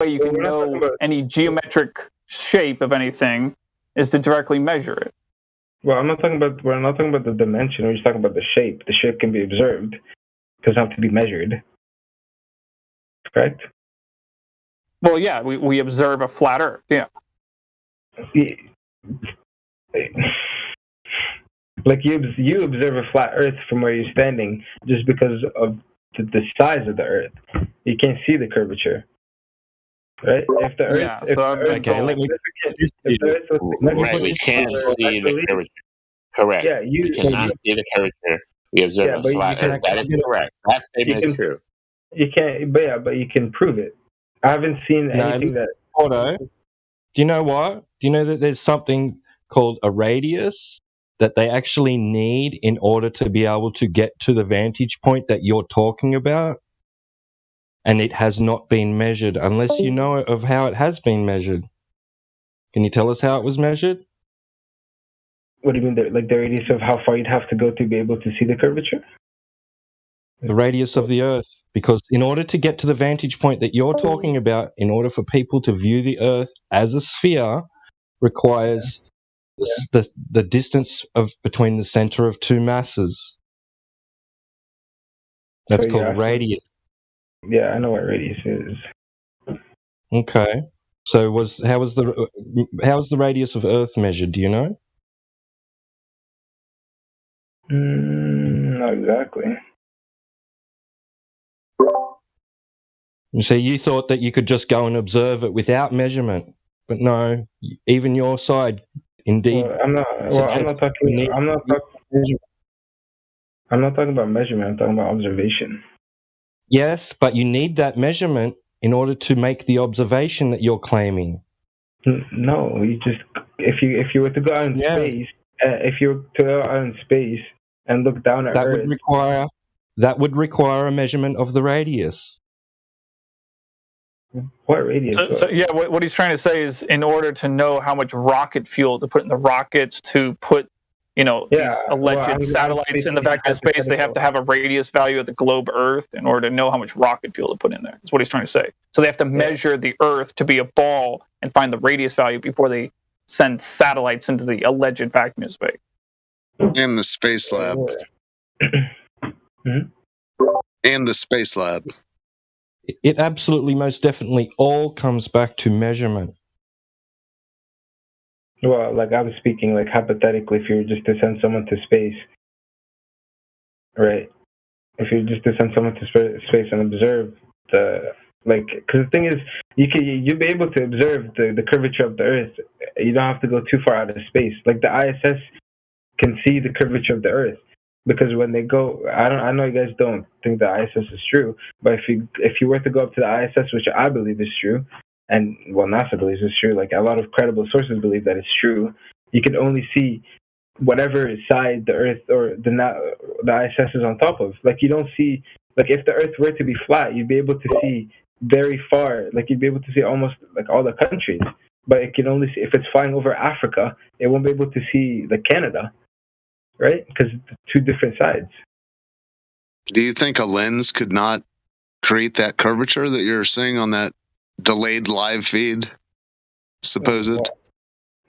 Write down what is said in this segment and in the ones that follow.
way you can know any geometric shape of anything is to directly measure it. Well, we're not talking about the dimension. We're just talking about the shape. The shape can be observed. It doesn't have to be measured. Correct? Well, yeah, we observe a flat Earth. Yeah. Like you observe a flat Earth from where you're standing just because of the size of the Earth. You can't see the curvature, right? If the Earth, we can't see the curvature. Correct. Yeah, we cannot see the curvature. We observe a flat Earth. That is correct. That statement is true. You can't, but you can prove it. I haven't seen anything that. Otto, do you know what? Do you know that there's something called a radius that they actually need in order to be able to get to the vantage point that you're talking about? And it has not been measured unless you know of how it has been measured. Can you tell us how it was measured? What do you mean, like the radius of how far you'd have to go to be able to see the curvature? The radius of the Earth. Because in order to get to the vantage point that you're talking about, in order for people to view the Earth as a sphere, requires the distance between the center of two masses. That's called radius. Yeah, I know what radius is. Okay. So how was the radius of Earth measured? Do you know? Not exactly. So you thought that you could just go and observe it without measurement, but no, even your side, indeed. Well, I'm not talking about measurement. I'm talking about observation. Yes, but you need that measurement in order to make the observation that you're claiming. No, if you were to go out in space, if you were to go out in space and look down at Earth, that would require a measurement of the radius. What radius? So what he's trying to say is, in order to know how much rocket fuel to put in the rockets to put, these alleged satellites in the vacuum of space, they have to have a radius value of the globe Earth in order to know how much rocket fuel to put in there. That's what he's trying to say. So they have to measure the Earth to be a ball and find the radius value before they send satellites into the alleged vacuum of space. In the space lab. And the space lab. It absolutely, most definitely, all comes back to measurement. Well, like I was speaking, like hypothetically, if you were just to send someone to space, right? If you were just to send someone to space and observe because the thing is, you'll be able to observe the curvature of the Earth. You don't have to go too far out of space. Like the ISS can see the curvature of the Earth. Because when they go, I know you guys don't think the ISS is true, but if you were to go up to the ISS, which I believe is true, and NASA believes is true, like a lot of credible sources believe that it's true, you can only see whatever side the Earth or the ISS is on top of. Like you don't see, like if the Earth were to be flat, you'd be able to see very far, like you'd be able to see almost like all the countries, but it can only see, if it's flying over Africa, it won't be able to see like Canada. Right? Because two different sides. Do you think a lens could not create that curvature that you're seeing on that delayed live feed? Supposed? Well,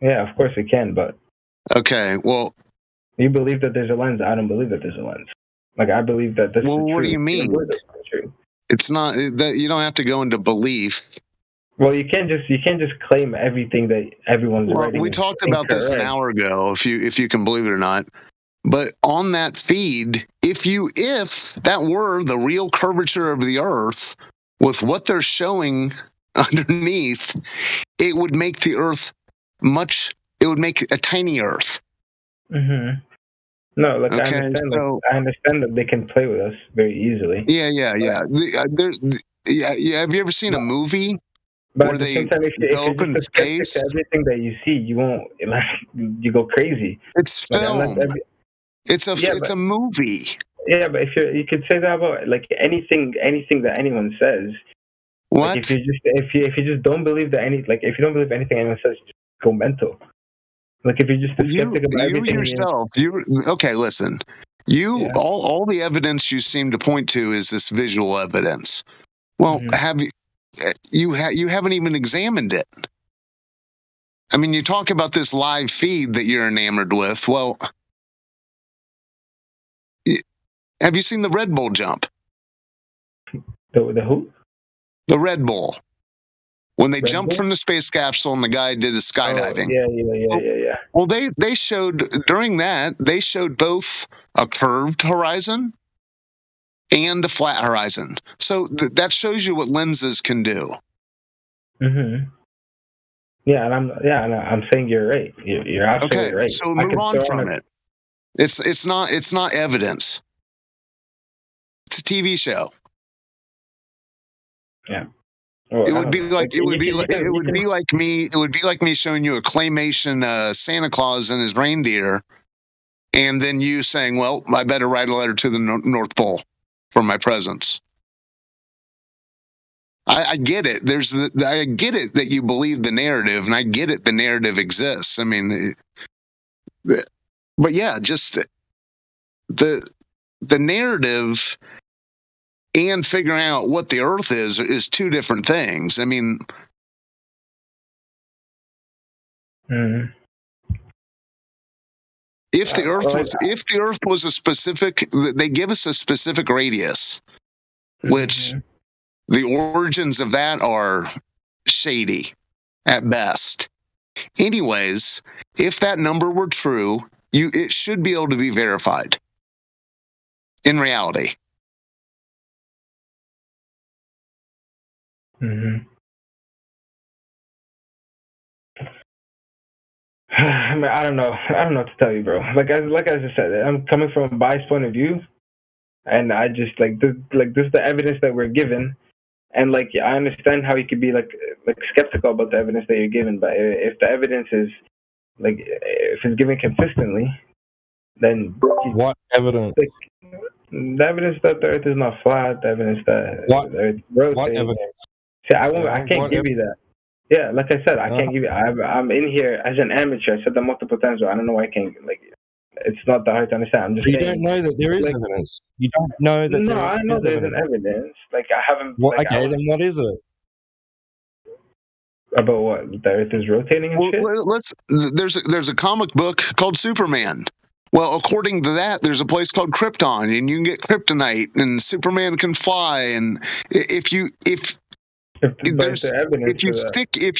yeah, of course it can, but... Okay, well... You believe that there's a lens. I don't believe that there's a lens. Like, I believe that this is true. What do you mean? It's not... that you don't have to go into belief. Well, you can't just claim everything that everyone's writing. We talked about this an hour ago, if you can believe it or not. But on that feed, if that were the real curvature of the Earth, with what they're showing underneath, it would make the Earth it would make a tiny Earth. Mm-hmm. No, like okay, I understand that they can play with us very easily. Yeah. Have you ever seen a movie? But at the same time, if you just space to everything that you see, you won't, you go crazy. It's film. It's a movie. Yeah, but if you could say that about like anything that anyone says. What? Like if you just don't believe that if you don't believe anything anyone says, just go mental. Like if you're just a skeptic about everything yourself. Okay, listen. All the evidence you seem to point to is this visual evidence. Well, you haven't even examined it. I mean, you talk about this live feed that you're enamored with. Well, have you seen the Red Bull jump? The who? The Red Bull. When they jumped from the space capsule and the guy did his skydiving. Yeah. Well, they showed during that, they showed both a curved horizon and a flat horizon. So that shows you what lenses can do. Mm-hmm. Yeah, and I'm saying you're right. You're absolutely right. So move on from it. It's not evidence. It's a TV show. Yeah. Well, it would be like me showing you a claymation Santa Claus and his reindeer, and then you saying, "Well, I better write a letter to the North Pole for my presents." I get it. I get it that you believe the narrative, and I get it. The narrative exists. I mean, but yeah, just the narrative and figuring out what the Earth is two different things. I mean, if the Earth was a specific, they give us a specific radius, which the origins of that are shady at best. Anyways, if that number were true, it should be able to be verified in reality. Mm-hmm. I mean, I don't know what to tell you, bro. Like I just said, I'm coming from a biased point of view, and I just this is the evidence that we're given, and I understand how you could be like skeptical about the evidence that you're given, but if the evidence is if it's given consistently, then what evidence? The evidence that the Earth is not flat, the evidence that the Earth rotates. What evidence? See, I can't give you that. Yeah, like I said, I can't give you. I'm in here as an amateur. I said that multiple times, but I don't know why I can't. It's not that hard to understand. I'm just saying. You don't know that there is evidence. You don't know that. No, I know there's an evidence. I haven't. Then what is it? About what? The Earth is rotating and shit? There's a comic book called Superman. Well, according to that, there's a place called Krypton, and you can get kryptonite, and Superman can fly. And if you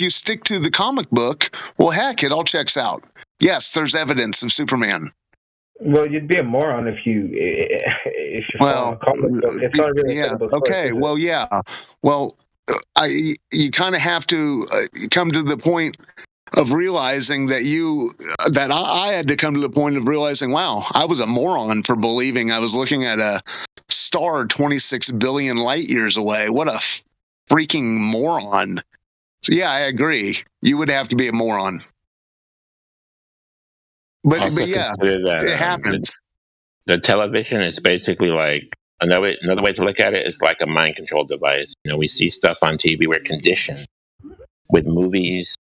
stick to the comic book, well, heck, it all checks out. Yes, there's evidence of Superman. Well, you'd be a moron if you follow a comic book. It's not really okay. Well, yeah. Well, you kind of have to come to the point of realizing that I had to come to the point of realizing, wow, I was a moron for believing I was looking at a star 26 billion light years away. What a freaking moron. So yeah, I agree. You would have to be a moron. But yeah, it happens. The television is basically like another way to look at it is like a mind control device. We see stuff on TV. We're conditioned with movies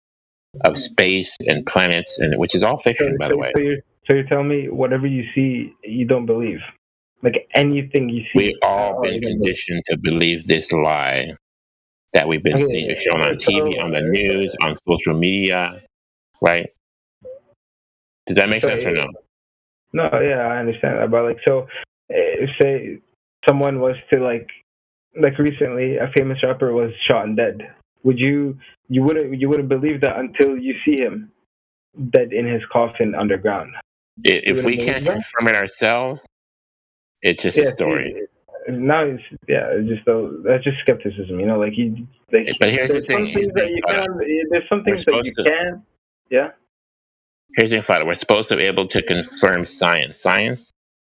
of space and planets, and which is all fiction, by the way. So you're telling me whatever you see, you don't believe? Like anything you see? We've all been conditioned to believe this lie that we've been seeing shown on TV, on the news, on social media, right? Does that make sense or no? No, yeah, I understand that. But say someone was to recently, a famous rapper was shot and dead. You wouldn't believe that until you see him dead in his coffin underground. If we can't confirm it ourselves, it's just a story. Now that's just skepticism, But here's the thing: there's some things that you can. Yeah. Here's the thing: we're supposed to be able to confirm science. Science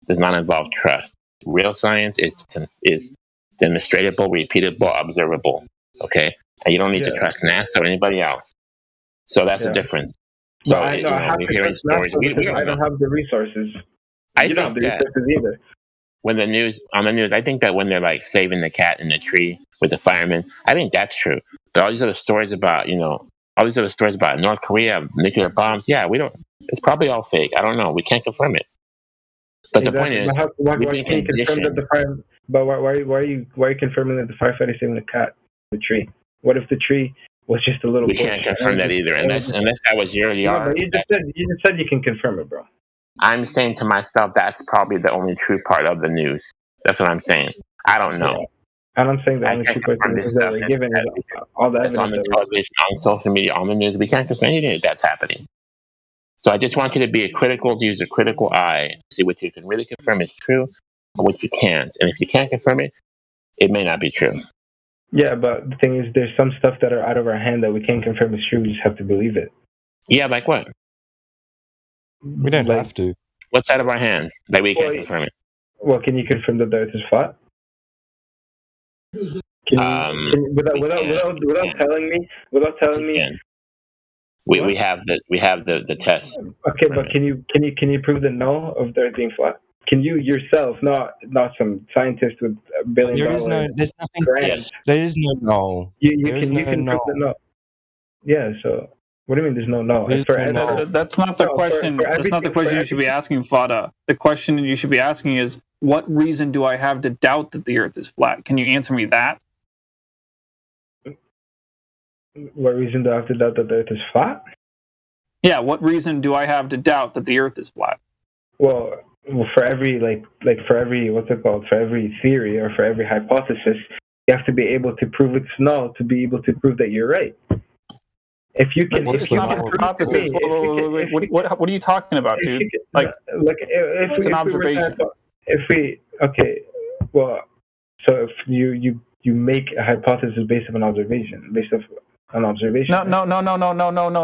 does not involve trust. Real science is demonstratable, repeatable, observable. Okay. And you don't need to trust NASA or anybody else. So that's the difference. So we're hearing stories. I don't have the resources. You don't have the resources either. On the news, I think that when they're saving the cat in the tree with the firemen, I think that's true. But all these other stories about, North Korea, nuclear bombs, it's probably all fake. I don't know. We can't confirm it. But the point is, why can you confirm that why are you confirming that the firefighter saving the cat in the tree? What if the tree was just a little? We can't confirm that either, unless that was your yard. But you just said you can confirm it, bro. I'm saying to myself, that's probably the only true part of the news. That's what I'm saying. I don't know. Yeah. And I'm saying the only true part of the news that we're given is all the evidence on the television, on social media, on the news. We can't confirm anything that's happening. So I just want you to use a critical eye to see what you can really confirm is true and what you can't. And if you can't confirm it, it may not be true. Yeah, but the thing is, there's some stuff that are out of our hand that we can't confirm is true. We just have to believe it. Yeah, like what? We don't have to. What's out of our hands? Like we can't confirm it. Well, can you confirm that the Earth is flat? Without telling me? We have the test. Okay, but can you prove the no of the Earth being flat? Can you yourself, not some scientist with $1 billion? There's nothing. Yes. There is no no. You can prove the no. Yeah. So what do you mean? There's no no? That's not the question. That's not the question you should be asking, Fada. The question you should be asking is, what reason do I have to doubt that the Earth is flat? Can you answer me that? What reason do I have to doubt that the Earth is flat? Yeah. What reason do I have to doubt that the Earth is flat? Well, for every for every theory or for every hypothesis, you have to be able to prove it's null to be able to prove that you're right. If you can, what are you talking about, dude? It's an observation. So if you make a hypothesis based on an observation, No.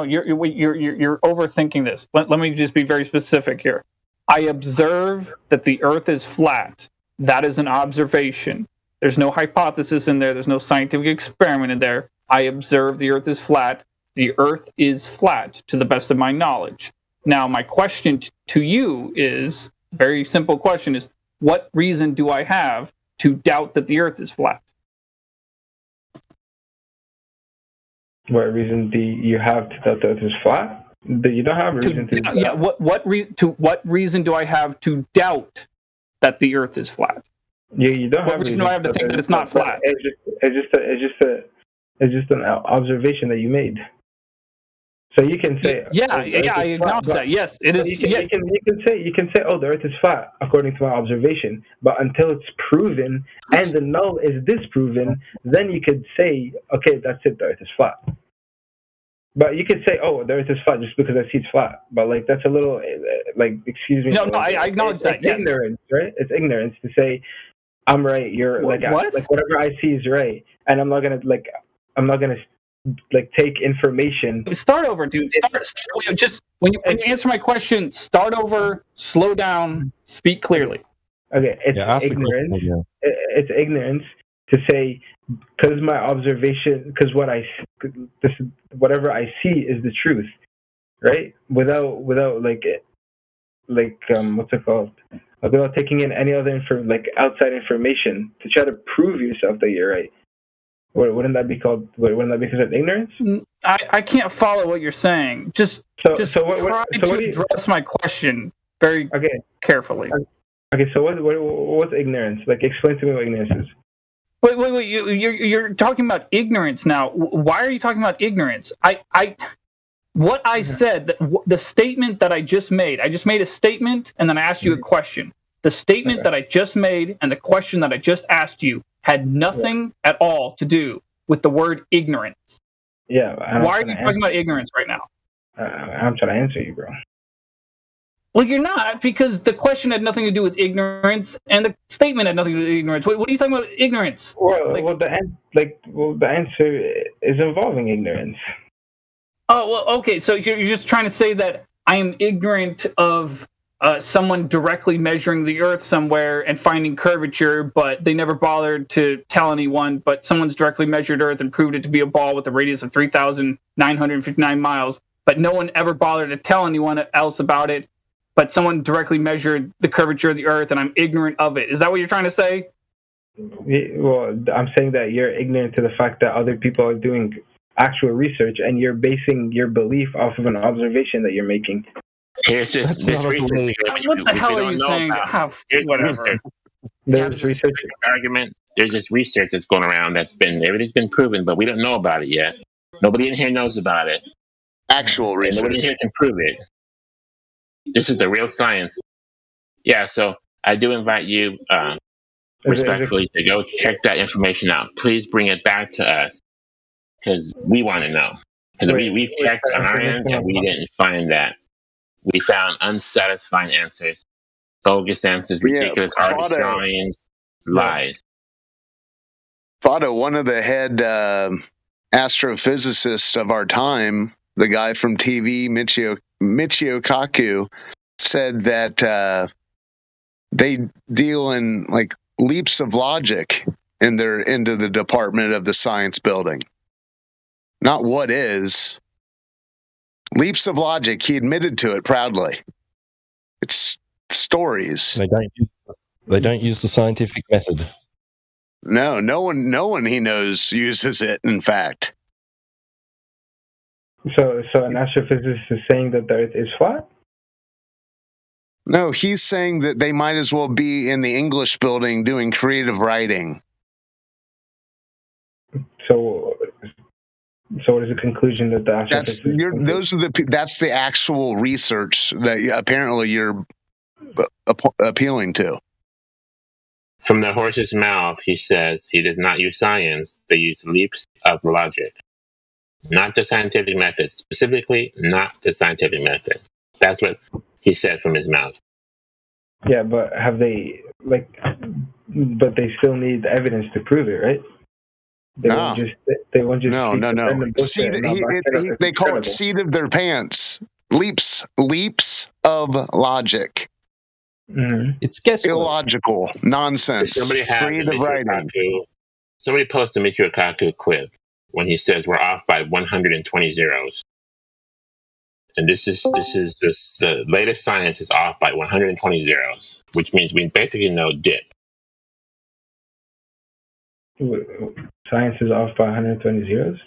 You're overthinking this. Let me just be very specific here. I observe that the Earth is flat. That is an observation. There's no hypothesis in there. There's no scientific experiment in there. I observe the Earth is flat. The Earth is flat, to the best of my knowledge. Now, my question to you is, very simple question is, what reason do I have to doubt that the Earth is flat? What reason do you have to doubt that the Earth is flat? You don't have a reason to. Yeah. What reason do I have to doubt that the Earth is flat? Yeah, you don't have. What reason do I have to think that it's not flat? It's just an observation that you made. So you can say. I acknowledge that. Yes, it is. You can say, oh, the Earth is flat according to my observation. But until it's proven and the null is disproven, then you could say, okay, that's it. The Earth is flat. But you could say, oh, the Earth is flat just because I see it's flat. But that's a little excuse me. No, I acknowledge that. It's ignorance, right? It's ignorance to say I'm right. You're whatever I see is right, and I'm not gonna take information. Start over, dude. Just when you answer my question, start over, slow down, speak clearly. Okay, it's ignorance. It's ignorance to say because my observation, because whatever I see is the truth, right? Without what's it called? Without taking in any other outside information to try to prove yourself that you're right. Wouldn't that be considered ignorance? I can't follow what you're saying. Try to address my question very carefully. Okay, so what's ignorance? Explain to me what ignorance is. Wait! You're talking about ignorance now. Why are you talking about ignorance? What I said, the statement that I just made a statement, and then I asked you a question. The statement that I just made and the question that I just asked you had nothing at all to do with the word ignorance. Yeah. Why are you talking about ignorance right now? I'm trying to answer you, bro. Well, you're not, because the question had nothing to do with ignorance, and the statement had nothing to do with ignorance. What are you talking about ignorance? The answer is involving ignorance. Oh, well, okay. So you're just trying to say that I am ignorant of someone directly measuring the Earth somewhere and finding curvature, but they never bothered to tell anyone, but someone's directly measured Earth and proved it to be a ball with a radius of 3,959 miles, but no one ever bothered to tell anyone else about it, but someone directly measured the curvature of the Earth and I'm ignorant of it. Is that what you're trying to say? Well, I'm saying that you're ignorant to the fact that other people are doing actual research and you're basing your belief off of an observation that you're making. Here's this research. What the hell are you saying? Here's whatever. There's research argument there's this research that's going around everything's been proven, but we don't know about it yet. Nobody in here knows about it. Actual research. And nobody in here can prove it. This is a real science. Yeah, so I do invite you respectfully to go check that information out. Please bring it back to us because we want to know. Because we've checked on our end and we didn't find that. We found unsatisfying answers, bogus answers, ridiculous art drawings, lies. Fado, one of the head astrophysicists of our time, the guy from TV, Michio Kaku, said that they deal in like leaps of logic into the department of the science building. Not what is. Leaps of logic. He admitted to it proudly. It's stories. They don't use the scientific method. No one he knows uses it, in fact. So an astrophysicist is saying that the Earth is flat? No, he's saying that they might as well be in the English building doing creative writing. So what is the conclusion that the astrophysicist... That's the actual research that apparently you're appealing to. From the horse's mouth, he says he does not use science. They use leaps of logic. Not the scientific method. Specifically, not the scientific method. That's what he said from his mouth. Yeah, but have they, but they still need evidence to prove it, right? They won't just No. They call it seat of their pants. Leaps of logic. Mm-hmm. It's guesswork. Illogical nonsense. Somebody posted Michio Kaku clip when he says we're off by 120 zeros. And this is the latest science is off by 120 zeros, which means we basically know dip. Science is off by 120 zeros?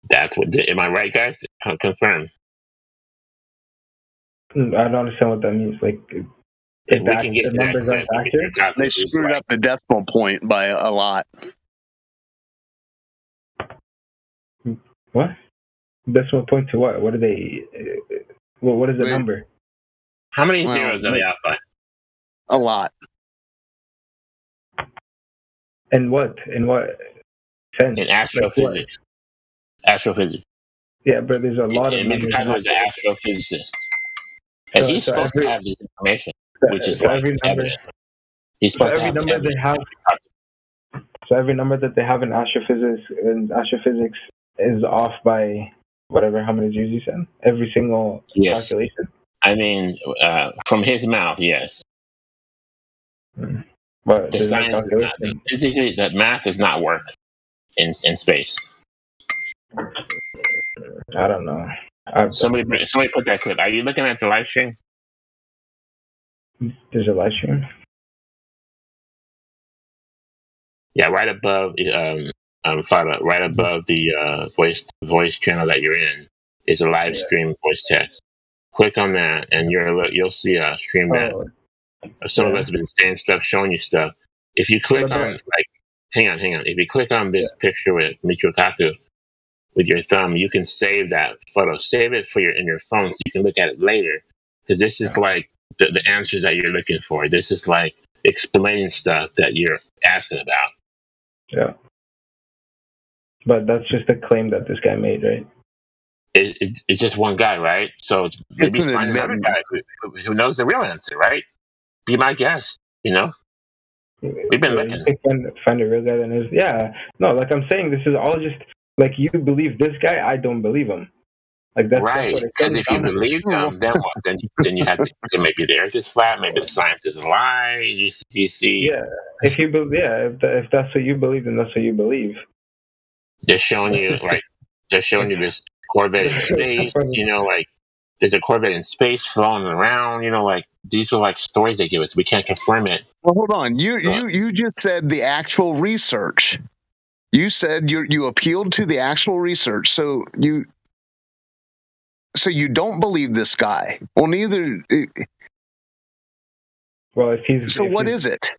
That's what am I right, guys? Confirm. I don't understand what that means. If we can get the numbers are accurate, they screwed up the decimal point by a lot. What? Decimal point to what? What are they? What is the number? How many zeros are they off by? A lot. In what sense? In astrophysics. Astrophysics. Yeah, but there's a lot of numbers. Is an astrophysicist. And he's supposed to have this information, which is every number. He's supposed to have number they have. So every number that they have in astrophysics is off by whatever, how many zeros you said? Every single calculation? I mean, from his mouth, yes. But the science is not, physically, that math does not work in space. I don't know. Somebody put that clip. Are you looking at the live stream? There's a live stream? Yeah, right above right above the voice channel that you're in is a live stream voice text. Click on that, and you'll see a stream that. Some of us have been saying stuff, showing you stuff. If you click on, hang on. If you click on this picture with Michio Kaku with your thumb, you can save that photo. Save it in your phone so you can look at it later. Because this is like the answers that you're looking for. This is like explaining stuff that you're asking about. Yeah. But that's just a claim that this guy made, right? It's just one guy, right? So maybe find another guy who knows the real answer, right? Be my guest, We've been looking. Find a real guy that is. Yeah. No, like I'm saying, this is all just you believe this guy, I don't believe him. That's right. Because if you believe him, then what? Then you have to maybe the Earth is flat, maybe the science is a lie. You see. Yeah. If you believe, if that's what you believe, then that's what you believe. They're showing you this Corvette in space. There's a Corvette in space floating around. These are stories they give us. We can't confirm it. Well, hold on. You just said the actual research. You said you appealed to the actual research. So you don't believe this guy. Well, neither. Well, if he's. So what is it?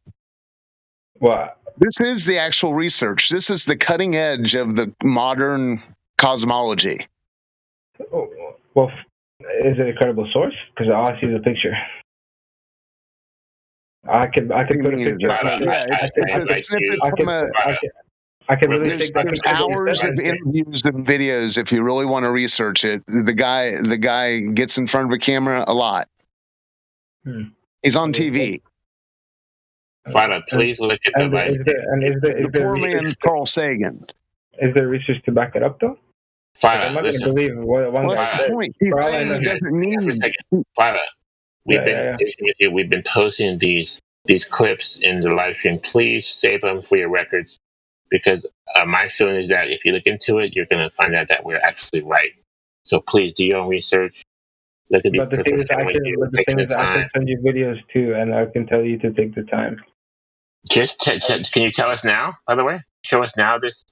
What? This is the actual research. This is the cutting edge of the modern cosmology. Oh, well, is it a credible source? Because all I see is a picture. I could put a picture. It's a snippet from a. I could literally take that There's picture hours of interviews and videos if you really want to research it. The guy gets in front of a camera a lot. He's on TV. Fada, please look at the live. The poor man's Carl Sagan. Is there research to back it up, though? Fada, I'm not going to believe one What's guy the point? He's saying he doesn't need. Fada, we've been with you. We've been posting these clips in the live stream. Please save them for your records, because my feeling is that if you look into it, you're going to find out that we're actually right. So please do your own research. Look at these clips. I can send you videos too, and I can tell you to take the time. Can you tell us now? By the way, show us now this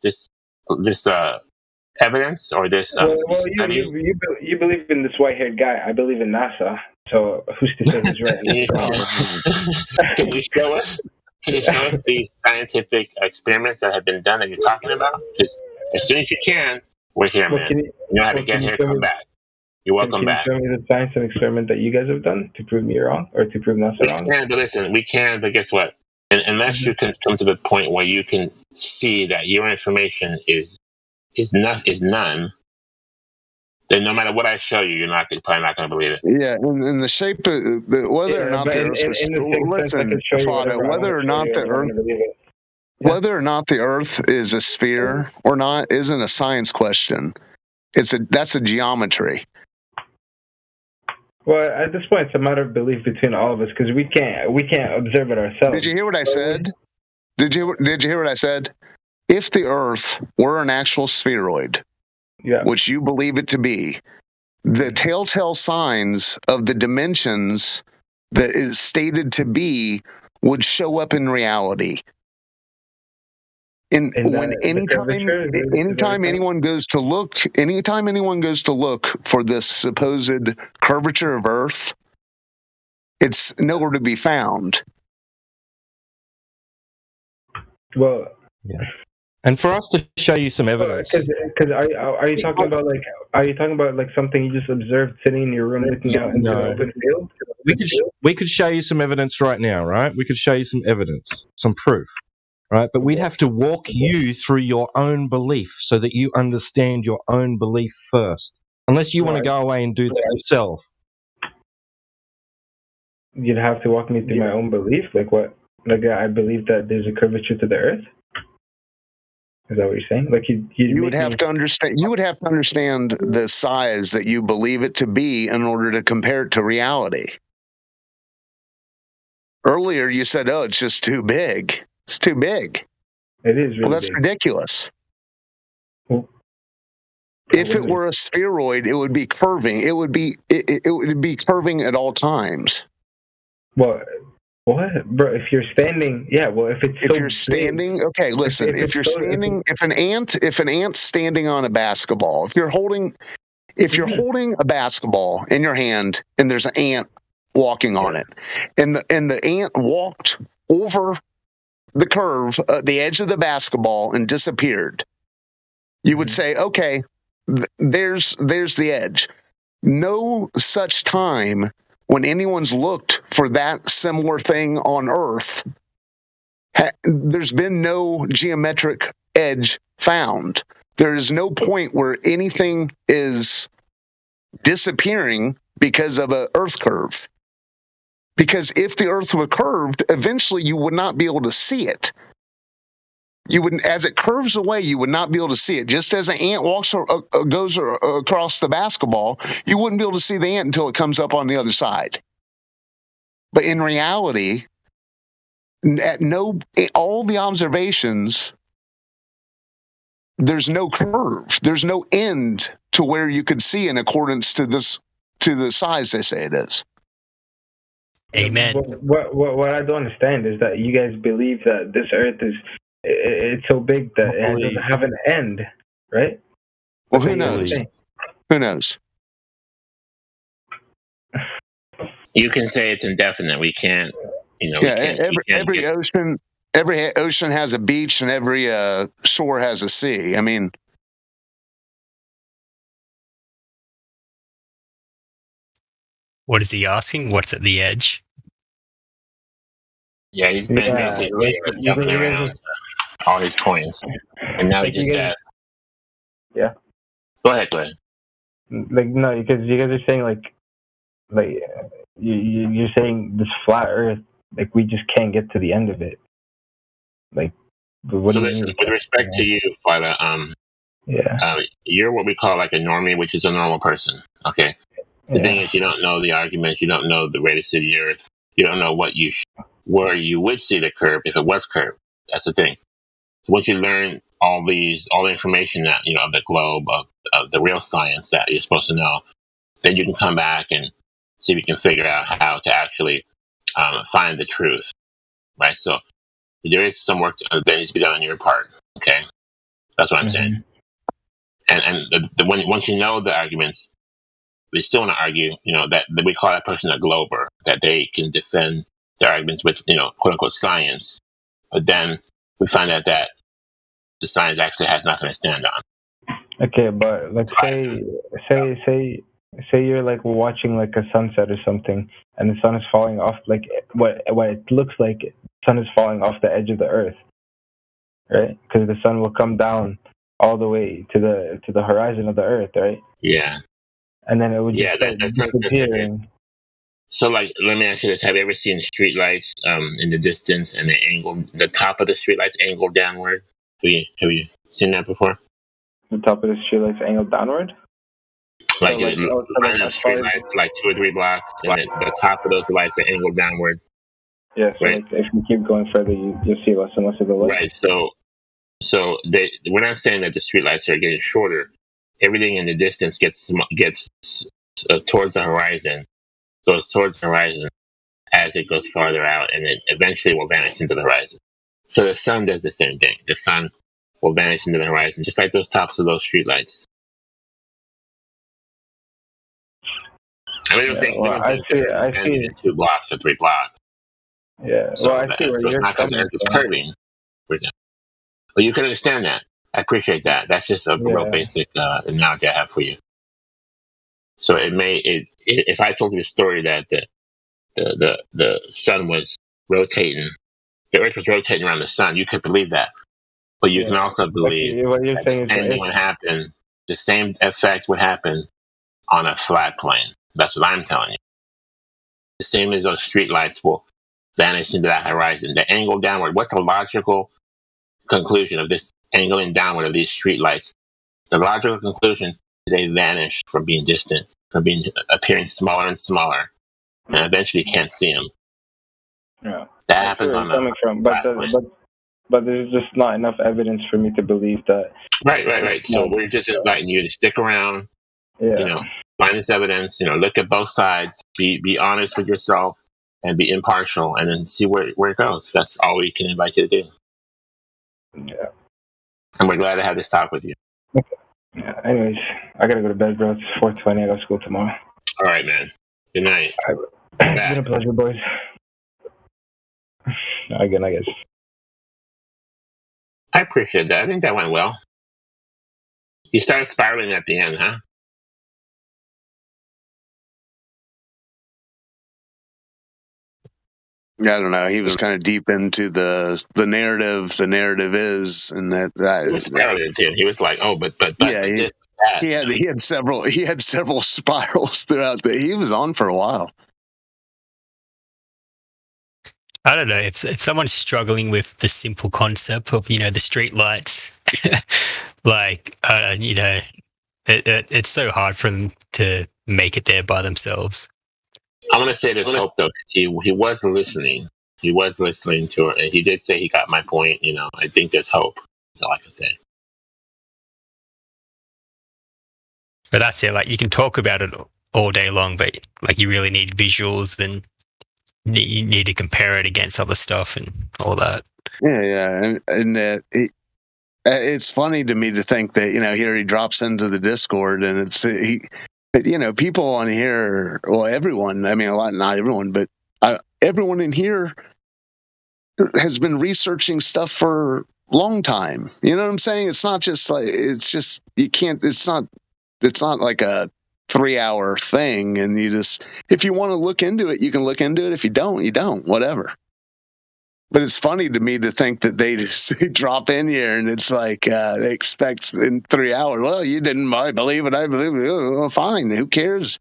evidence or this study. You believe in this white-haired guy. I believe in NASA. So who's to say who's right? Can you show us? Can you show us these scientific experiments that have been done that you're talking about? Because as soon as you can, we're here, man. You know how to get here. Come back. You're welcome back. Can you show me the science and experiment that you guys have done to prove me wrong or to prove NASA wrong? We can, but guess what? Unless you can come to the point where you can see that your information is none, then no matter what I show you, you're probably not going to believe it. Yeah, in the shape of whether or not the Earth is whether or not the Earth is a sphere or not isn't a science question. That's a geometry. Well, at this point, it's a matter of belief between all of us because we can't observe it ourselves. Did you hear what I said? Did you hear what I said? If the Earth were an actual spheroid, which you believe it to be, the telltale signs of the dimensions that is stated to be would show up in reality. Anytime anyone goes to look for this supposed curvature of Earth, it's nowhere to be found. Well, yeah. And for us to show you some evidence, because are you talking about something you just observed sitting in your room looking out into the open field? We could show you some evidence right now, right? We could show you some evidence, some proof. Right, but we'd have to walk you through your own belief so that you understand your own belief first. Unless you want to go away and do that yourself. You'd have to walk me through my own belief? Like what? Like I believe that there's a curvature to the Earth? Is that what you're saying? Like you would have to understand. You would have to understand the size that you believe it to be in order to compare it to reality. Earlier, you said, "Oh, it's just too big." It's too big. It is really that's big. Ridiculous. If it were a spheroid, it would be curving. It would be curving at all times. Well, what, bro? If you're standing, if you're standing, okay. Listen, if you're standing, if an ant's standing on a basketball, if you're holding a basketball in your hand and there's an ant walking on it, and the ant walked over the curve, the edge of the basketball, and disappeared, you would say, okay, there's the edge. No such time when anyone's looked for that similar thing on Earth, there's been no geometric edge found. There is no point where anything is disappearing because of an Earth curve. Because if the Earth were curved, eventually you would not be able to see it. You wouldn't, as it curves away, you would not be able to see it. Just as an ant goes across the basketball, you wouldn't be able to see the ant until it comes up on the other side. But in reality, all the observations, there's no curve. There's no end to where you could see in accordance to the size they say it is. Amen. What I don't understand is that you guys believe that this Earth it's so big that it doesn't have an end, right? Well, who knows? Who knows? You can say it's indefinite. We can't, every every ocean has a beach and every shore has a sea. I mean, what is he asking? What's at the edge? Yeah, he's been basically jumping around all his coins, and now he just asked. Yeah. Go ahead. Like no, because you guys are saying like you're saying this flat Earth, like we just can't get to the end of it. Like, what So do you listen, mean? with respect to you, Fada, you're what we call like a normie, which is a normal person. Okay. The thing is, you don't know the arguments, you don't know the radius of the Earth, you don't know where you would see the curve if it was curved. That's the thing. So once you learn all the information that of the globe of the real science that you're supposed to know, then you can come back and see if you can figure out how to actually find the truth, right? So there is some work that needs to be done on your part. Okay, that's what I'm saying. And once you know the arguments, they still want to argue, that we call that person a glober, that they can defend their arguments with, quote unquote science. But then we find out that the science actually has nothing to stand on. Okay, but like say you're like watching like a sunset or something, and the sun is falling off. Like what it looks like, the sun is falling off the edge of the Earth, right? Because the sun will come down all the way to the horizon of the Earth, right? Yeah. And then it would just start disappearing. So, like, let me ask you this: have you ever seen streetlights in the distance, and the top of the streetlights angled downward? Have you seen that before? The top of the streetlights angled downward. Like, line up streetlights like 2 or 3 blocks, and the top of those lights are angled downward. Yeah, so right? Like if you keep going further, you'll see less and less of the light. Right. So we're not saying that the streetlights are getting shorter. Everything in the distance gets towards the horizon, goes towards the horizon as it goes farther out, and it eventually will vanish into the horizon. So the sun does the same thing. The sun will vanish into the horizon, just like those tops of those streetlights. I mean, I see 2 blocks or 3 blocks. Yeah. So, I see where you're not because the Earth is curving, for example. Well, you can understand that. I appreciate that. That's just a real basic analogy I have for you. So if I told you the story that the sun was rotating, the Earth was rotating around the sun, you could believe that. But you can also believe that the same thing would happen. The same effect would happen on a flat plane. That's what I'm telling you. The same as those streetlights will vanish into that horizon. The angle downward. What's the logical conclusion of this angling downward of these streetlights? The logical conclusion is they vanish from being distant, from appearing smaller and smaller, and eventually you can't see them. Yeah, that happens on the but there's just not enough evidence for me to believe that. Right. So we're just inviting you to stick around. Find this evidence. Look at both sides. Be honest with yourself and be impartial, and then see where it goes. That's all we can invite you to do. Yeah. And we're glad to have this talk with you. Okay. Yeah. Anyways, I gotta go to bed, bro. It's 4:20. I got school tomorrow. All right, man. Good night. It's been a pleasure, boys. Again, I guess. I appreciate that. I think that went well. You started spiraling at the end, huh? I don't know. He was kind of deep into the narrative. The narrative is, and that he was spiraling at the end. He was like, "Oh, but yeah." He had several spirals throughout. He was on for a while. I don't know if someone's struggling with the simple concept of the street lights, like it's so hard for them to make it there by themselves. I'm gonna say there's hope though. He was listening. He was listening to it, and he did say he got my point. I think there's hope. That's all I can say. But that's it. Like you can talk about it all day long, but like you really need visuals and you need to compare it against other stuff and all that. Yeah, and it's funny to me to think that here he drops into the Discord and it's people on here. Well, everyone. I mean, not everyone, but everyone in here has been researching stuff for a long time. You know what I'm saying? It's not just like, it's just, you can't, it's not like a 3-hour thing. And you just, if you want to look into it, you can look into it. If you don't, you don't, whatever. But it's funny to me to think that they just drop in here and it's like they expect in 3 hours. Well, you didn't believe it. I believe it. Oh, fine. Who cares?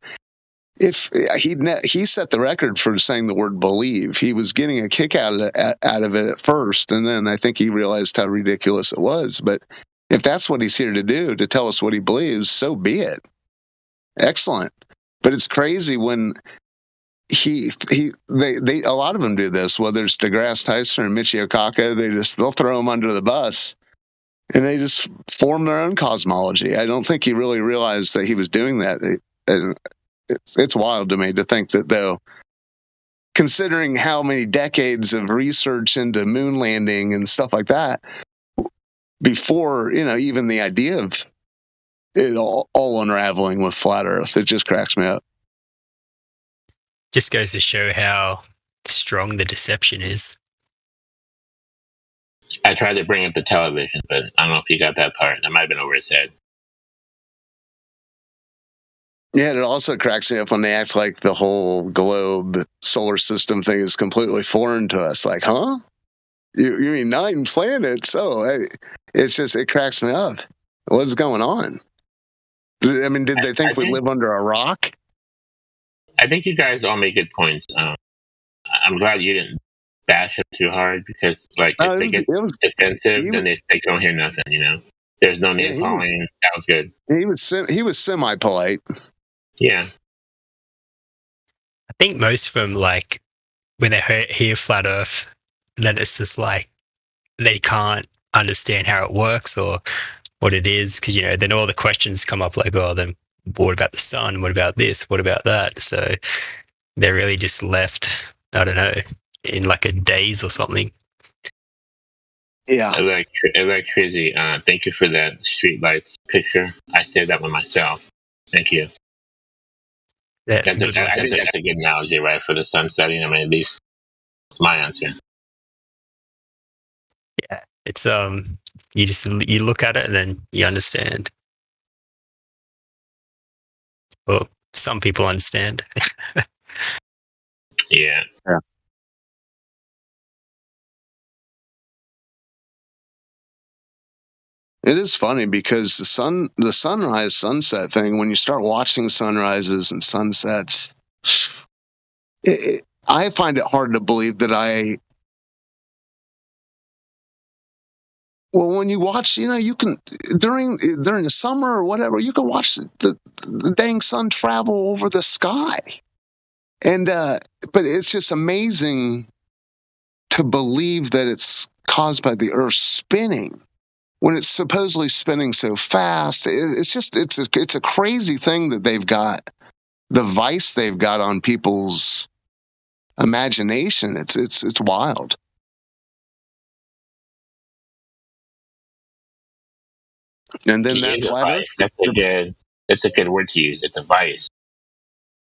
If he set the record for saying the word believe, he was getting a kick out of it at first, and then I think he realized how ridiculous it was. But if that's what he's here to do, to tell us what he believes, so be it. Excellent. But it's crazy when they a lot of them do this, whether it's DeGrasse Tyson or Michio Kaku, they'll throw them under the bus and they just form their own cosmology. I don't think he really realized that he was doing that. It's wild to me to think that, though, considering how many decades of research into moon landing and stuff like that, before, even the idea of it all unraveling with flat Earth, it just cracks me up. Just goes to show how strong the deception is. I tried to bring up the television, but I don't know if you got that part. That might have been over his head. Yeah, it also cracks me up when they act like the whole globe solar system thing is completely foreign to us. Like, huh? You mean 9 planets? Oh, it cracks me up. What's going on? I mean, did they think we live under a rock? I think you guys all make good points. I'm glad you didn't bash him too hard because, like, if they get defensive, then they don't hear nothing. There's no name calling. That was good. He was semi-polite. Yeah. I think most of them, like, when they hear flat Earth, then it's just like they can't understand how it works or what it is, because then all the questions come up like, oh, then what about the sun? What about this? What about that? So they're really just left, I don't know, in like a daze or something. Yeah. I like Trizzy. Thank you for that streetlights picture. I saved that one myself. Thank you. Yeah, I think that's a good analogy, right, for the sun setting. I mean, at least it's my answer. Yeah, it's you look at it and then you understand. Well, some people understand. Yeah. It is funny because the sunrise sunset thing, when you start watching sunrises and sunsets, I find it hard to believe that when you watch, you can, during the summer or whatever, you can watch the dang sun travel over the sky. And, but it's just amazing to believe that it's caused by the Earth spinning when it's supposedly spinning so fast. It's a crazy thing that they've got, the vice they've got on people's imagination. It's wild. And then that flat Earth, that's a good word to use. It's a vice.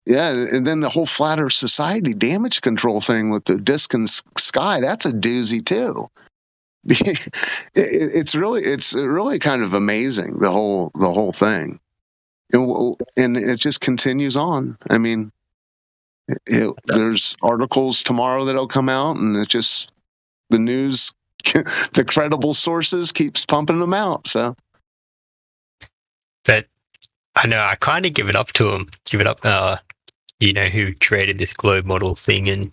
Yeah, and then the whole Flat Earth Society damage control thing with the disk and sky, that's a doozy too. It's really kind of amazing, the whole thing, and it just continues on. I mean, there's articles tomorrow that'll come out, and it just, the news, the credible sources keeps pumping them out. So, but I know I kind of give it up to them. Give it up, who created this globe model thing, and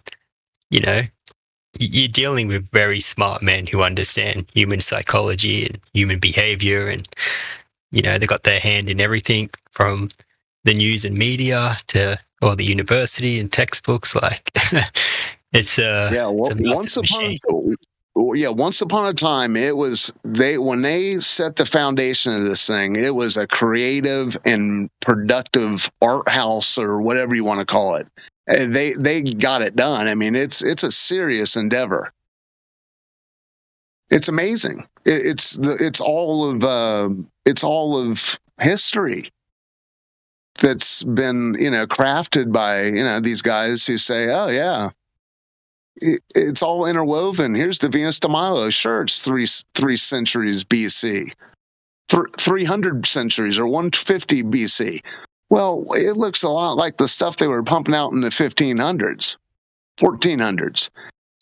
you're dealing with very smart men who understand human psychology and human behavior, and they got their hand in everything from the news and media to the university and textbooks. Like it's once upon a time, it was when they set the foundation of this thing, it was a creative and productive art house or whatever you want to call it. They got it done. I mean, it's a serious endeavor. It's amazing. It's all of history that's been crafted by these guys who say, oh yeah, it's all interwoven. Here's the Venus de Milo. Sure, it's three centuries BC, 300 centuries or 150 BC. Well, it looks a lot like the stuff they were pumping out in the 1500s, 1400s.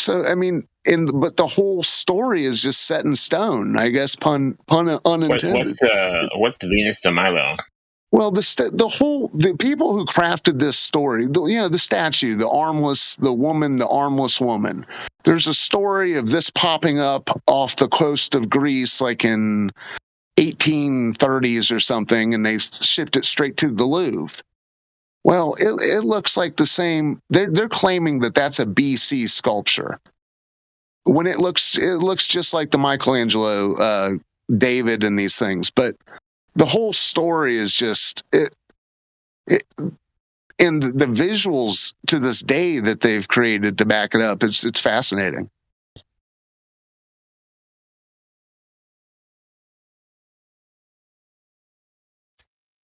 So, I mean, but the whole story is just set in stone, I guess, pun unintended. What's the Venus de Milo? Well, the people who crafted this story, the statue, the armless woman. There's a story of this popping up off the coast of Greece, like in 1830s or something, and they shipped it straight to the Louvre. Well, it looks like the same. They're claiming that that's a BC sculpture, when it looks just like the Michelangelo David and these things, but the whole story is just it, and the visuals to this day that they've created to back it up. It's fascinating.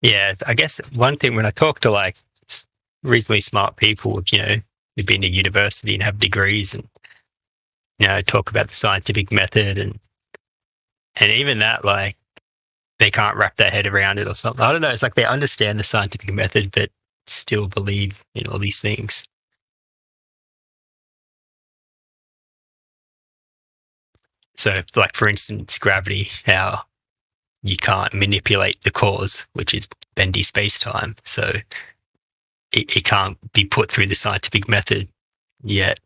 Yeah, I guess one thing when I talk to like reasonably smart people, who've been to university and have degrees, and talk about the scientific method, and even that, like, they can't wrap their head around it or something. I don't know. It's like they understand the scientific method, but still believe in all these things. So, like, for instance, gravity, how you can't manipulate the cause, which is bendy space-time. So it can't be put through the scientific method, yet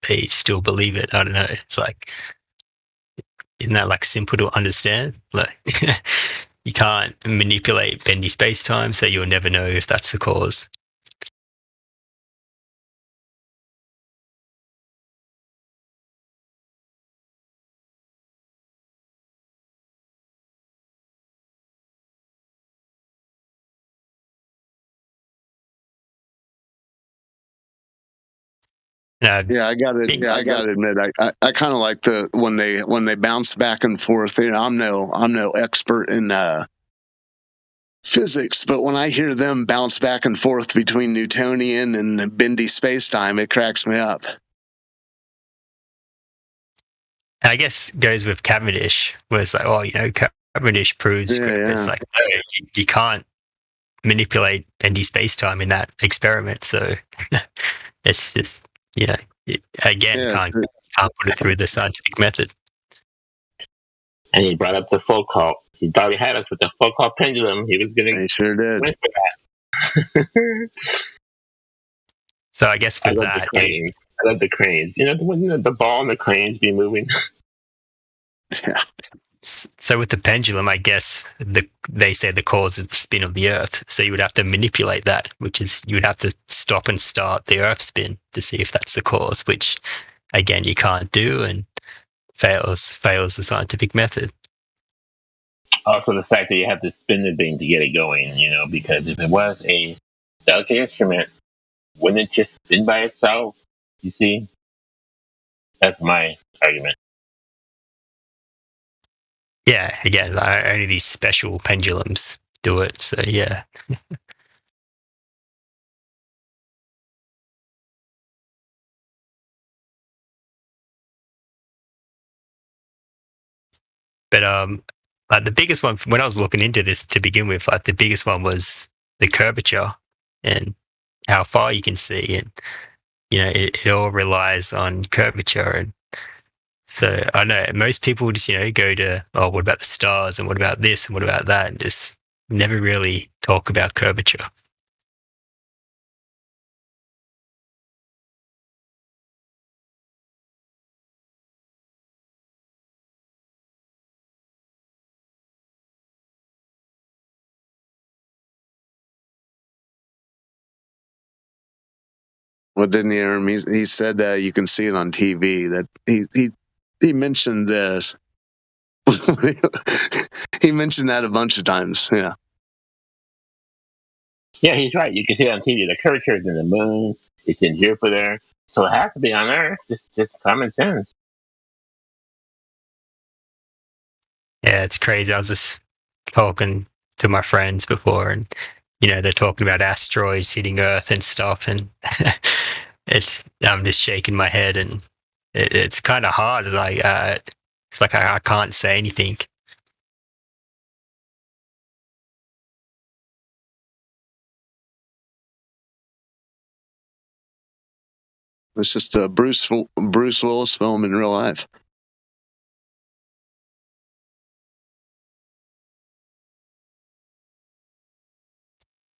they still believe it. I don't know. It's like, isn't that like simple to understand? Like, you can't manipulate bendy space-time, so you'll never know if that's the cause. Yeah, I got to admit, I kind of like when they bounce back and forth. I'm no expert in physics, but when I hear them bounce back and forth between Newtonian and bendy spacetime, it cracks me up. I guess goes with Cavendish, where it's like, Cavendish proves it's like, no, you can't manipulate bendy spacetime in that experiment. So it's just, can't put it through the scientific method. And he brought up the Foucault. He thought he had us with the Foucault pendulum. He was going to. He sure did. Went for that. So I guess for that, I love the cranes. Wouldn't the ball and the cranes be moving? Yeah. So with the pendulum, I guess they say the cause is the spin of the Earth. So you would have to manipulate that, which is you would have to stop and start the Earth spin to see if that's the cause, which again you can't do and fails the scientific method. Also, the fact that you have to spin the thing to get it going, because if it was a delicate instrument, wouldn't it just spin by itself? You see, that's my argument. Yeah, again, only these special pendulums do it, so yeah. But like the biggest one, when I was looking into this to begin with, like the biggest one was the curvature and how far you can see, and it all relies on curvature. And so I know most people just, go to, what about the stars and what about this and what about that, and just never really talk about curvature. Well, didn't he hear him? He said you can see it on TV. That he mentioned this. He mentioned that a bunch of times. Yeah. Yeah, he's right. You can see it on TV. The curvature is in the moon. It's in Jupiter, so it has to be on Earth. Just common sense. Yeah, it's crazy. I was just talking to my friends before, and they're talking about asteroids hitting Earth and stuff, and I'm just shaking my head, and it's kind of hard. Like it's like I can't say anything. It's just a Bruce Willis film in real life.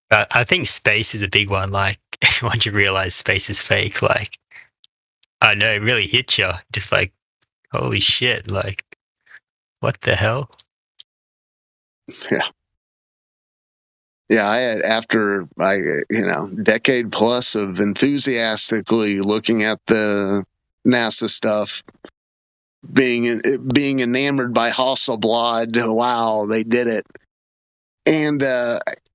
But I think space is a big one. Like once you realize space is fake, like I know it really hits you. Just like holy shit! Like what the hell? Yeah. Yeah, after decade plus of enthusiastically looking at the NASA stuff, being enamored by Hasselblad. Wow, they did it. And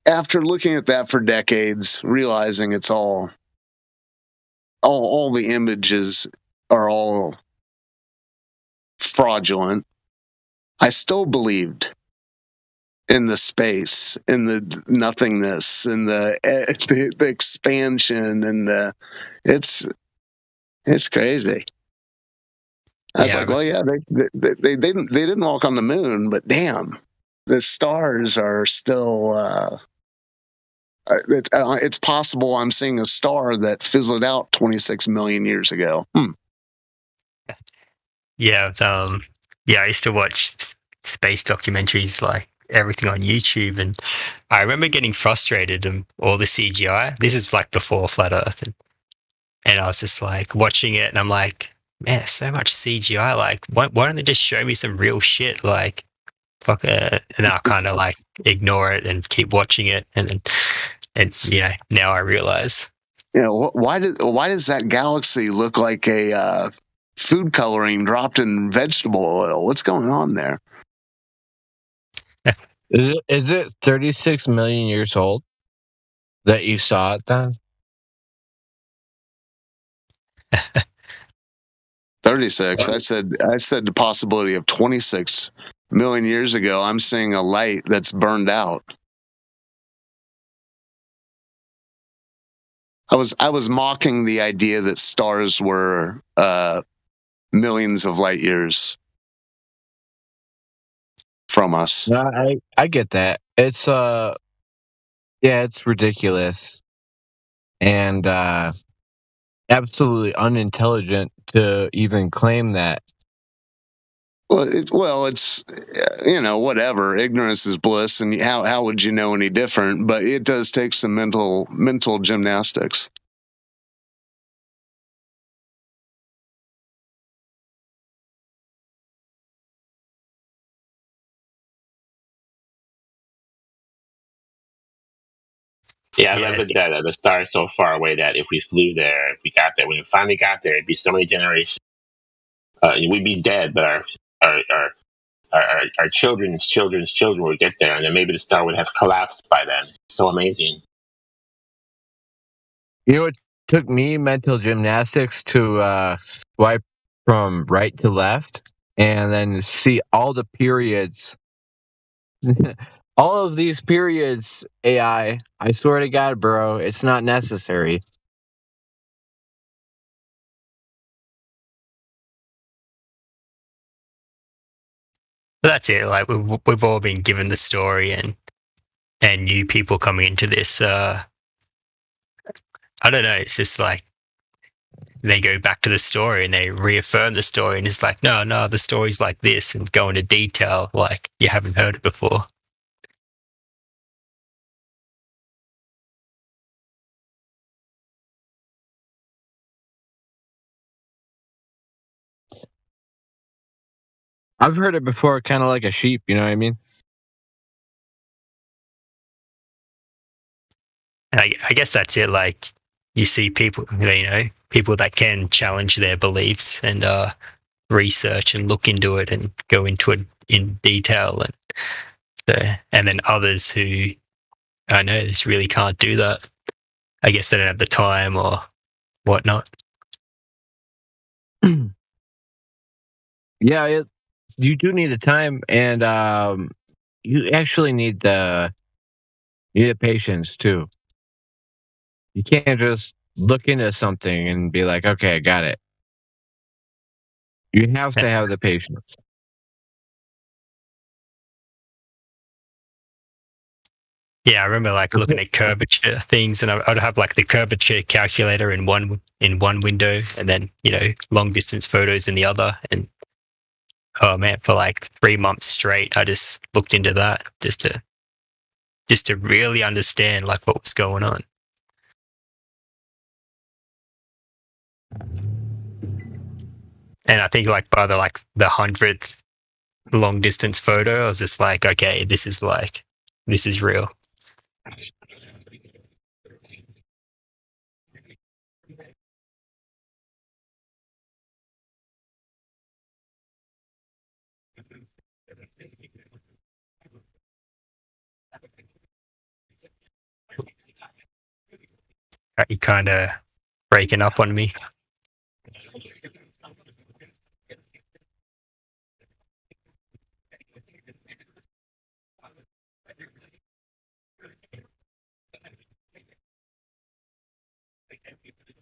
after looking at that for decades, realizing it's all the images are all fraudulent, I still believed in the space, in the nothingness, in the expansion, and it's crazy. I was like, well, yeah, they didn't walk on the moon, but damn, the stars are still. It's possible I'm seeing a star that fizzled out 26 million years ago. Yeah, I used to watch space documentaries like everything on YouTube, and I remember getting frustrated and all the CGI. This is like before Flat Earth, and I was just like watching it, and I'm like, man, so much CGI. Like, why don't they just show me some real shit? Like, fuck it. And I'll kind of like ignore it and keep watching it, and now I realize. Why does that galaxy look like a food coloring dropped in vegetable oil? What's going on there? Is it 36 million years old that you saw it then? 36. I said the possibility of 26 million years ago. I'm seeing a light that's burned out. I was mocking the idea that stars were millions of light years from us. No, I get that. It's it's ridiculous and absolutely unintelligent to even claim that. Well, it's whatever. Ignorance is bliss, and how would you know any different? But it does take some mental gymnastics. Yeah, I love it that the star is so far away that if we flew there, if we got there, when we finally got there, it'd be so many generations. We'd be dead, but our children's children's children would get there, and then maybe the star would have collapsed by then. It's so amazing. You know, it took me mental gymnastics to swipe from right to left and then see all the periods. All of these periods, AI, I swear to God, bro, it's not necessary. But that's it. Like we've all been given the story, and new people coming into this. I don't know. It's just like they go back to the story and they reaffirm the story, and it's like, no, the story's like this, and go into detail like you haven't heard it before. I've heard it before, kind of like a sheep, you know what I mean? And I guess that's it. Like you see people, people that can challenge their beliefs and research and look into it and go into it in detail, and then others who I know just really can't do that. I guess they don't have the time or whatnot. Yeah, you do need the time, and you actually need the patience too. You can't just look into something and be like, okay, I got it. You have to have the patience. Yeah, I remember like looking at curvature things, and I'd have like the curvature calculator in one window, and then long distance photos in the other. And oh man, for like 3 months straight, I just looked into that just to really understand like what was going on. And I think like by the 100th long distance photo, I was just like, okay, this is real. Are you kind of breaking up on me?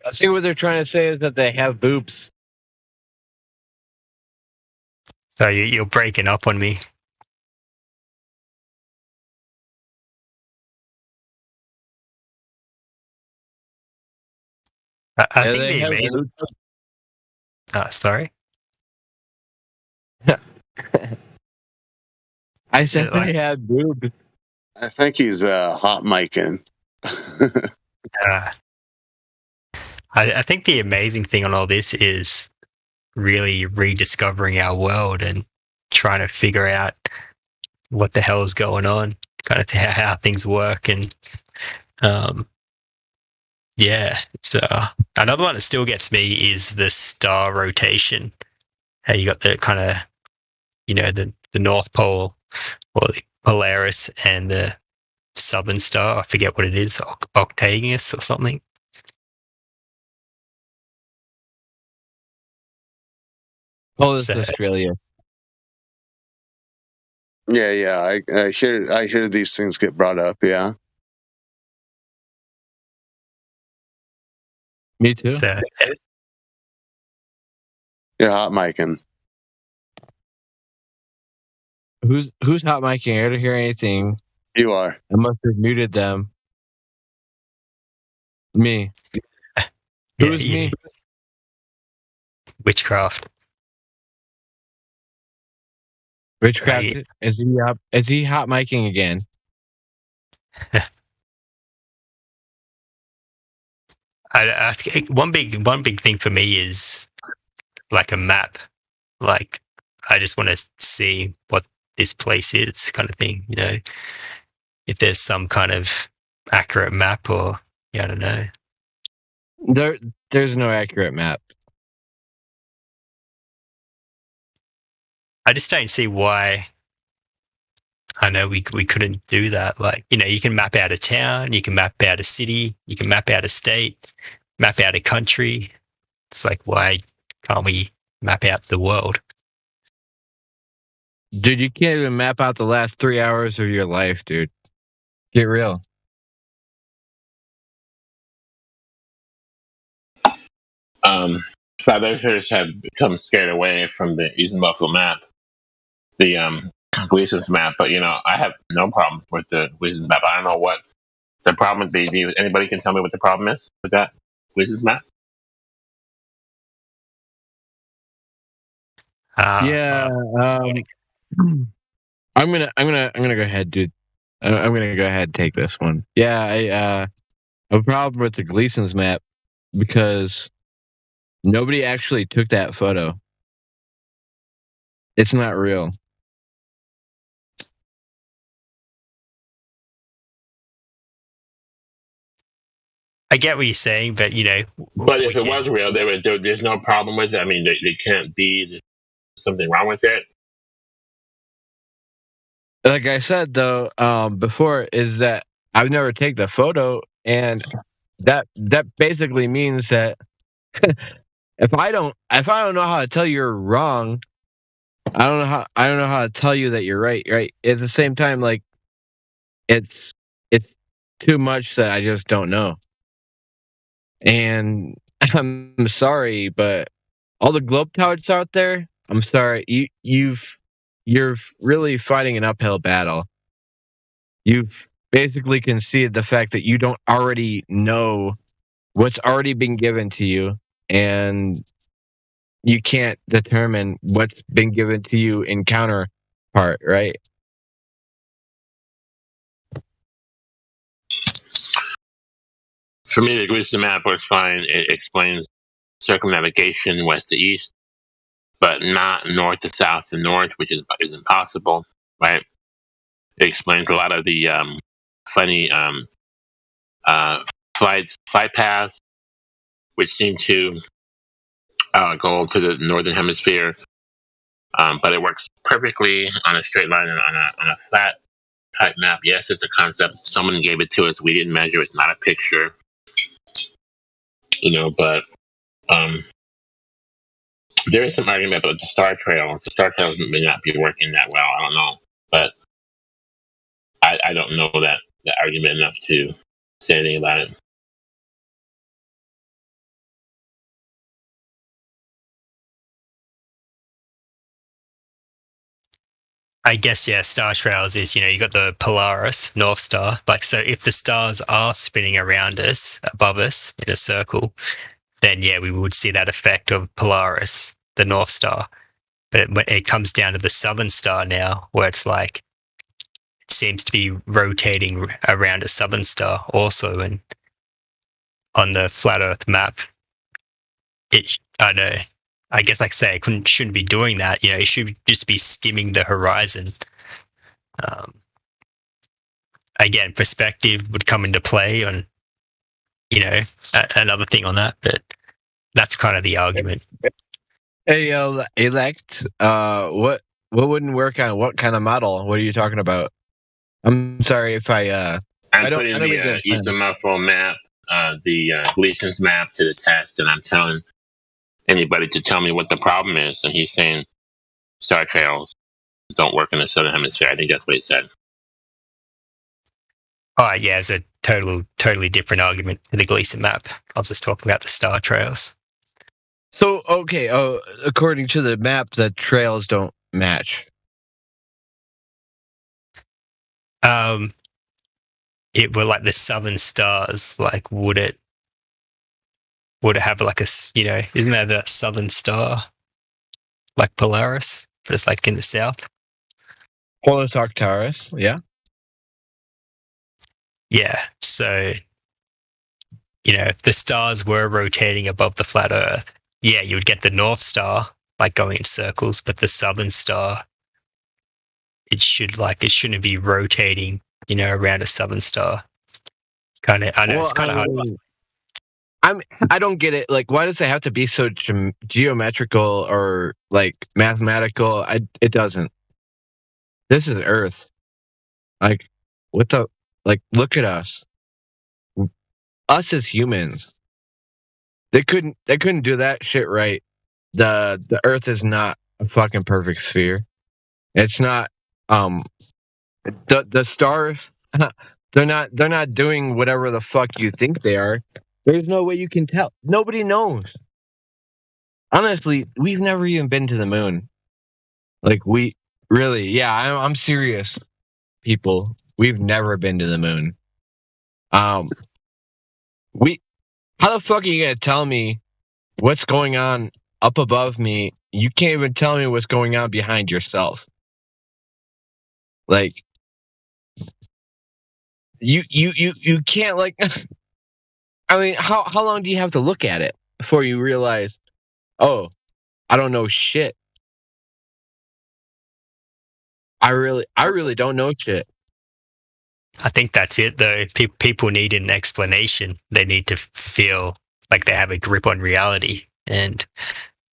I think what they're trying to say is that they have boobs. So you're breaking up on me. I think the amazing. Sorry. I said they had boobs. I think he's hot micing. I think the amazing thing on all this is really rediscovering our world and trying to figure out what the hell is going on, kind of how things work. And it's another one that still gets me is the star rotation. How you got the kind of the North Pole or the Polaris and the Southern Star. I forget what it is, Octavius or something. Oh, this is Australia. Yeah. I hear these things get brought up. Yeah. Me too. You're hot micing. Who's hot micing? I don't hear anything. You are. I must have muted them. Me. Who's me? Witchcraft. Witchcraft. Is he hot micing again? I think one big thing for me is like a map. Like I just want to see what this place is, kind of thing. If there's some kind of accurate map, or I don't know. There's no accurate map. I just don't see why. I know we couldn't do that. Like, you can map out a town, you can map out a city, you can map out a state, map out a country. It's like, why can't we map out the world? Dude, you can't even map out the last 3 hours of your life, dude. Get real. Southerners have become scared away from the using Buffalo map, the Gleason's map. But I have no problem with the Gleason's map. I don't know what the problem would be. Anybody can tell me what the problem is with that Gleason's map? I'm gonna go ahead, dude. I'm gonna go ahead and take this one. Yeah, I have a problem with the Gleason's map because nobody actually took that photo. It's not real. I get what you're saying, but But if it was real, there's no problem with it. I mean, they can't be something wrong with it. Like I said though, before, is that I've never taken the photo, and that basically means that if I don't know how to tell you're wrong, I don't know how to tell you that you're right. Right. At the same time, like it's too much that I just don't know. And I'm sorry, but all the globetrotters out there, I'm sorry, you're really fighting an uphill battle. You've basically conceded the fact that you don't already know what's already been given to you, and you can't determine what's been given to you in counterpart, right? For me, the Gleason map works fine. It explains circumnavigation west to east, but not north to south to north, which is impossible, right? It explains a lot of the funny flight paths, which seem to go to the northern hemisphere, but it works perfectly on a straight line and on a flat type map. Yes, it's a concept. Someone gave it to us. We didn't measure. It's not a picture, but there is some argument about the star trails. The star trails may not be working that well. I don't know, but I don't know that argument enough to say anything about it. I guess, yeah, star trails is, you got the Polaris, North Star. Like, so if the stars are spinning around us, above us, in a circle, then, yeah, we would see that effect of Polaris, the North Star. But it comes down to the Southern Star now, where it's like, it seems to be rotating around a Southern Star also. And on the flat Earth map, I know. I guess, like I say, it shouldn't be doing that. It should just be skimming the horizon. Again, perspective would come into play on, another thing on that, but that's kind of the argument. Hey, Elect, what wouldn't work on what kind of model? What are you talking about? I'm sorry if I'm putting the Eastern Muffle map, the Gleason's map to the test, and I'm telling anybody to tell me what the problem is, and he's saying star trails don't work in the southern hemisphere. I think that's what he said. Oh yeah, it's a totally different argument to the Gleason map. I was just talking about the star trails. So okay, according to the map, the trails don't match. It were like the southern stars. Like, would it have like isn't there the southern star, like Polaris, but it's like in the south? Polar Arcturus, yeah. Yeah, so if the stars were rotating above the flat Earth, yeah, you would get the North Star like going in circles, but the Southern Star, it shouldn't be rotating, around a Southern Star. I know it's kind of hard. I don't get it. Like, why does it have to be so geometrical or like mathematical? It doesn't. This is Earth. Like, what the? Like, look at us. Us as humans. They couldn't do that shit right. The Earth is not a fucking perfect sphere. It's not. The stars. They're not doing whatever the fuck you think they are. There's no way you can tell. Nobody knows. Honestly, we've never even been to the moon. Like, I'm serious, people. We've never been to the moon. How the fuck are you gonna tell me what's going on up above me? You can't even tell me what's going on behind yourself. Like, you can't, like. I mean, how long do you have to look at it before you realize, oh, I don't know shit. I really don't know shit. I think that's it, though. People need an explanation. They need to feel like they have a grip on reality, and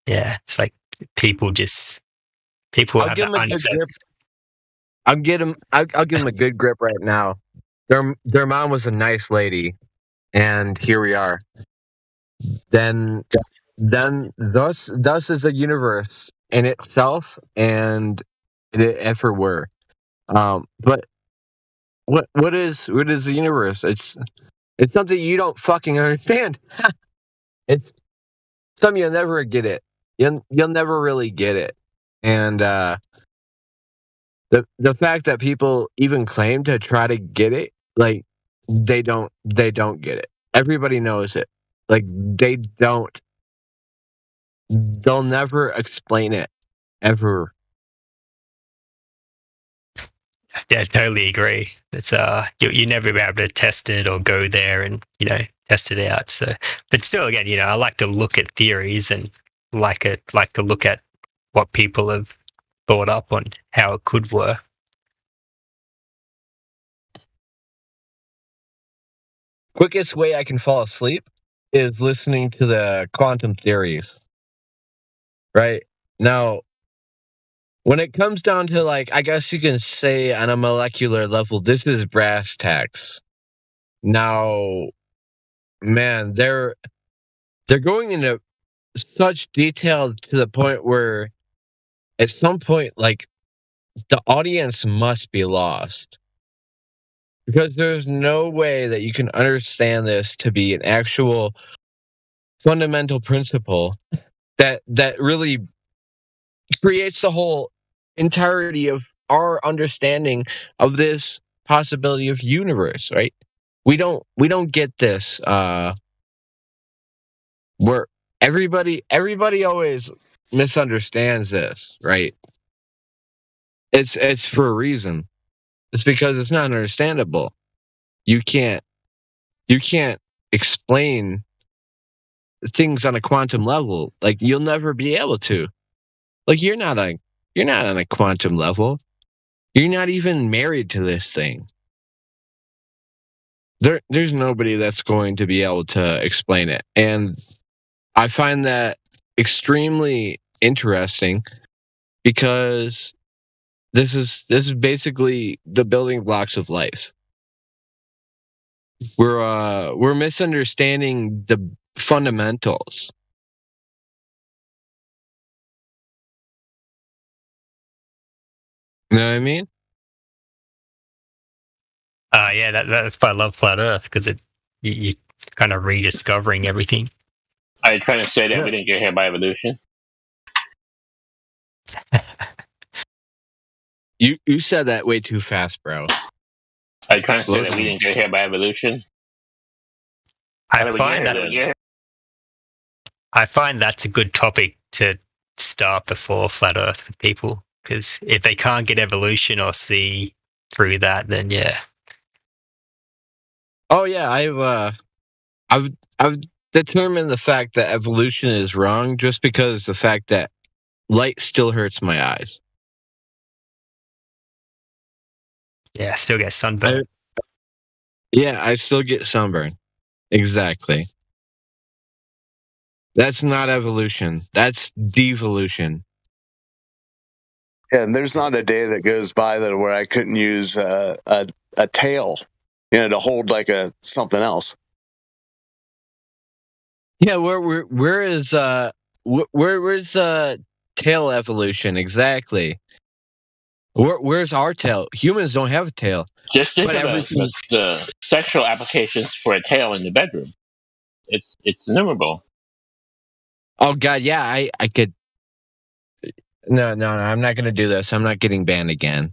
yeah, it's like people have that mindset. I'll give them a good grip right now. Their mom was a nice lady, and here we are. Then thus is a universe in itself, and if it were, but what is the universe? It's something you don't fucking understand. It's something you'll never get it. You'll never really get it. And the fact that people even claim to try to get it, like they don't get it. Everybody knows it. Like they'll never explain it ever. Yeah, I totally agree. It's you never be able to test it or go there and test it out. So, but still, again, I like to look at theories and like to look at what people have thought up on how it could work. Quickest way I can fall asleep is listening to the quantum theories. Right now, when it comes down to, like, I guess you can say on a molecular level, this is brass tacks. Now, man, they're going into such detail to the point where at some point, like, the audience must be lost. Because there's no way that you can understand this to be an actual fundamental principle that really creates the whole entirety of our understanding of this possibility of universe, right? We don't get this where everybody always misunderstands this, right? It's for a reason. It's because it's not understandable. You can't explain things on a quantum level. Like, you'll never be able to. Like, you're not on a quantum level. You're not even married to this thing. There's nobody that's going to be able to explain it. And I find that extremely interesting because this is basically the building blocks of life. We're misunderstanding the fundamentals. You know what I mean? Yeah, that's why I love Flat Earth, because you kind of rediscovering everything. Are you trying to say that we didn't get here by evolution? You said that way too fast, bro. Are you trying to say that we didn't get here by evolution? I find that's a good topic to start before Flat Earth with people, because if they can't get evolution or see through that, then yeah. Oh yeah, I've determined the fact that evolution is wrong just because the fact that light still hurts my eyes. Yeah, I still get sunburn. I still get sunburn. Exactly. That's not evolution. That's devolution. Yeah, and there's not a day that goes by where I couldn't use a tail, to hold like something else. Yeah, where's tail evolution exactly? Where's our tail? Humans don't have a tail. Just think of the sexual applications for a tail in the bedroom. It's innumerable. Oh God, yeah, I could. No, I'm not gonna do this. I'm not getting banned again.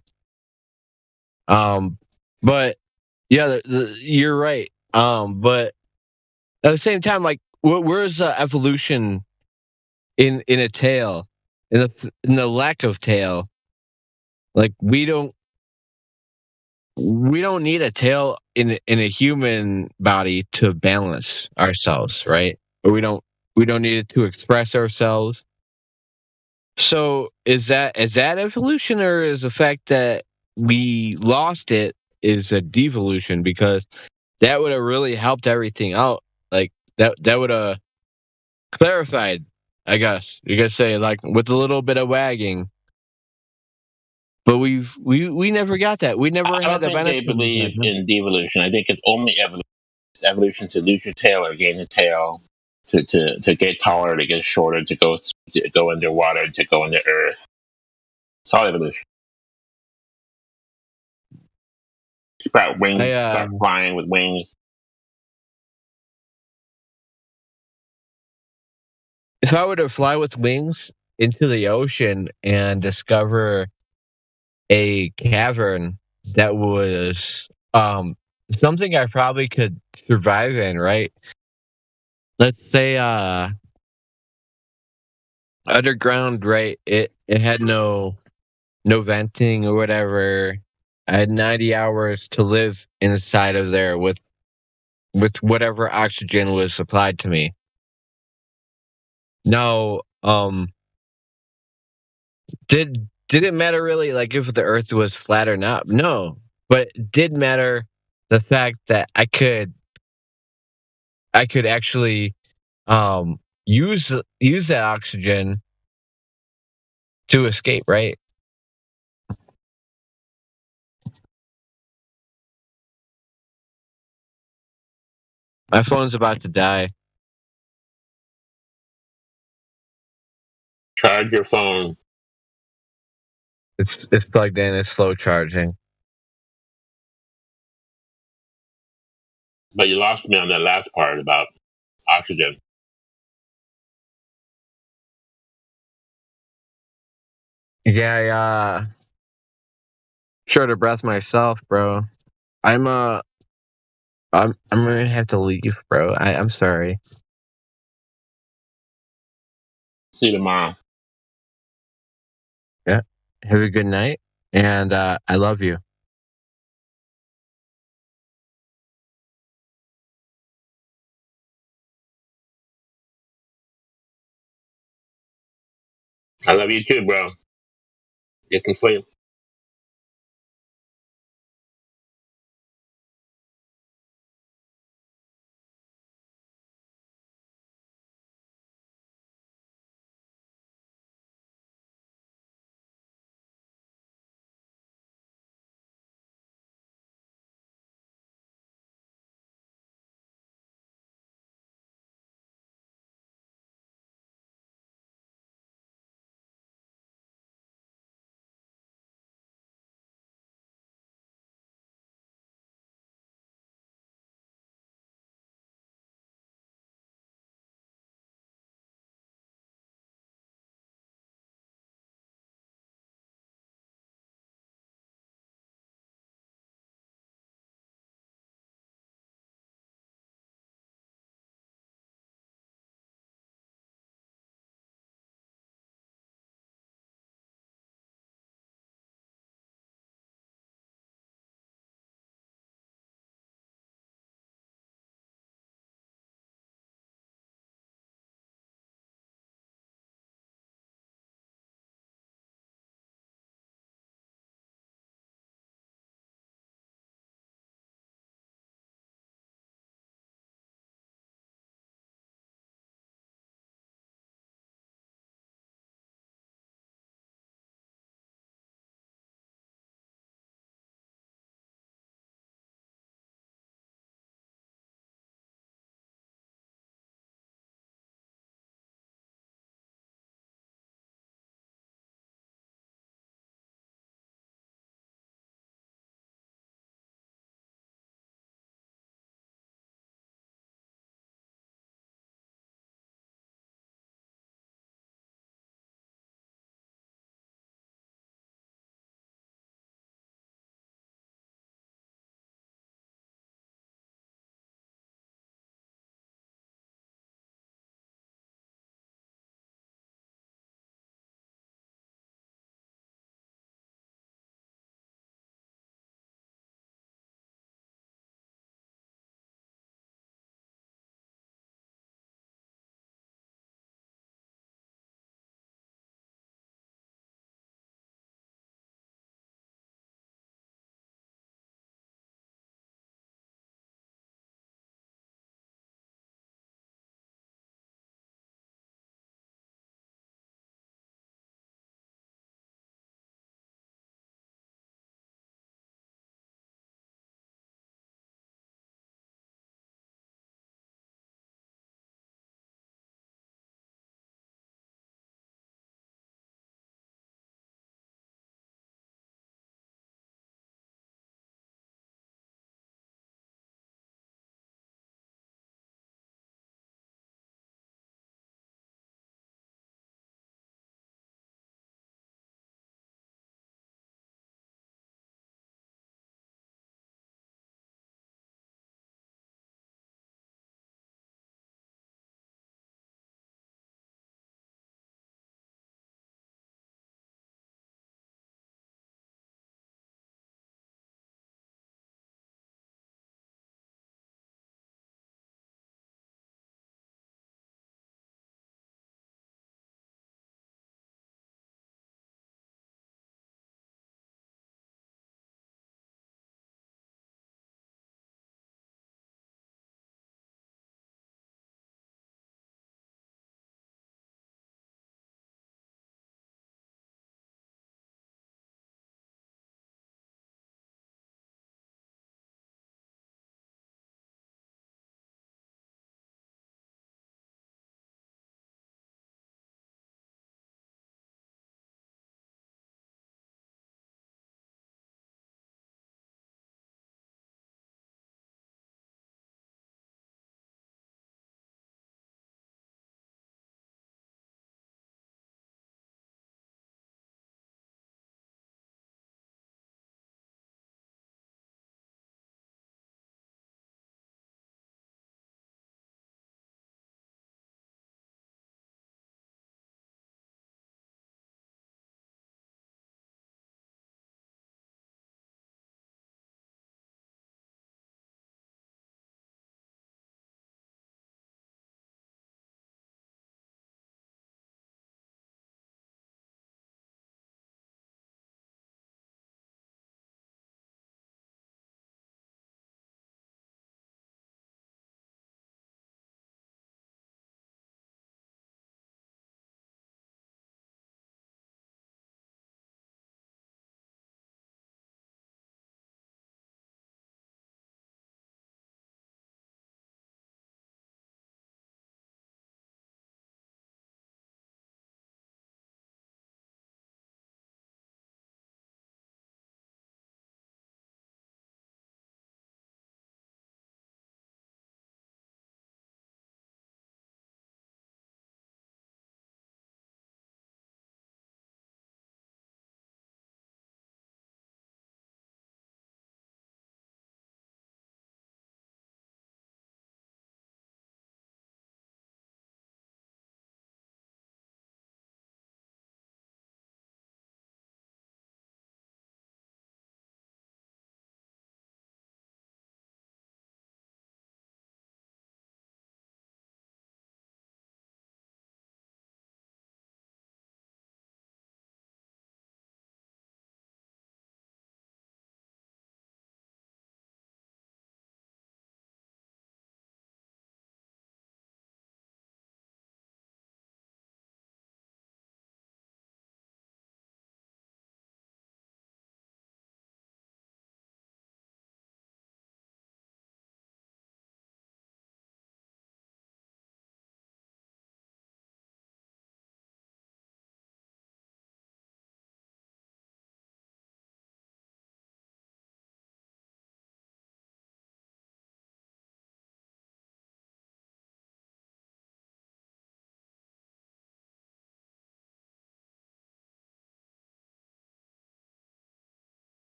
But yeah, you're right. But at the same time, like, where's evolution in a tail, in the lack of tail? Like, we don't need a tail in a human body to balance ourselves, right? Or we don't need it to express ourselves. So is that evolution, or is the fact that we lost it is a devolution? Because that would have really helped everything out. Like, that would have clarified, I guess you could say, like, with a little bit of wagging. But we never got that. We never had the benefit. I don't think they believe in devolution. I think it's only evolution. It's evolution to lose your tail or gain a tail, to get taller, to get shorter, to go underwater, to go into earth. It's all evolution. Sprout wings, start flying with wings. if I were to fly with wings into the ocean and discover a cavern that was something I probably could survive in, right? Let's say underground, right? It had no venting or whatever. I had 90 hours to live inside of there with whatever oxygen was supplied to me. Now, did it matter really, like, if the Earth was flat or not? No, but it did matter the fact that I could actually use that oxygen to escape, right? My phone's about to die. Charge your phone. It's plugged in. It's slow charging. But you lost me on that last part about oxygen. Yeah, short of breath myself, bro. I'm gonna have to leave, bro. I'm sorry. See you tomorrow. Yeah. Have a good night, and I love you. I love you too, bro. Get some sleep.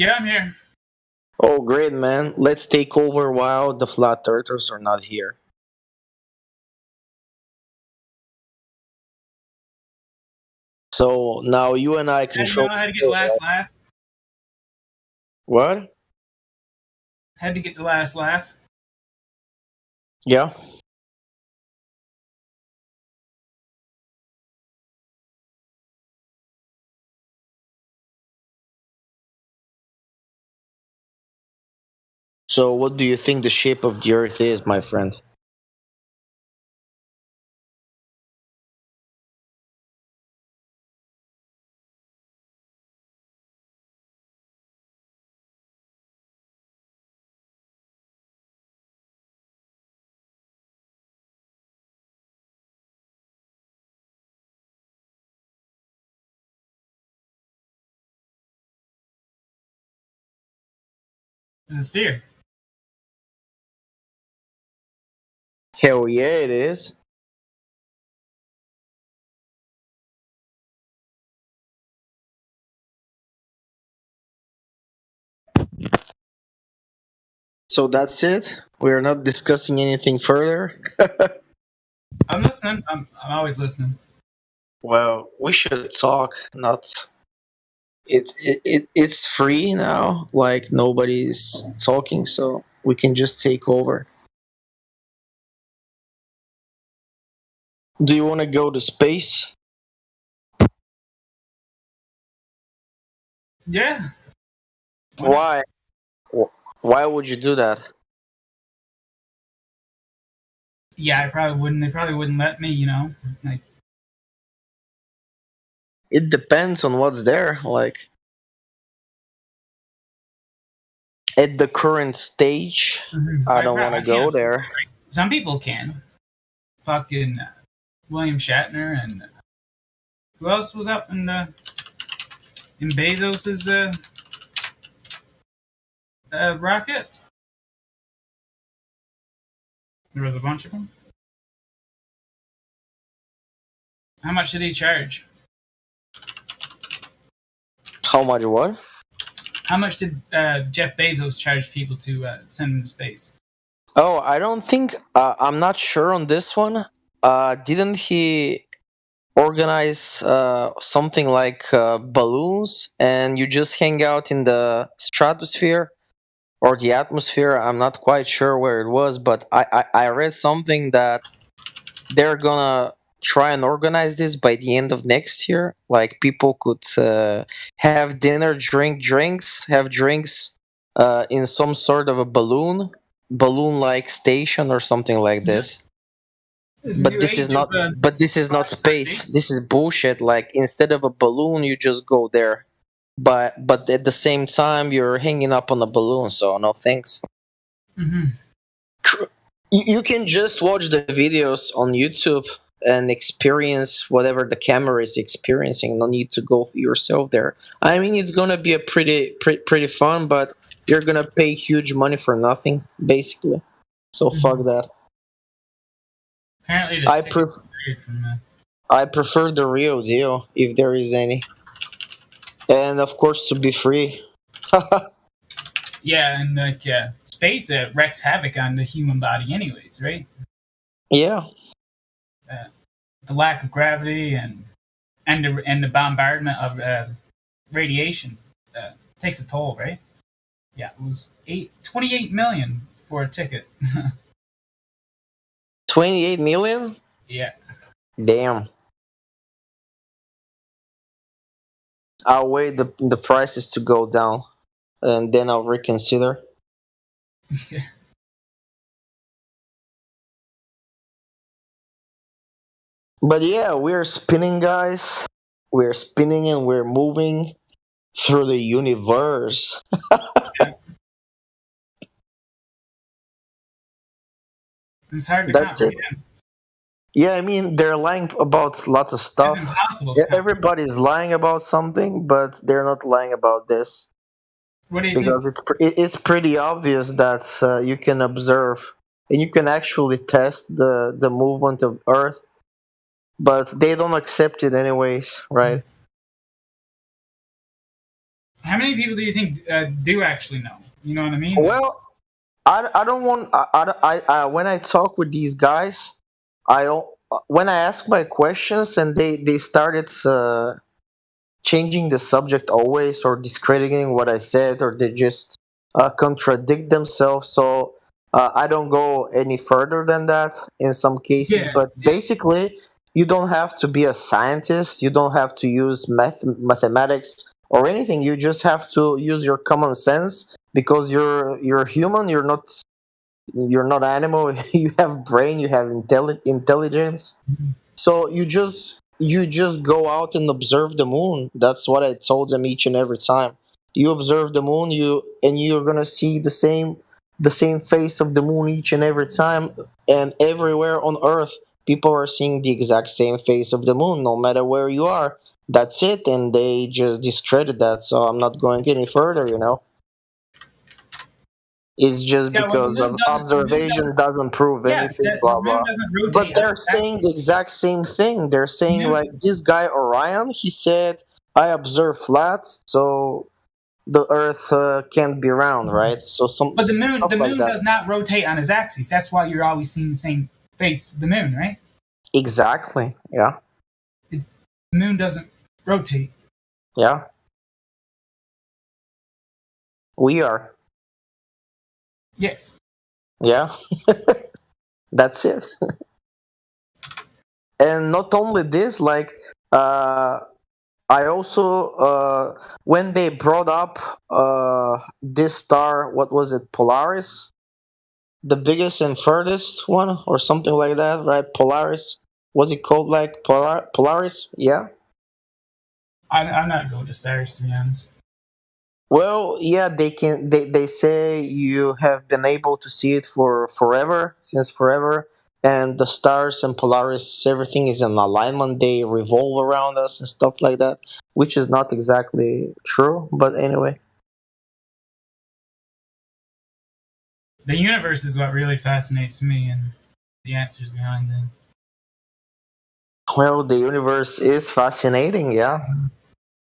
Yeah, I'm here. Oh, great, man. Let's take over while the flat earthers are not here. So now you and I I didn't control. know how to get the last laugh. What? Had to get the last laugh. Yeah. So what do you think the shape of the Earth is, my friend? This is fear. Hell yeah, it is. So that's it. We're not discussing anything further. I'm listening. I'm always listening. Well, we should talk. Not it's free now. Like nobody's talking, so we can just take over. Do you want to go to space? Yeah. Why? Why would you do that? Yeah, I probably wouldn't. They probably wouldn't let me. Like. It depends on what's there. Like at the current stage, I don't want to go there. Some people can. Fucking William Shatner and who else was up in Bezos's rocket? There was a bunch of them. How much did he charge? How much what? How much did Jeff Bezos charge people to send into space? Oh, I don't think I'm not sure on this one. Didn't he organize something like balloons and you just hang out in the stratosphere or the atmosphere? I'm not quite sure where it was, but I read something that they're gonna try and organize this by the end of next year. Like people could have dinner, have drinks in some sort of a balloon-like station or something like this. But this is not. But this is not space. This is bullshit. Like instead of a balloon, you just go there. But at the same time, you're hanging up on a balloon. So no thanks. Mm-hmm. You can just watch the videos on YouTube and experience whatever the camera is experiencing. No need to go yourself there. I mean, it's gonna be a pretty fun, but you're gonna pay huge money for nothing, basically. So fuck that. Apparently, I prefer the real deal, if there is any, and of course to be free. Yeah, and like space wreaks havoc on the human body, anyways, right? Yeah. The lack of gravity and the bombardment of radiation takes a toll, right? Yeah, it was 28 million for a ticket. 28 million? Yeah. Damn. I'll wait the prices to go down, and then I'll reconsider. But yeah, we're spinning, guys. We're spinning and we're moving through the universe. It's hard to comprehend. Yeah, I mean, they're lying about lots of stuff. It's impossible. Everybody's lying about something, but they're not lying about this. What do you think? Because it's pretty obvious that you can observe and you can actually test the movement of Earth, but they don't accept it anyways, right? How many people do you think do actually know? You know what I mean? Well, I don't want when I talk with these guys, I don't when I ask my questions and they started changing the subject always or discrediting what I said or they just contradict themselves. So I don't go any further than that in some cases. Yeah, But basically, you don't have to be a scientist. You don't have to use mathematics or anything. You just have to use your common sense because you're human. You're not animal. You have brain. You have intelligence. So you just go out and observe the moon. That's what I told them each and every time. You observe the moon, you're gonna see the same face of the moon each and every time, and everywhere on Earth, people are seeing the exact same face of the moon, no matter where you are. That's it, and they just discredit that. So I'm not going any further. It's just yeah. Well, because of the moon observation doesn't. doesn't prove Yeah, anything, the blah moon blah. doesn't But rotate on they're its saying axis. the exact same thing. They're The saying moon, like this guy Orion, he said, "I observe flat, so the Earth can't be round, right?" So some but stuff the like moon that. does not rotate on its axis. That's why you're always seeing the same face, of the moon, right? Exactly. Yeah. It, the moon doesn't rotate. Yeah. We are. Yes. Yeah. That's it. And not only this, like I also when they brought up this star, what was it, Polaris, the biggest and furthest one, or something like that, right? Polaris. Was it called like Polaris? Yeah. I'm not going to stars, to be honest. Well, yeah, they say you have been able to see it for forever, since forever, and the stars and Polaris, everything is in alignment. They revolve around us and stuff like that, which is not exactly true, but anyway. The universe is what really fascinates me, and the answers behind them. Well, the universe is fascinating, yeah.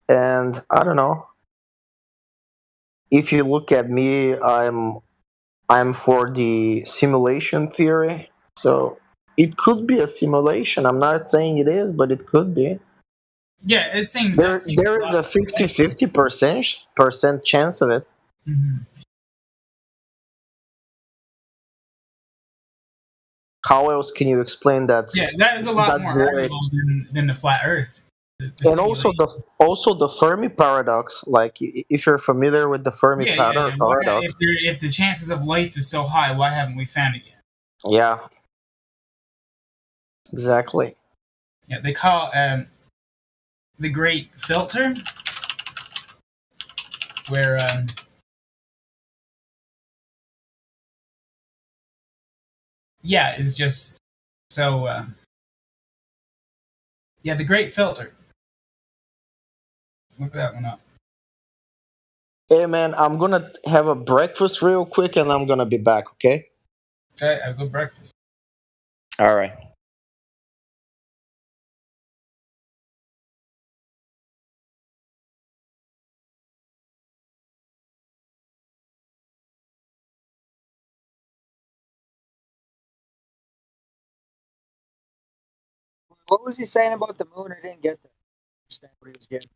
And I don't know. If you look at me, I'm for the simulation theory. So it could be a simulation. I'm not saying it is, but it could be. Yeah, that There seems there is a logical, right? 50% chance of it. Mm-hmm. How else can you explain Yeah, that is a lot that more void? arguable than the flat Earth. The And also simulation. the Fermi paradox. Like if you're familiar with the Fermi Yeah. Why, paradox, if the chances of life is so high, why haven't we found it yet? yeah, exactly. Yeah, they call the Great Filter, where yeah, it's just so yeah, the Great Filter. Look that one up. Hey man, I'm gonna have a breakfast real quick, and I'm gonna be back. Okay. Okay, have a good breakfast. All right. What was he saying about the moon? I didn't get that. Understand what he was getting.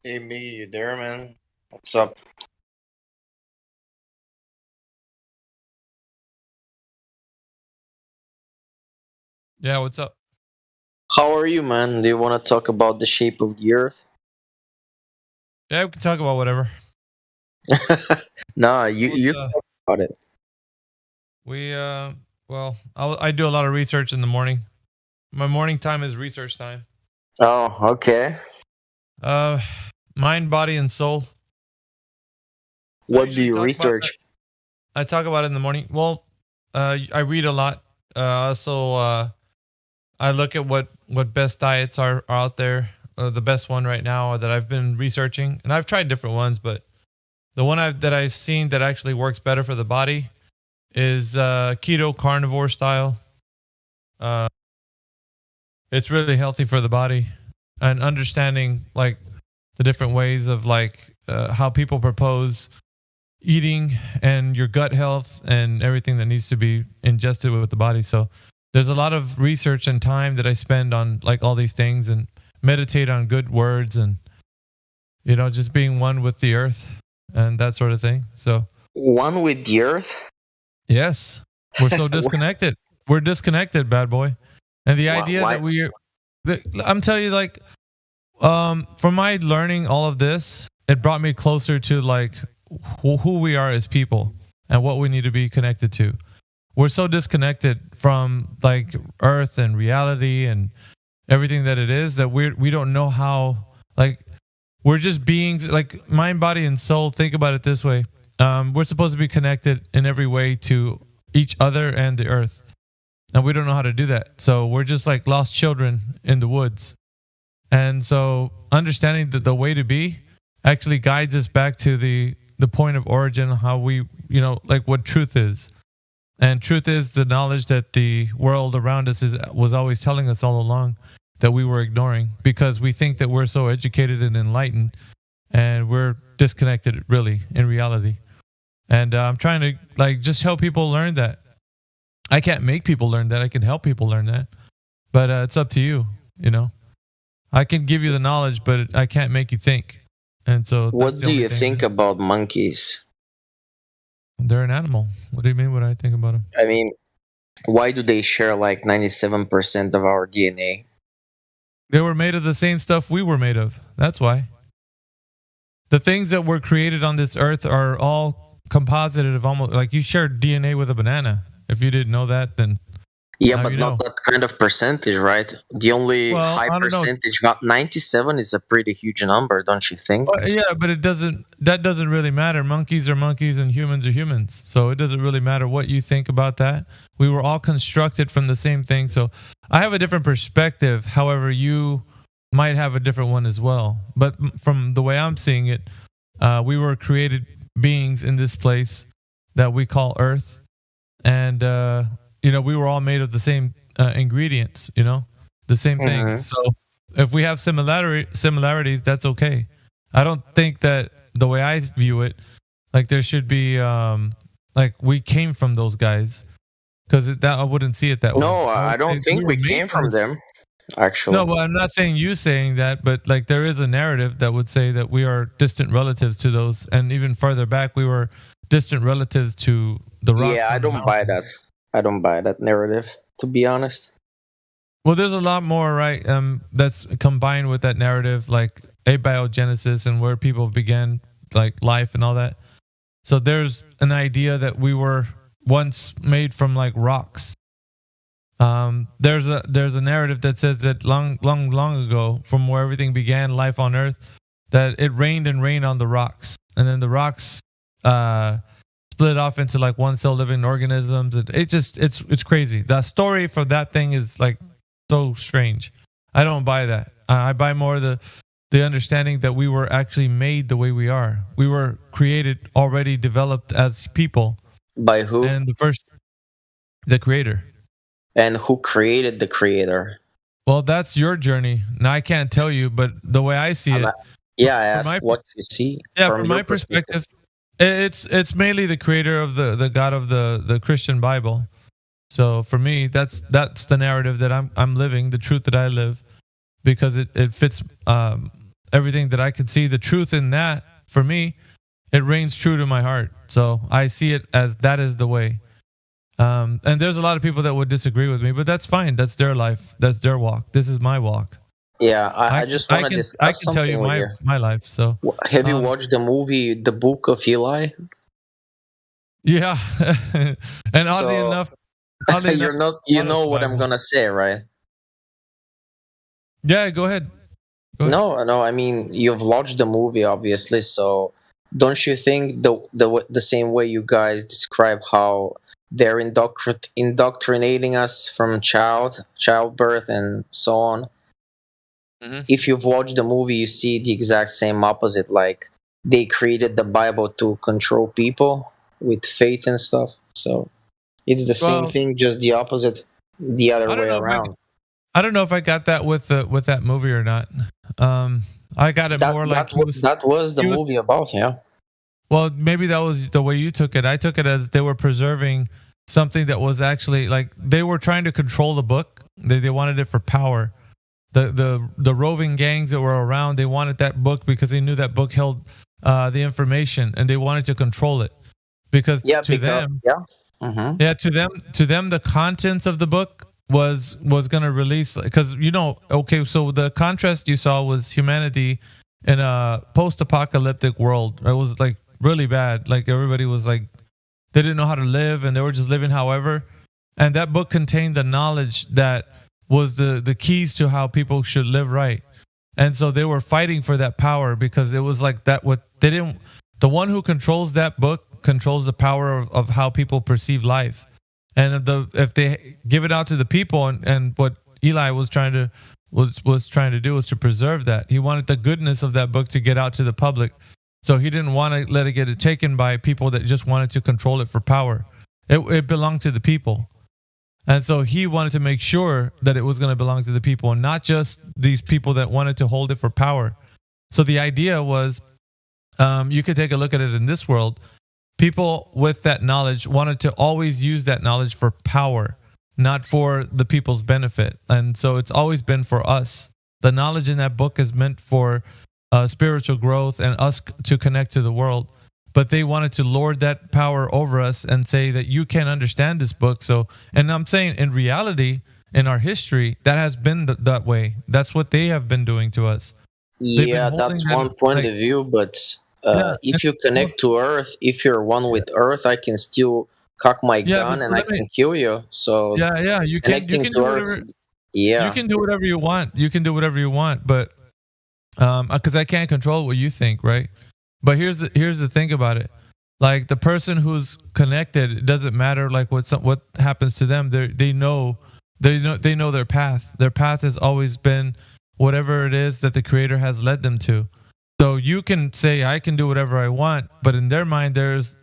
Hey, me, you there, man? What's up? Yeah, what's up? How are you, man? Do you want to talk about the shape of the Earth? Yeah, we can talk about whatever. Nah, you talk about it. We well, I do a lot of research in the morning. My morning time is research time. Oh, okay. Mind, body, and soul. What do you research? I talk about it in the morning. Well, I read a lot. Also, I look at what best diets are out there. The best one right now that I've been researching, and I've tried different ones, but the one that I've seen that actually works better for the body is keto carnivore style. It's really healthy for the body, and understanding like the different ways of like how people propose eating and your gut health and everything that needs to be ingested with the body. So there's a lot of research and time that I spend on like all these things and meditate on good words and just being one with the earth and that sort of thing. So one with the earth? Yes. We're so disconnected. We're disconnected, bad boy. And the idea that I'm telling you, like, from my learning all of this, it brought me closer to like who we are as people and what we need to be connected to. We're so disconnected from like earth and reality and everything that it is that we don't know how, like, we're just beings like mind, body, and soul. Think about it this way. We're supposed to be connected in every way to each other and the earth. And we don't know how to do that. So we're just like lost children in the woods. And so understanding that the way to be actually guides us back to the point of origin, how we, like what truth is. And truth is the knowledge that the world around us was always telling us all along that we were ignoring because we think that we're so educated and enlightened and we're disconnected really in reality. And I'm trying to like just help people learn that. I can't make people learn that. I can help people learn that. But it's up to you, I can give you the knowledge, but I can't make you think. And so what do you think about monkeys? They're an animal. What do you mean what I think about them? I mean, why do they share like 97% of our DNA? They were made of the same stuff we were made of. That's why. The things that were created on this earth are all composited of almost like you share DNA with a banana. If you didn't know that, then yeah, but not that kind of percentage, right? The only high percentage, 97 is a pretty huge number, don't you think? Yeah, but that doesn't really matter. Monkeys are monkeys and humans are humans. So it doesn't really matter what you think about that. We were all constructed from the same thing. So I have a different perspective. However, you might have a different one as well. But from the way I'm seeing it, we were created beings in this place that we call Earth. And, we were all made of the same ingredients, the same things. So if we have similarities, that's okay. I don't think that the way I view it, like there should be, like we came from those guys because I wouldn't see it that way. No, I don't think we came from them, actually. No, but I'm not saying you saying that, but like there is a narrative that would say that we are distant relatives to those. And even further back, we were distant relatives to the rocks. Yeah, I don't buy that. I don't buy that narrative, to be honest. Well, there's a lot more, right? That's combined with that narrative, like abiogenesis and where people began, like life and all that. So there's an idea that we were once made from like rocks. There's a narrative that says that long ago, from where everything began, life on Earth, that it rained and rained on the rocks, and then the rocks split off into like one cell living organisms. It's crazy. The story for that thing is like so strange. I don't buy that. I buy more the understanding that we were actually made the way we are. We were created, already developed as people. By who? And the creator. And who created the creator? Well, that's your journey. Now I can't tell you, but the way I see it. Yeah, I asked what you see. Yeah, from my perspective. It's mainly the creator of the God of the Christian Bible. So for me, that's the narrative that I'm living, the truth that I live, because it fits everything that I could see the truth in that, for me, it reigns true to my heart. So I see it as that is the way. And there's a lot of people that would disagree with me, but that's fine. That's their life. That's their walk. This is my walk. Yeah, I just want to discuss I can tell you my life. So have you watched the movie The Book of Eli? Yeah. And oddly enough, you know what I'm gonna say, right? Yeah, go ahead. No, I mean, you've watched the movie, obviously. So don't you think the same way you guys describe how they're indoctrinating us from childbirth and so on? Mm-hmm. If you've watched the movie, you see the exact same opposite. Like, they created the Bible to control people with faith and stuff. So it's the same thing, just the opposite, the other way around. I don't know if I got that with that movie or not. I got it more like that was the movie about, yeah. Well, maybe that was the way you took it. I took it as they were preserving something that was actually like they were trying to control the book. They wanted it for power. The roving gangs that were around, they wanted that book because they knew that book held the information, and they wanted to control it because to them, the contents of the book was going to release, because so the contrast you saw was humanity in a post-apocalyptic world. It was like really bad. Like everybody was like, they didn't know how to live, and they were just living however. And that book contained the knowledge that was the keys to how people should live right. And so they were fighting for that power, because it was like that. The one who controls that book controls the power of how people perceive life. And if they give it out to the people, and what Eli was trying to do was to preserve that. He wanted the goodness of that book to get out to the public. So he didn't want to let it get taken by people that just wanted to control it for power. It belonged to the people. And so he wanted to make sure that it was going to belong to the people, and not just these people that wanted to hold it for power. So the idea was, you could take a look at it in this world. People with that knowledge wanted to always use that knowledge for power, not for the people's benefit. And so it's always been for us. The knowledge in that book is meant for spiritual growth and us to connect to the world. But they wanted to lord that power over us and say that you can't understand this book. So, and I'm saying in reality, in our history, that has been that way. That's what they have been doing to us. Yeah, that's one point of view. But if you connect to Earth, if you're one with Earth, I can still cock my gun and I can kill you. So you can do Earth. You can do whatever you want. You can do whatever you want, but because I can't control what you think, right? But here's the thing about it. Like, the person who's connected, it doesn't matter like what happens to them. They know their path. Their path has always been whatever it is that the Creator has led them to. So you can say I can do whatever I want, but in their mind there's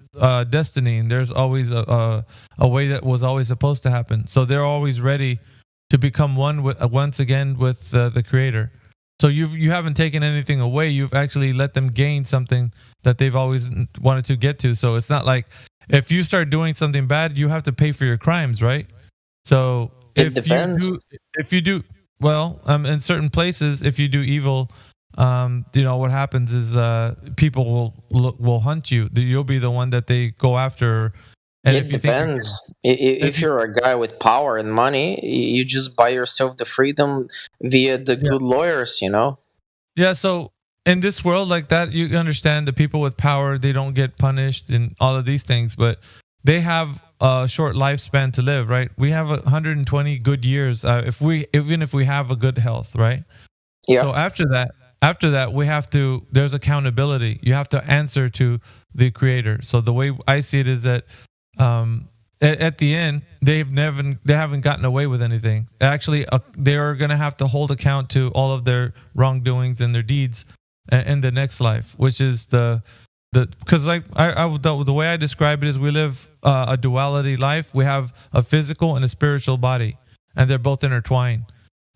destiny, and there's always a way that was always supposed to happen. So they're always ready to become one once again with the Creator. So you haven't taken anything away. You've actually let them gain something that they've always wanted to get to. So it's not like if you start doing something bad, you have to pay for your crimes, right? So it depends. If you do well, in certain places, if you do evil, what happens is people will hunt you. You'll be the one that they go after. And it depends. If you're a guy with power and money, you just buy yourself the freedom via the good lawyers, Yeah, so in this world like that, you understand the people with power, they don't get punished and all of these things, but they have a short lifespan to live, right? We have 120 good years even if we have a good health, right? Yeah. So after that, there's accountability. You have to answer to the Creator. So the way I see it is that at the end, they haven't gotten away with anything. Actually, they are going to have to hold account to all of their wrongdoings and their deeds in the next life, which is because like the way I describe it is we live a duality life. We have a physical and a spiritual body, and they're both intertwined.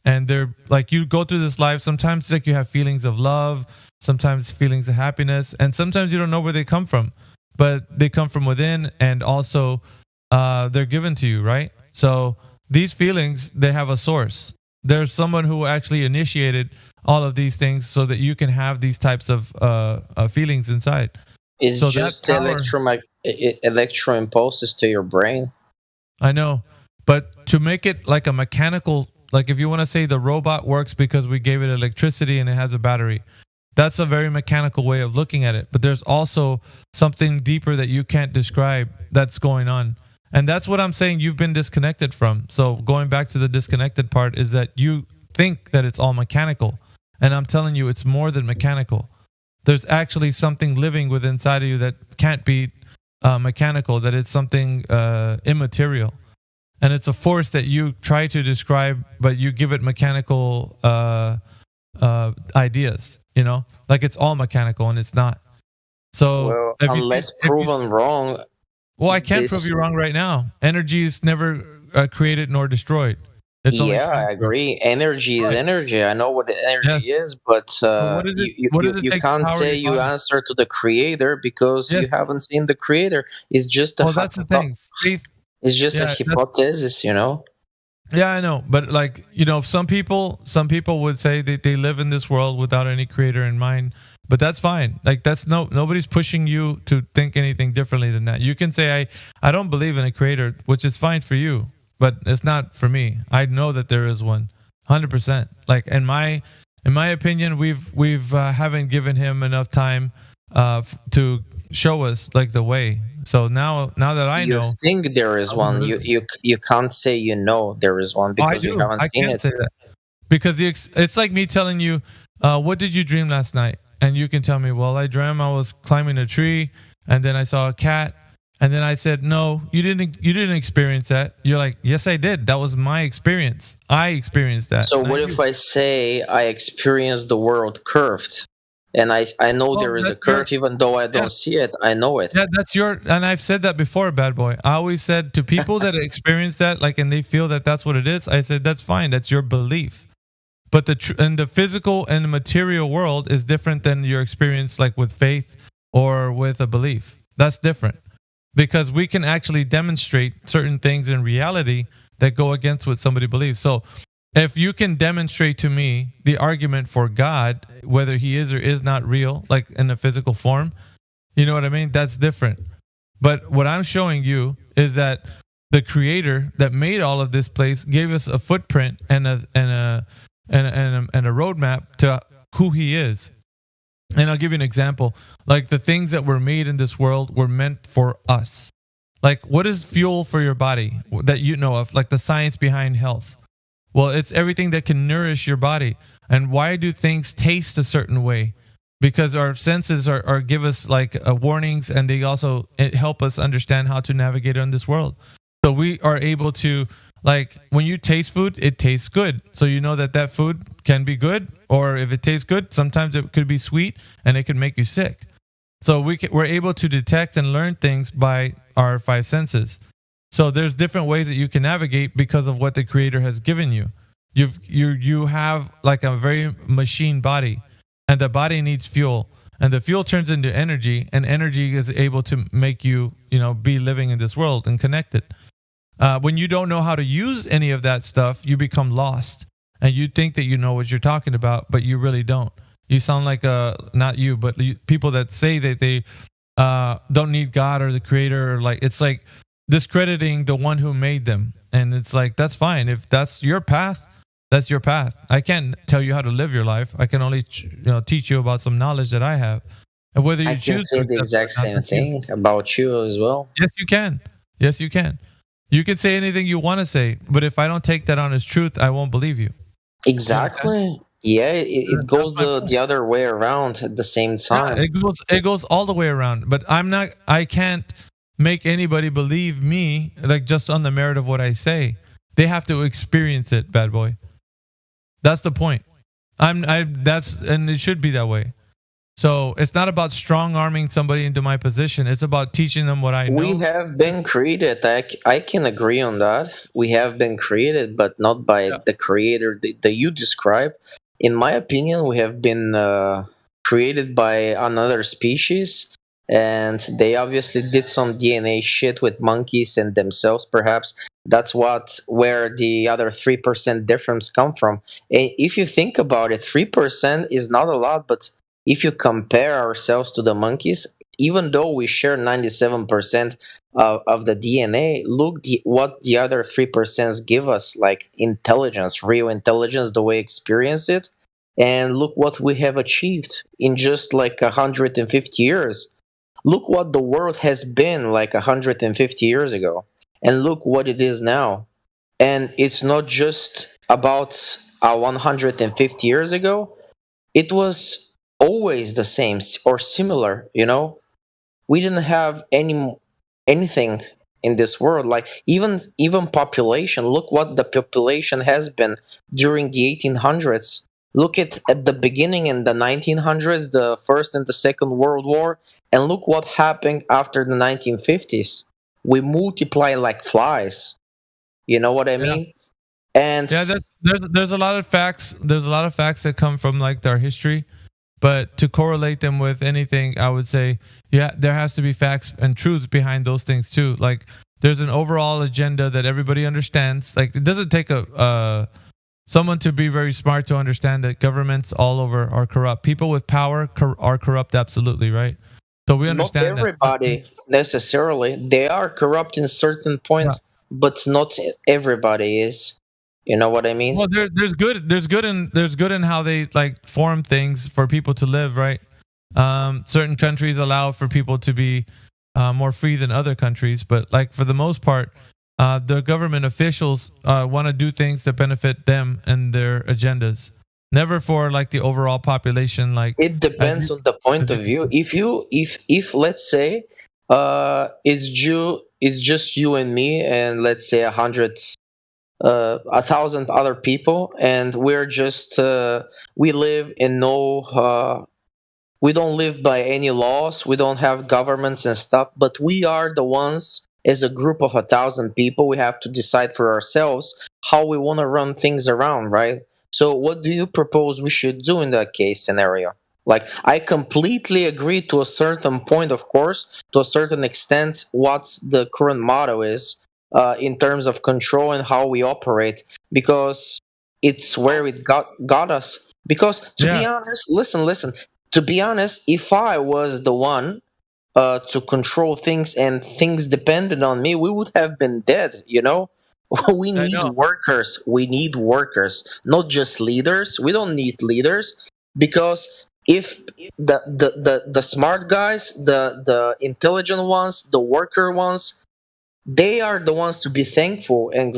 And they're like, you go through this life. Sometimes like you have feelings of love, sometimes feelings of happiness, and sometimes you don't know where they come from, but they come from within, and also they're given to you, right? So these feelings, they have a source. There's someone who actually initiated all of these things so that you can have these types of feelings inside. It's So just that power, electro impulses to your brain. I know, but to make it like a mechanical, like if you want to say the robot works because we gave it electricity and it has a battery, that's a very mechanical way of looking at it. But there's also something deeper that you can't describe that's going on. And that's what I'm saying you've been disconnected from. So going back to the disconnected part is that you think that it's all mechanical. And I'm telling you, it's more than mechanical. There's actually something living within inside of you that can't be mechanical, that it's something immaterial. And it's a force that you try to describe, but you give it mechanical ideas, you know? Like it's all mechanical and it's not. So well, unless proven wrong. Well, I can't prove you wrong right now. Energy is never created nor destroyed. It's I agree. Energy is energy. I know what energy is, but you can't say you answer to the creator because you haven't seen the creator. It's just a that's the thing. Faith. It's just a hypothesis, you know. Yeah, I know, but like, you know, some people would say that they live in this world without any creator in mind, but that's fine. Like that's nobody's pushing you to think anything differently than that. You can say I don't believe in a creator, which is fine for you, but it's not for me. I know that there is one, 100%. Like in my opinion, we've haven't given him enough time to show us like the way. So now that I know, you think there is one. You can't say you know there is one because you haven't seen it. Say that because it's like me telling you, what did you dream last night? And you can tell me, well, I dreamt I was climbing a tree, and then I saw a cat, and then I said, no, you didn't experience that. You're like, yes, I did. That was my experience. I experienced that. So what if I say I experienced the world curved? And I know there is a curve, even though I don't see it. I know it. Yeah, and I've said that before, bad boy. I always said to people that experience that, like, and they feel that that's what it is. I said that's fine. That's your belief. But the physical and the material world is different than your experience, like with faith or with a belief. That's different because we can actually demonstrate certain things in reality that go against what somebody believes. So if you can demonstrate to me the argument for God, whether he is or is not real, like in a physical form, you know what I mean? That's different. But what I'm showing you is that the creator that made all of this place gave us a footprint and a roadmap to who he is. And I'll give you an example. Like the things that were made in this world were meant for us. Like what is fuel for your body that you know of? Like the science behind health. Well, it's everything that can nourish your body. And why do things taste a certain way? Because our senses are give us like warnings, and they also help us understand how to navigate in this world. So we are able to, like, when you taste food, it tastes good. So you know that food can be good, or if it tastes good, sometimes it could be sweet and it can make you sick. So we're able to detect and learn things by our five senses. So there's different ways that you can navigate because of what the creator has given you. You have like a very machine body, and the body needs fuel, and the fuel turns into energy, and energy is able to make you, be living in this world and connected. When you don't know how to use any of that stuff, you become lost, and you think that you know what you're talking about, but you really don't. You sound like not you, but people that say that they don't need God or the creator, or like it's like discrediting the one who made them. And it's like, that's fine. If that's your path, that's your path. I can't tell you how to live your life. I can only teach you about some knowledge that I have. And whether you choose, I can say the exact same thing about you as well. Yes, you can. Yes, you can. You can say anything you want to say, but if I don't take that on as truth, I won't believe you. Exactly. Yeah, it goes the other way around at the same time. Yeah, it goes all the way around. But I can't make anybody believe me like just on the merit of what I say. They have to experience it, bad boy. That's the point. And it should be that way. So it's not about strong arming somebody into my position. It's about teaching them what I know. We have been created. I can agree on that. We have been created, but not by the creator that you describe. In my opinion, we have been created by another species, and they obviously did some DNA shit with monkeys and themselves, perhaps. That's where the other 3% difference come from. And if you think about it, 3% is not a lot, but if you compare ourselves to the monkeys, even though we share 97% of the DNA, look what the other 3% give us, like intelligence, real intelligence, the way we experience it. And look what we have achieved in just like 150 years. Look what the world has been like 150 years ago. And look what it is now. And it's not just about 150 years ago, it was always the same or similar, you know? We didn't have anything in this world, like even population. Look what the population has been during the 1800s. Look at the beginning in the 1900s, the first and the second world war, and look what happened after the 1950s. We multiply like flies, you know what I mean? And yeah, there's a lot of facts, that come from like our history, but to correlate them with anything, I would say, yeah, there has to be facts and truths behind those things too. Like there's an overall agenda that everybody understands. Like it doesn't take someone to be very smart to understand that governments all over are corrupt. People with power are corrupt, absolutely, right? So we understand not everybody necessarily. They are corrupt in certain point, but not everybody is. You know what I mean? Well, there's good in how they like form things for people to live, right? Certain countries allow for people to be more free than other countries, but like for the most part, the government officials want to do things that benefit them and their agendas, never for like the overall population. Like it depends on the point of view. If let's say it's just you and me, and let's say 1,000 other people, and we're just we live in no we don't live by any laws, we don't have governments and stuff, but we are the ones, as a group of 1,000 people, we have to decide for ourselves how we want to run things around, right? So what do you propose we should do in that case scenario? Like, I completely agree to a certain point, of course, to a certain extent, what the current motto is, in terms of control and how we operate, because it's where it got us. Because to be honest, listen. To be honest, if I was the one to control things and things depended on me, we would have been dead. You know, we need workers. We need workers, not just leaders. We don't need leaders, because if the smart guys, the intelligent ones, the worker ones, they are the ones to be thankful and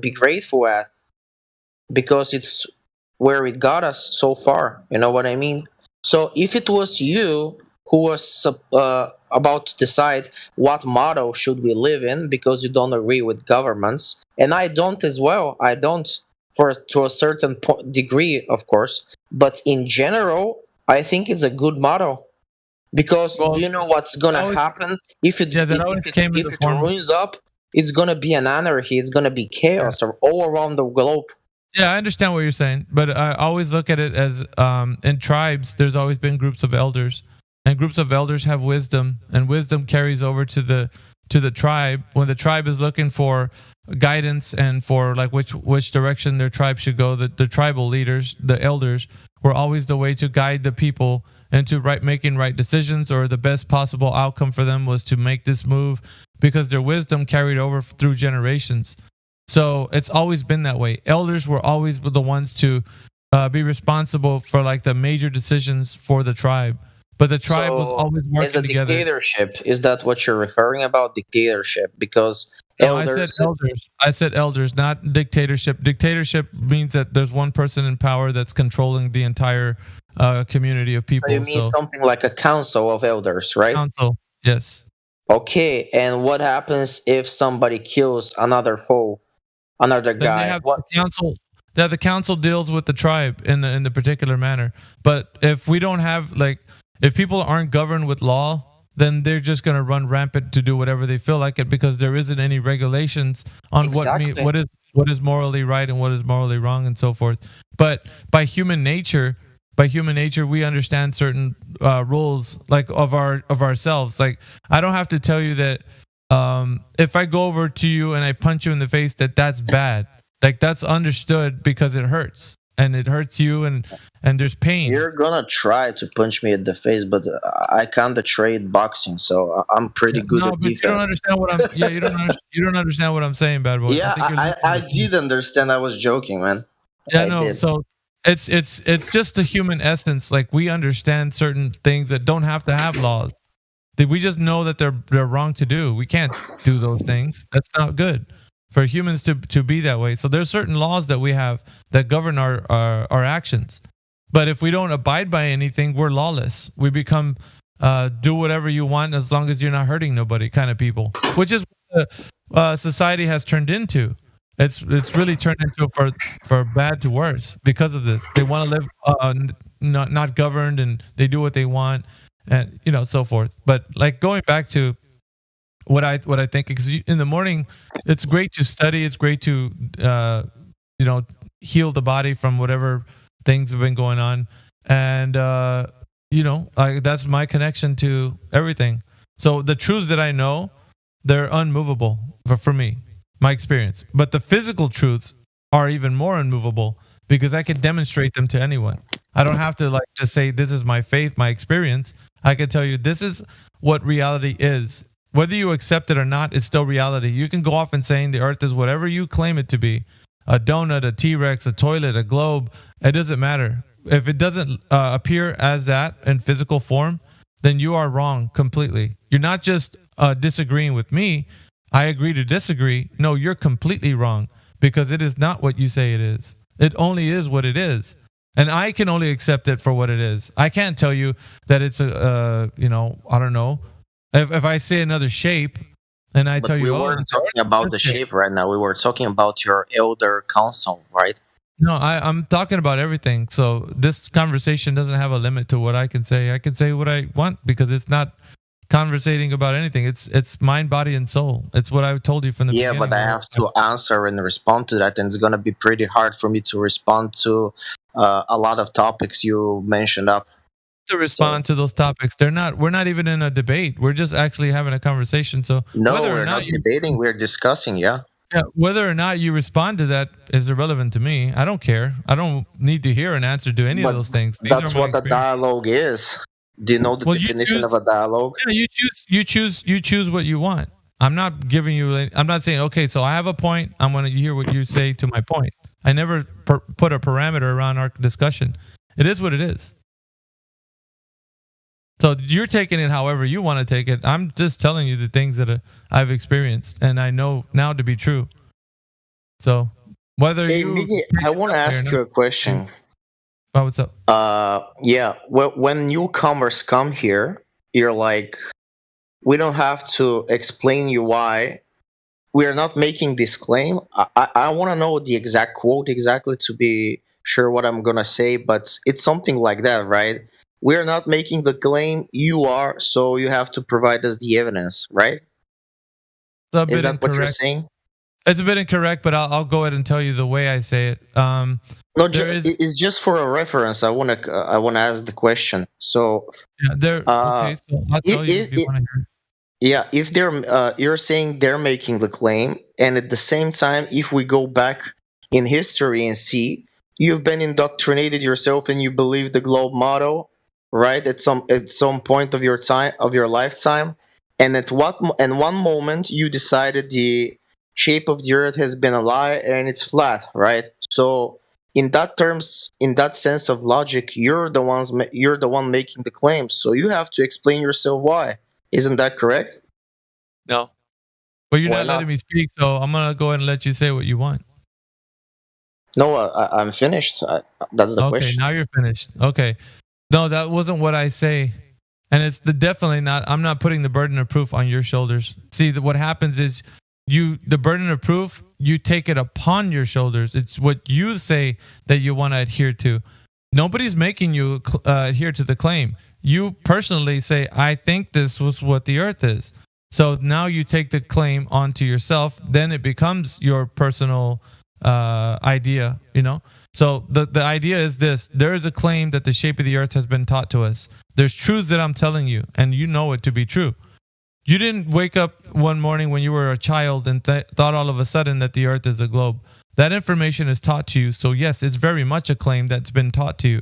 be grateful at, because it's where it got us so far. You know what I mean? So if it was you who was about to decide what motto should we live in, because you don't agree with governments, and I don't as well. I don't, to a certain degree, of course, but in general, I think it's a good motto. Because do you know what's gonna happen if it ruins up? It's gonna be an anarchy. It's gonna be chaos all around the globe. Yeah, I understand what you're saying, but I always look at it as in tribes, there's always been groups of elders, and groups of elders have wisdom, and wisdom carries over to the tribe. When the tribe is looking for guidance and for like which direction their tribe should go, the tribal leaders, the elders, were always the way to guide the people into making right decisions, or the best possible outcome for them was to make this move, because their wisdom carried over through generations. So it's always been that way. Elders were always the ones to be responsible for like the major decisions for the tribe, but the tribe was always working together. Is a dictatorship? Is that what you're referring about? Dictatorship? Because elders. I said elders, not dictatorship. Dictatorship means that there's one person in power that's controlling the entire community of people. So you mean something like a council of elders, right? Council, yes. Okay, and what happens if somebody kills another foe? Another guy. The council deals with the tribe in the particular manner. But if we don't have if people aren't governed with law, then they're just going to run rampant to do whatever they feel like it, because there isn't any regulations on what is morally right and what is morally wrong and so forth. But by human nature, by human nature, we understand certain rules, like of ourselves. Like, I don't have to tell you that if I go over to you and I punch you in the face, that's bad. Like, that's understood because it hurts, and it hurts you, and there's pain. You're gonna try to punch me in the face, but I can't trade boxing, so I'm pretty good at defense. You don't understand what I'm. Yeah, you don't understand what I'm saying, bad boy. Yeah, I did understand. I was joking, man. Yeah, no. So it's just the human essence. Like, we understand certain things that don't have to have laws. We just know that they're wrong to do. We can't do those things. That's not good for humans to be that way. So there's certain laws that we have that govern our actions. But if we don't abide by anything, we're lawless. We become do whatever you want as long as you're not hurting nobody kind of people, which is what society has turned into. It's really turned into for bad to worse because of this. They want to live not governed, and they do what they want, and so forth. But like, going back to what I think, because in the morning it's great to study. It's great to heal the body from whatever things have been going on, and that's my connection to everything. So the truths that I know, they're unmovable for me, my experience. But the physical truths are even more unmovable because I can demonstrate them to anyone. I don't have to just say this is my faith, my experience. I can tell you this is what reality is. Whether you accept it or not, it's still reality. You can go off and saying the earth is whatever you claim it to be. A donut, a T-Rex, a toilet, a globe. It doesn't matter. If it doesn't appear as that in physical form, then you are wrong completely. You're not just disagreeing with me. I agree to disagree. No, you're completely wrong because it is not what you say it is. It only is what it is. And I can only accept it for what it is. I can't tell you that it's I don't know. If I say another shape and I tell you... we weren't talking about the shape right now. We were talking about your elder counsel, right? No, I'm talking about everything. So this conversation doesn't have a limit to what I can say. I can say what I want because it's not conversating about anything. It's mind, body, and soul. It's what I told you from the beginning. Yeah, but I have to answer and respond to that, and it's going to be pretty hard for me to respond to a lot of topics you mentioned up. To respond to those topics, we're not even in a debate. We're just actually having a conversation. So no, we're not debating. We're discussing. Yeah, whether or not you respond to that is irrelevant to me. I don't care. I don't need to hear an answer to any of those things. That's what the dialogue is. Do you know the definition of a dialogue? Yeah, you choose what you want. I'm not giving you. I'm not saying, okay, so I have a point. I'm going to hear what you say to my point. I never put a parameter around our discussion. It is what it is. So you're taking it however you want to take it. I'm just telling you the things that I've experienced and I know now to be true. So whether Miggy, I want to ask you a question. Oh, what's up? Yeah. Well, when newcomers come here, you're like, we don't have to explain you why we are not making this claim. I want to know the exact quote exactly to be sure what I'm gonna say, but it's something like that, right? We are not making the claim, you are, so you have to provide us the evidence, right? Is that what you're saying? It's a bit incorrect, but I'll go ahead and tell you the way I say it. No, it's just for a reference. I wanna ask the question. So okay, so I'll tell you if you want to hear. Yeah, if you're saying they're making the claim, and at the same time, if we go back in history and see, you've been indoctrinated yourself and you believe the globe motto, right? At some point of your lifetime, and one moment you decided the shape of the earth has been a lie and it's flat, right? So in that sense of logic, you're the one making the claim, so you have to explain yourself why. Isn't that correct? No. But you're not letting me speak, so I'm gonna go ahead and let you say what you want. No, I'm finished. That's the question. Okay, now you're finished. Okay. No, that wasn't what I say. And it's definitely not. I'm not putting the burden of proof on your shoulders. See, what happens is the burden of proof, you take it upon your shoulders. It's what you say that you want to adhere to. Nobody's making you adhere to the claim. You personally say, I think this was what the earth is. So now you take the claim onto yourself. Then it becomes your personal idea, So the idea is this: there is a claim that the shape of the earth has been taught to us. There's truths that I'm telling you, and you know it to be true. You didn't wake up one morning when you were a child and thought all of a sudden that the earth is a globe. That information is taught to you. So yes, it's very much a claim that's been taught to you.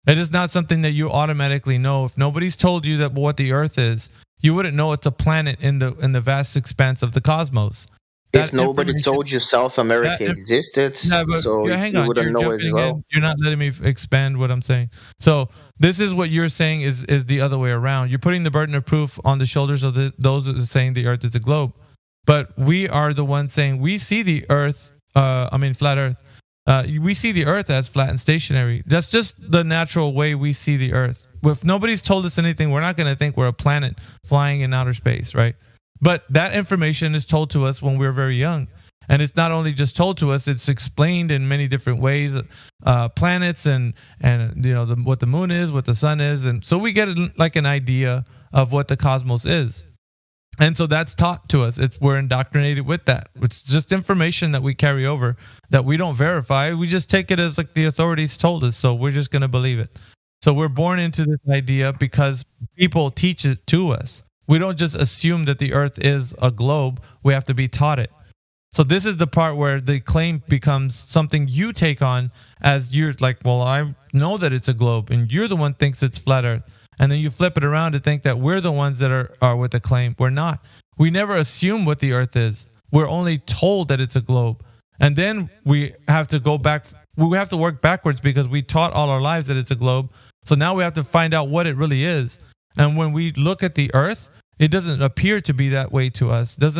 It is not something that you automatically know. If nobody's told you that what the earth is, you wouldn't know it's a planet in the vast expanse of the cosmos. If nobody told you South America existed, so you wouldn't know as well. You're not letting me expand what I'm saying. So this is what you're saying is the other way around. You're putting the burden of proof on the shoulders of those that are saying the earth is a globe. But we are the ones saying we see the earth, flat earth. We see the earth as flat and stationary. That's just the natural way we see the earth. If nobody's told us anything, we're not going to think we're a planet flying in outer space, right? But that information is told to us when we're very young. And it's not only just told to us, it's explained in many different ways, planets and what the moon is, what the sun is. And so we get like an idea of what the cosmos is. And so that's taught to us. We're indoctrinated with that. It's just information that we carry over that we don't verify. We just take it as like the authorities told us. So we're just going to believe it. So we're born into this idea because people teach it to us. We don't just assume that the earth is a globe. We have to be taught it. So this is the part where the claim becomes something you take on as you're like, well, I know that it's a globe, and you're the one thinks it's flat earth. And then you flip it around to think that we're the ones that are with the claim. We're not. We never assume what the earth is. We're only told that it's a globe. And then we have to go back. We have to work backwards because we taught all our lives that it's a globe. So now we have to find out what it really is. And when we look at the earth, it doesn't appear to be that way to us. That's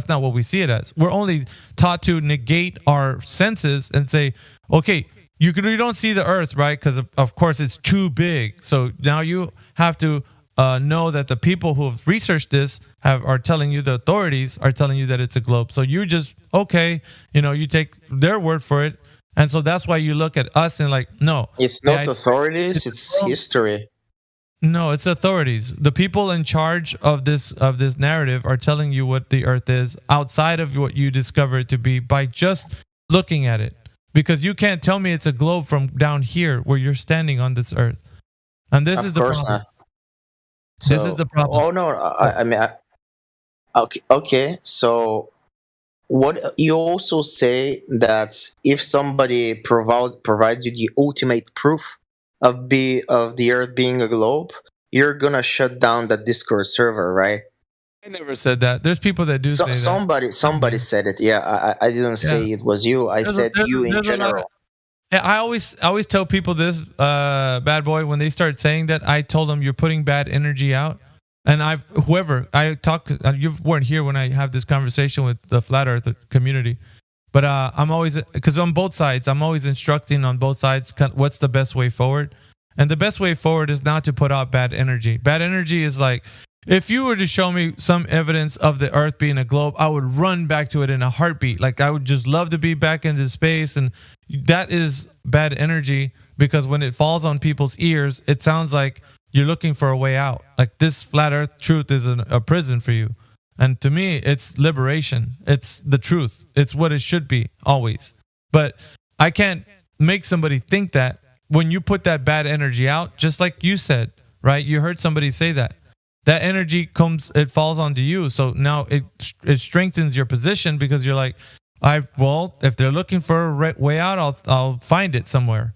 not what we see it as. We're only taught to negate our senses and say, okay, you don't see the earth, right? Because of course it's too big. So now you have to know that the people who have researched this are telling you, the authorities are telling you that it's a globe. So you just, okay, you take their word for it. And so that's why you look at us and like, no. It's not authorities, it's history. No, it's authorities. The people in charge of this narrative are telling you what the earth is outside of what you discover it to be by just looking at it. Because you can't tell me it's a globe from down here where you're standing on this earth. And this is the problem. This is the problem. Oh no, okay. So what you also say that if somebody provides you the ultimate proof of the earth being a globe, you're gonna shut down the Discord server, right? I never said that. There's people that do say that. Somebody said it. Yeah, I didn't say it was you. I said you in general. I always tell people this, bad boy, when they start saying that, I told them you're putting bad energy out. And you weren't here when I have this conversation with the Flat Earth community. But I'm always, because on both sides, I'm always instructing on both sides what's the best way forward. And the best way forward is not to put out bad energy. Bad energy is like, if you were to show me some evidence of the earth being a globe, I would run back to it in a heartbeat. Like I would just love to be back into space. And that is bad energy because when it falls on people's ears, it sounds like you're looking for a way out. Like this flat earth truth is a prison for you. And to me, it's liberation. It's the truth. It's what it should be always. But I can't make somebody think that when you put that bad energy out, just like you said, right? You heard somebody say that. That energy it falls onto you. So now it strengthens your position because you're like, if they're looking for a way out, I'll find it somewhere.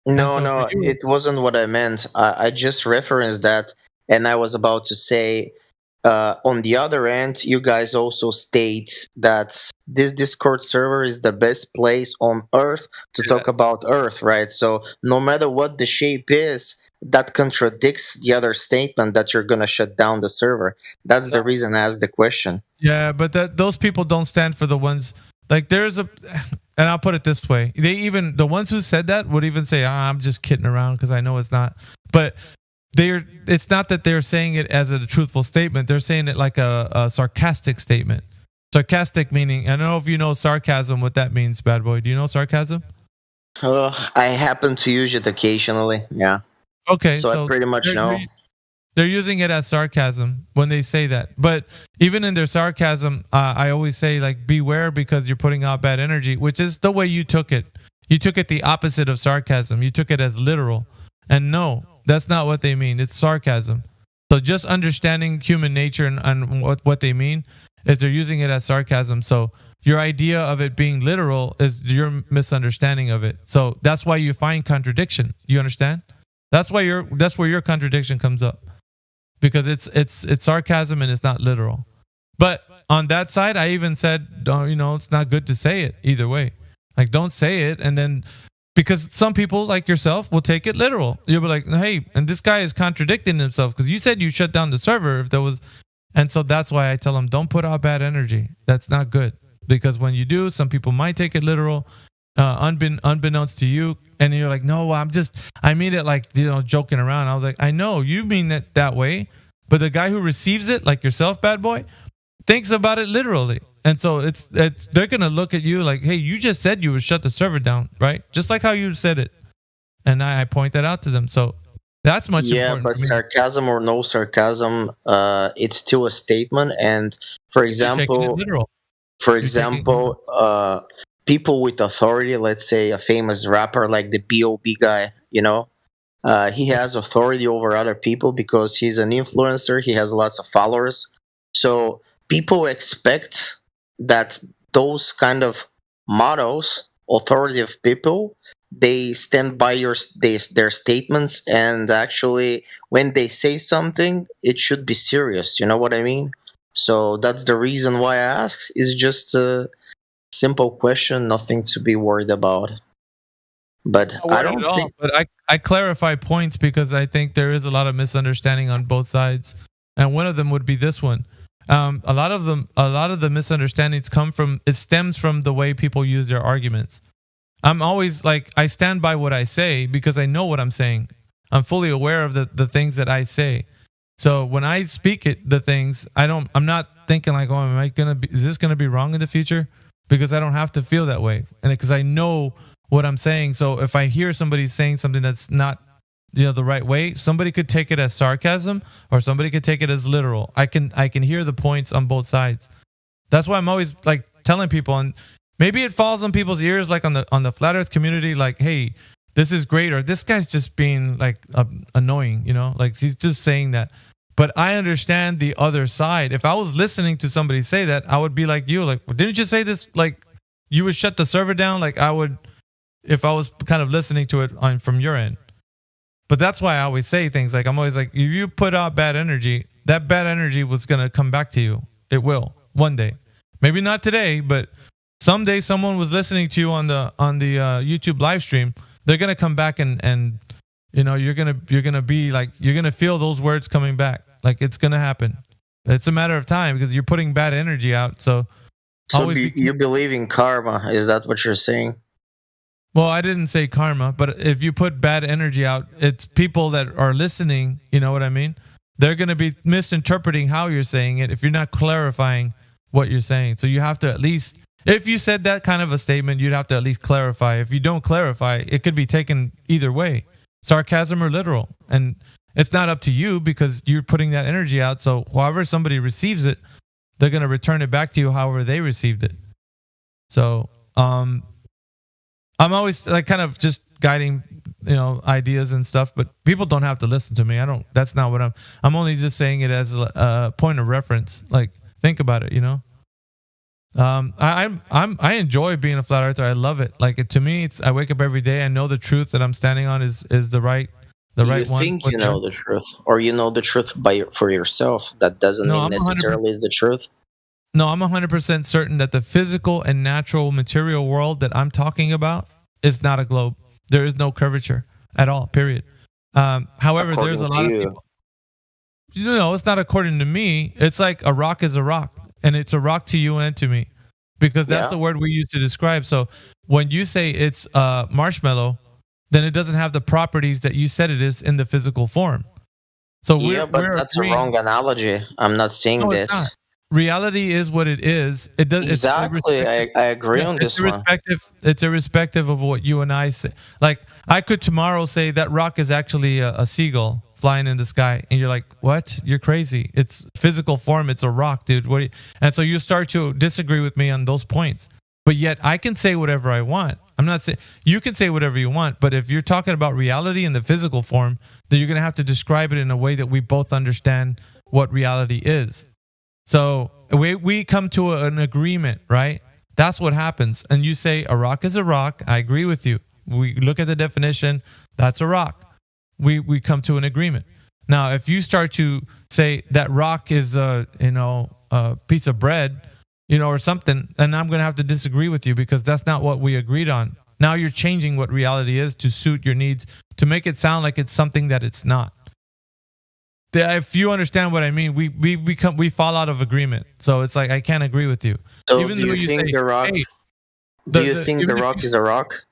No, it wasn't what I meant. I just referenced that, and I was about to say, on the other end, you guys also state that this Discord server is the best place on Earth to talk about Earth, right? So no matter what the shape is, that contradicts the other statement that you're going to shut down the server. That's the reason I asked the question. Yeah, but those people don't stand for the ones, like and I'll put it this way. The ones who said that would even say, I'm just kidding around because I know it's not. But it's not that they're saying it as a truthful statement. They're saying it like a sarcastic statement. Sarcastic meaning, I don't know if you know sarcasm, what that means, bad boy. Do you know sarcasm? I happen to use it occasionally, yeah. Okay, so I pretty much know. They're using it as sarcasm when they say that. But even in their sarcasm, I always say, like, beware because you're putting out bad energy, which is the way you took it. You took it the opposite of sarcasm. You took it as literal. And no, that's not what they mean. It's sarcasm. So just understanding human nature and what they mean is they're using it as sarcasm. So your idea of it being literal is your misunderstanding of it. So that's why you find contradiction. You understand? That's where your contradiction comes up. Because it's sarcasm and it's not literal. But on that side, I even said, it's not good to say it either way. Like, don't say it, and then because some people like yourself will take it literal. You'll be like, hey, and this guy is contradicting himself because you said you shut down the server if there was, and so that's why I tell them don't put out bad energy. That's not good because when you do, some people might take it literal, unbeknownst to you, and you're like, no, I mean it like joking around. I was like, I know you mean it that way, but the guy who receives it, like yourself, bad boy, thinks about it literally. And so they're going to look at you like, hey, you just said you would shut the server down, right? Just like how you said it. And I point that out to them. So that's much important. Yeah, but sarcasm or no sarcasm, it's still a statement. And for example, people with authority, let's say a famous rapper like the B.O.B. guy, he has authority over other people because he's an influencer. He has lots of followers. So people expect that those kind of models, authoritative people, they stand by their statements, and actually when they say something, it should be serious. You know what I mean? So that's the reason why I ask. It's just a simple question, nothing to be worried about. But I don't think. But I clarify points because I think there is a lot of misunderstanding on both sides, and one of them would be this one. A lot of the misunderstandings stems from the way people use their arguments. I'm always like, I stand by what I say because I know what I'm saying. I'm fully aware of the things that I say. So when I speak the things, I'm not thinking like, oh, is this gonna be wrong in the future? Because I don't have to feel that way, and because I know what I'm saying. So if I hear somebody saying something that's not the right way, somebody could take it as sarcasm or somebody could take it as literal. I can hear the points on both sides. That's why I'm always like telling people, and maybe it falls on people's ears, like on the flat earth community, like, hey, this is great, or this guy's just being like annoying, like he's just saying that. But I understand the other side. If I was listening to somebody say that, I would be like you, like, well, didn't you say this? Like, you would shut the server down? Like I would, if I was kind of listening to it from your end. But that's why I always say things like, I'm always like, if you put out bad energy, that bad energy was going to come back to you. It will one day. Maybe not today, but someday someone was listening to you on the YouTube live stream. They're going to come back and you're going to be like, you're going to feel those words coming back. Like it's going to happen. It's a matter of time because you're putting bad energy out. So you believe in karma. Is that what you're saying? Well, I didn't say karma, but if you put bad energy out, it's people that are listening, you know what I mean? They're going to be misinterpreting how you're saying it if you're not clarifying what you're saying. So you have to at least, if you said that kind of a statement, you'd have to at least clarify. If you don't clarify, it could be taken either way, sarcasm or literal. And it's not up to you because you're putting that energy out. So however somebody receives it, they're going to return it back to you however they received it. So, I'm always like kind of just guiding, ideas and stuff, but people don't have to listen to me. That's not what I'm only just saying it as a point of reference. Like, think about it, I enjoy being a flat earther. I love it. Like to me, I wake up every day. I know the truth that I'm standing on is the right one. You think you know the truth, or you know the truth for yourself. That doesn't mean necessarily is the truth. No, I'm 100% certain that the physical and natural material world that I'm talking about is not a globe. There is no curvature at all, period. However, there's a lot of people. It's not according to me. It's like a rock is a rock, and it's a rock to you and to me, because that's the word we use to describe. So when you say it's marshmallow, then it doesn't have the properties that you said it is in the physical form. So but that's a wrong analogy. I'm not saying this. Reality is what it is. It does exactly. I agree on this one. It's irrespective of what you and I say. Like I could tomorrow say that rock is actually a seagull flying in the sky, and you're like, "What? You're crazy! It's physical form. It's a rock, dude." And so you start to disagree with me on those points. But yet I can say whatever I want. I'm not saying you can say whatever you want, but if you're talking about reality in the physical form, then you're going to have to describe it in a way that we both understand what reality is. So we come to an agreement, right? That's what happens. And you say a rock is a rock. I agree with you. We look at the definition. That's a rock. We come to an agreement. Now, if you start to say that rock is a piece of bread, or something, and I'm going to have to disagree with you because that's not what we agreed on. Now you're changing what reality is to suit your needs, to make it sound like it's something that it's not. If you understand what I mean, we fall out of agreement. So it's like I can't agree with you. So even do you think the rock? Hey, do you think the rock is a rock?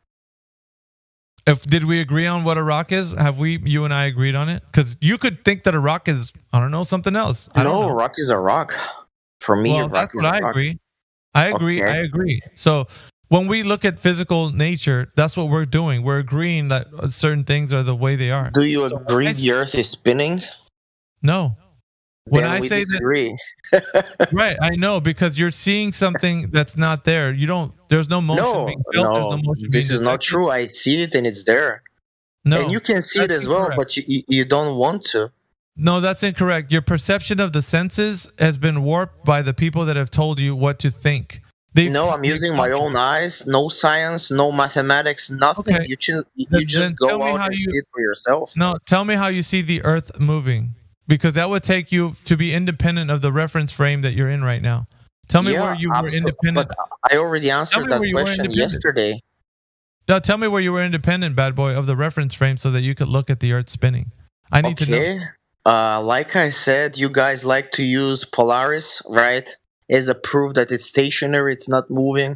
Did we agree on what a rock is? Have you and I agreed on it? Because you could think that a rock is, I don't know, something else. No, a rock is a rock. For me, well, that's what I agree. I agree. So when we look at physical nature, that's what we're doing. We're agreeing that certain things are the way they are. Do you agree the Earth is spinning? No. When I say disagree. That, right, I know, because you're seeing something that's not there. There's no motion being felt. No, there's no motion this is not true. I see it and it's there. No, and you can see it as well, but you don't want to. No, that's incorrect. Your perception of the senses has been warped by the people that have told you what to think. I'm using my own eyes. No science, no mathematics, nothing. Okay. You just go out and see it for yourself. No, tell me how you see the Earth moving, because that would take you to be independent of the reference frame that you're in right now. Tell me where you were independent. But I already answered that question yesterday. No, tell me where you were independent, bad boy, of the reference frame so that you could look at the Earth spinning. I need to know. Like I said, you guys like to use Polaris, right? As a proof that it's stationary, it's not moving.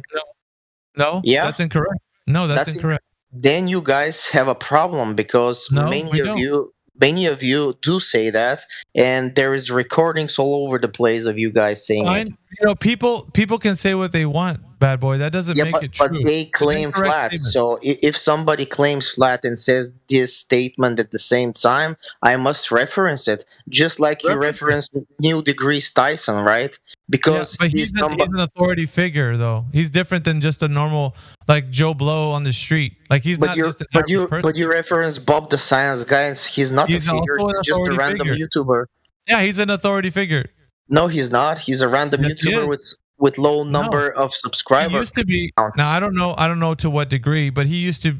No, yeah, that's incorrect. No, that's incorrect. Then you guys have a problem because many of you do say that, and there is recordings all over the place of you guys saying it. People can say what they want, bad boy. That doesn't make it true. But they claim flat. Statement. So if somebody claims flat and says this statement at the same time, I must reference it, just like you referenced Neil deGrasse Tyson, right? Because but he's an authority figure, though. He's different than just a normal, like, Joe Blow on the street. Like, he's not just an average person. But you reference Bob the Science Guy, and he's not a figure. He's just a random YouTuber. Yeah, he's an authority figure. No, he's not. He's a random YouTuber with low number of subscribers. He used to be. Now I don't know to what degree, but he used to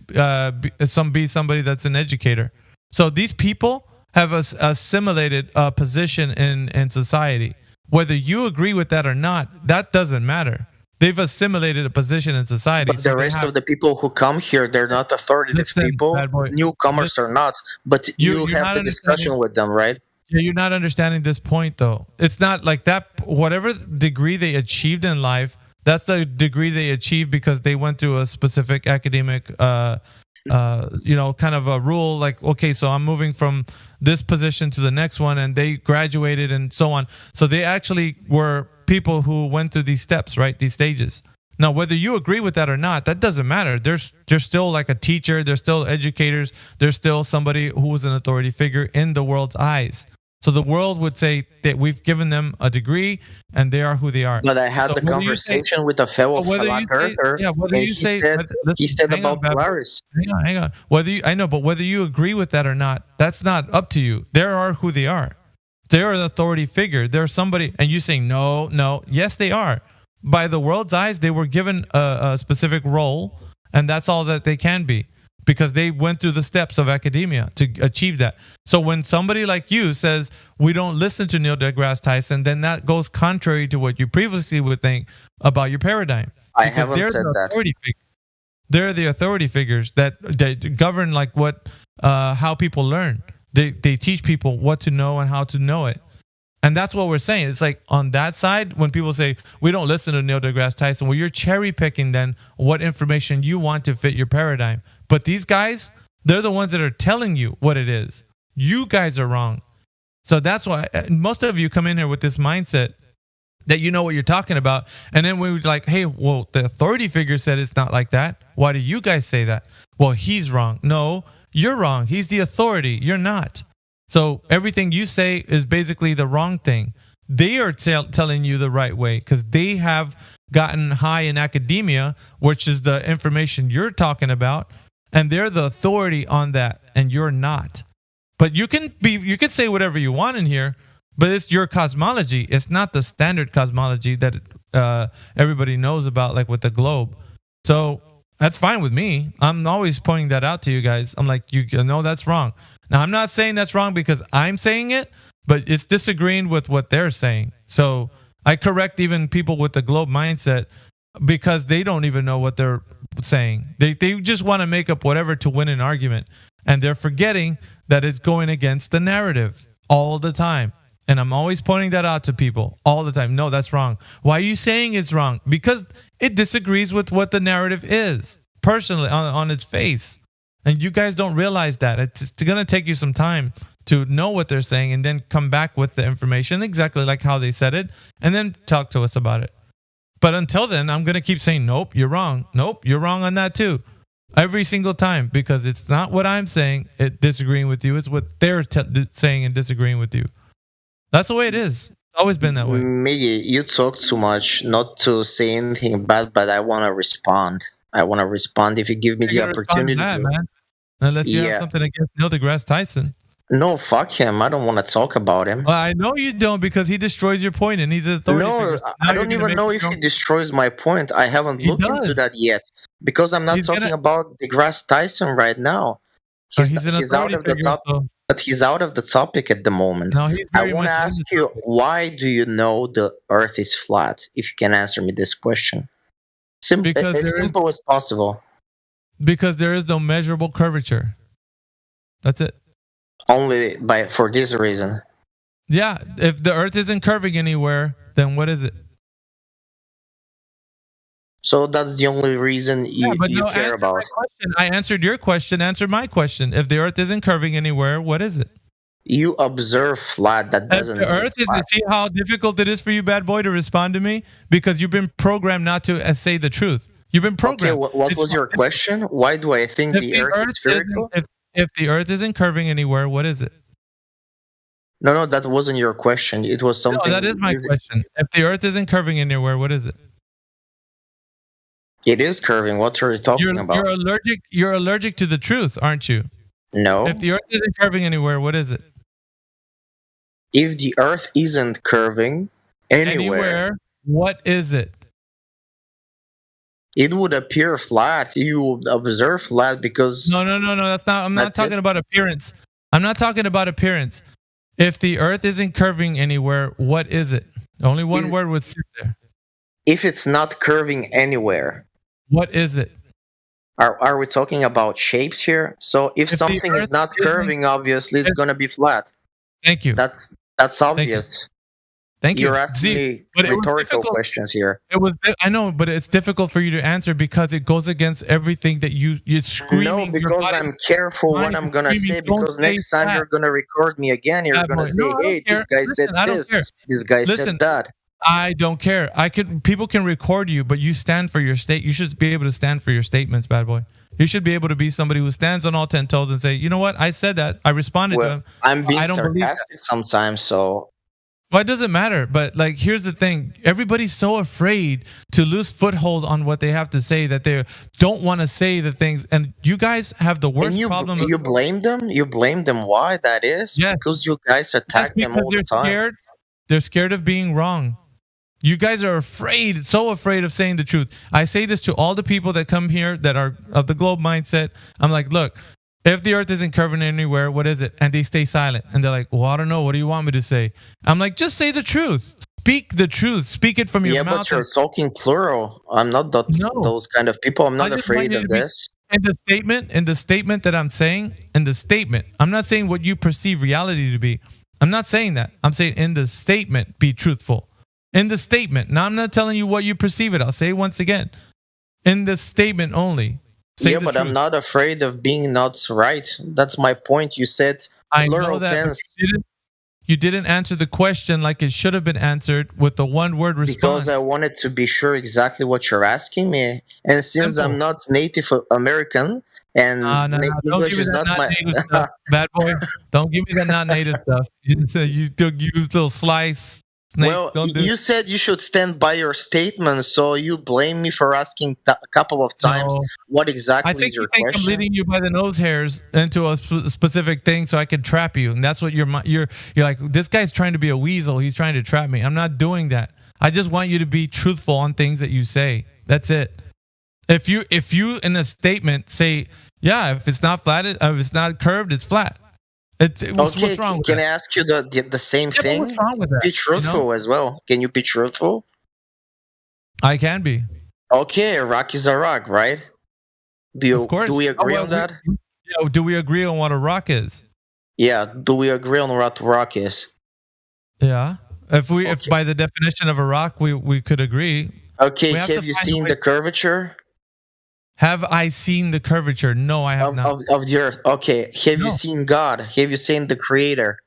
be somebody that's an educator. So these people have assimilated a position in society. Whether you agree with that or not, that doesn't matter. They've assimilated a position in society. But the rest of the people who come here, they're not authoritative people. Newcomers are not. But you have the discussion with them, right? Yeah, you're not understanding this point, though. It's not like that. Whatever degree they achieved in life, that's the degree they achieved because they went through a specific academic, kind of a rule. Like, okay, so I'm moving from this position to the next one, and they graduated and so on. So they actually were people who went through these steps, right? These stages. Now, whether you agree with that or not, that doesn't matter. There's still like a teacher. There's still educators. There's still somebody who is an authority figure in the world's eyes. So the world would say that we've given them a degree and they are who they are. But I had the conversation with a fellow flat earther. Yeah, whether you say he said about Polaris. Hang on. But whether you agree with that or not, that's not up to you. They are who they are. They are an authority figure. They're somebody, and you say no. Yes, they are. By the world's eyes, they were given a specific role, and that's all that they can be. Because they went through the steps of academia to achieve that. So when somebody like you says, we don't listen to Neil deGrasse Tyson, then that goes contrary to what you previously would think about your paradigm. I haven't said that. They're the authority figures that govern like how people learn. They teach people what to know and how to know it. And that's what we're saying. It's like on that side, when people say, we don't listen to Neil deGrasse Tyson, well, you're cherry picking then what information you want to fit your paradigm. But these guys, they're the ones that are telling you what it is. You guys are wrong. So that's why most of you come in here with this mindset that you know what you're talking about. And then we were like, hey, well, the authority figure said it's not like that. Why do you guys say that? Well, he's wrong. No, you're wrong. He's the authority. You're not. So everything you say is basically the wrong thing. They are telling you the right way because they have gotten high in academia, which is the information you're talking about, and they're the authority on that, and you're not. But you can say whatever you want in here, but it's your cosmology. It's not the standard cosmology that everybody knows about, like with the globe. So that's fine with me. I'm always pointing that out to you guys. I'm like, you know, that's wrong. Now, I'm not saying that's wrong because I'm saying it, but it's disagreeing with what they're saying. So I correct even people with the globe mindset because they don't even know what they're saying. They just want to make up whatever to win an argument. And they're forgetting that it's going against the narrative all the time. And I'm always pointing that out to people all the time. No, that's wrong. Why are you saying it's wrong? Because it disagrees with what the narrative is, personally, on its face. And you guys don't realize that. It's going to take you some time to know what they're saying and then come back with the information exactly like how they said it and then talk to us about it. But until then, I'm going to keep saying, nope, you're wrong. Nope, you're wrong on that too. Every single time, because it's not what I'm saying, disagreeing with you. It's what they're saying and disagreeing with you. That's the way it is. It's always been that way. Miggy, you talk too much, not to say anything bad, but I want to respond. If you give me the opportunity to. Man. Unless you have something against Neil deGrasse Tyson. No, fuck him. I don't want to talk about him. Well, I know you don't because he destroys your point and he's an authority. No, I don't even know if he destroys my point. I haven't looked into that yet because I'm not talking about deGrasse Tyson right now. He's out of the topic, but he's out of the topic at the moment. No, I want to ask you, why do you know the Earth is flat? If you can answer me this question, as simple as possible. Because there is no measurable curvature. That's it. Only for this reason. Yeah, if the Earth isn't curving anywhere, then what is it? So that's the only reason you care about. I answered your question. Answer my question. If the Earth isn't curving anywhere, what is it? You observe flat. That doesn't. If the Earth isn't. See how difficult it is for you, bad boy, to respond to me because you've been programmed not to say the truth. You've been programmed. Okay, what was your question? Why do I think the Earth is spherical? If the Earth isn't curving anywhere, what is it? No, that wasn't your question. It was something. No, that is my question. If the Earth isn't curving anywhere, what is it? It is curving. What are you talking about? You're allergic to the truth, aren't you? No. If the Earth isn't curving anywhere, what is it? If the Earth isn't curving anywhere, what is it? It would appear flat. You would observe flat because. No. That's not. I'm not talking about appearance. I'm not talking about appearance. If the Earth isn't curving anywhere, what is it? Only one word would sit there. If it's not curving anywhere, what is it? Are we talking about shapes here? So if something is not curving, obviously it's going to be flat. Thank you. That's obvious. Thank you. You're asking me rhetorical questions here. I know, but it's difficult for you to answer because it goes against everything that you're screaming. No, because I'm careful what I'm gonna say. Because next time you're gonna record me again, you're gonna say, "Hey, this guy said this. This guy said that." I don't care. People can record you, but you stand for your state. You should be able to stand for your statements, bad boy. You should be able to be somebody who stands on all 10 toes and say, "You know what? I said that. I responded to him." I'm being sarcastic sometimes, so. Well, it doesn't matter, but like, here's the thing. Everybody's so afraid to lose foothold on what they have to say that they don't want to say the things. And you guys have the worst problem. You blame them? You blame them. Why that is? Yeah. Because you guys attack them all the time. They're scared of being wrong. You guys are afraid, so afraid of saying the truth. I say this to all the people that come here that are of the globe mindset. I'm like, look, if the Earth isn't curving anywhere, what is it? And they stay silent. And they're like, well, I don't know. What do you want me to say? I'm like, just say the truth. Speak the truth. Speak it from your mouth. Yeah, but you're talking plural. I'm not those kind of people. I'm not afraid of this. In the statement that I'm saying, I'm not saying what you perceive reality to be. I'm not saying that. I'm saying in the statement, be truthful. In the statement. Now, I'm not telling you what you perceive it. I'll say it once again. In the statement only. Yeah, but I'm not afraid of being not right. That's my point. You said plural tense. You didn't answer the question like it should have been answered with the one-word response. Because I wanted to be sure exactly what you're asking me. And since I'm not Native American and English is not my... Bad boy, don't give me that not native stuff. You little slice Snake, Well, don't do you said you should stand by your statement, so you blame me for asking a couple of times No. what I exactly think is you your think I'm question. leading you by the nose hairs into a specific thing so I can trap you, and that's what you're like. This guy's trying to be a weasel. He's trying to trap me. I'm not doing that. I just want you to be truthful on things that you say. That's it. If you in a statement say, yeah, if it's not flat, if it's not curved, it's flat. What's wrong with can that? I ask you the same Yeah, thing? what's wrong with that? Be truthful as well. Can you be truthful? I can be. Okay, a rock is a rock, right? Of course. Do we agree on that? Yeah. Do we agree on what a rock is? Yeah. Do we agree on what rock is? Yeah. If by the definition of a rock, we could agree. Okay. Have you seen the curvature? Have I seen the curvature? No, I have not. Of the earth. Okay. Have you seen God? Have you seen the Creator?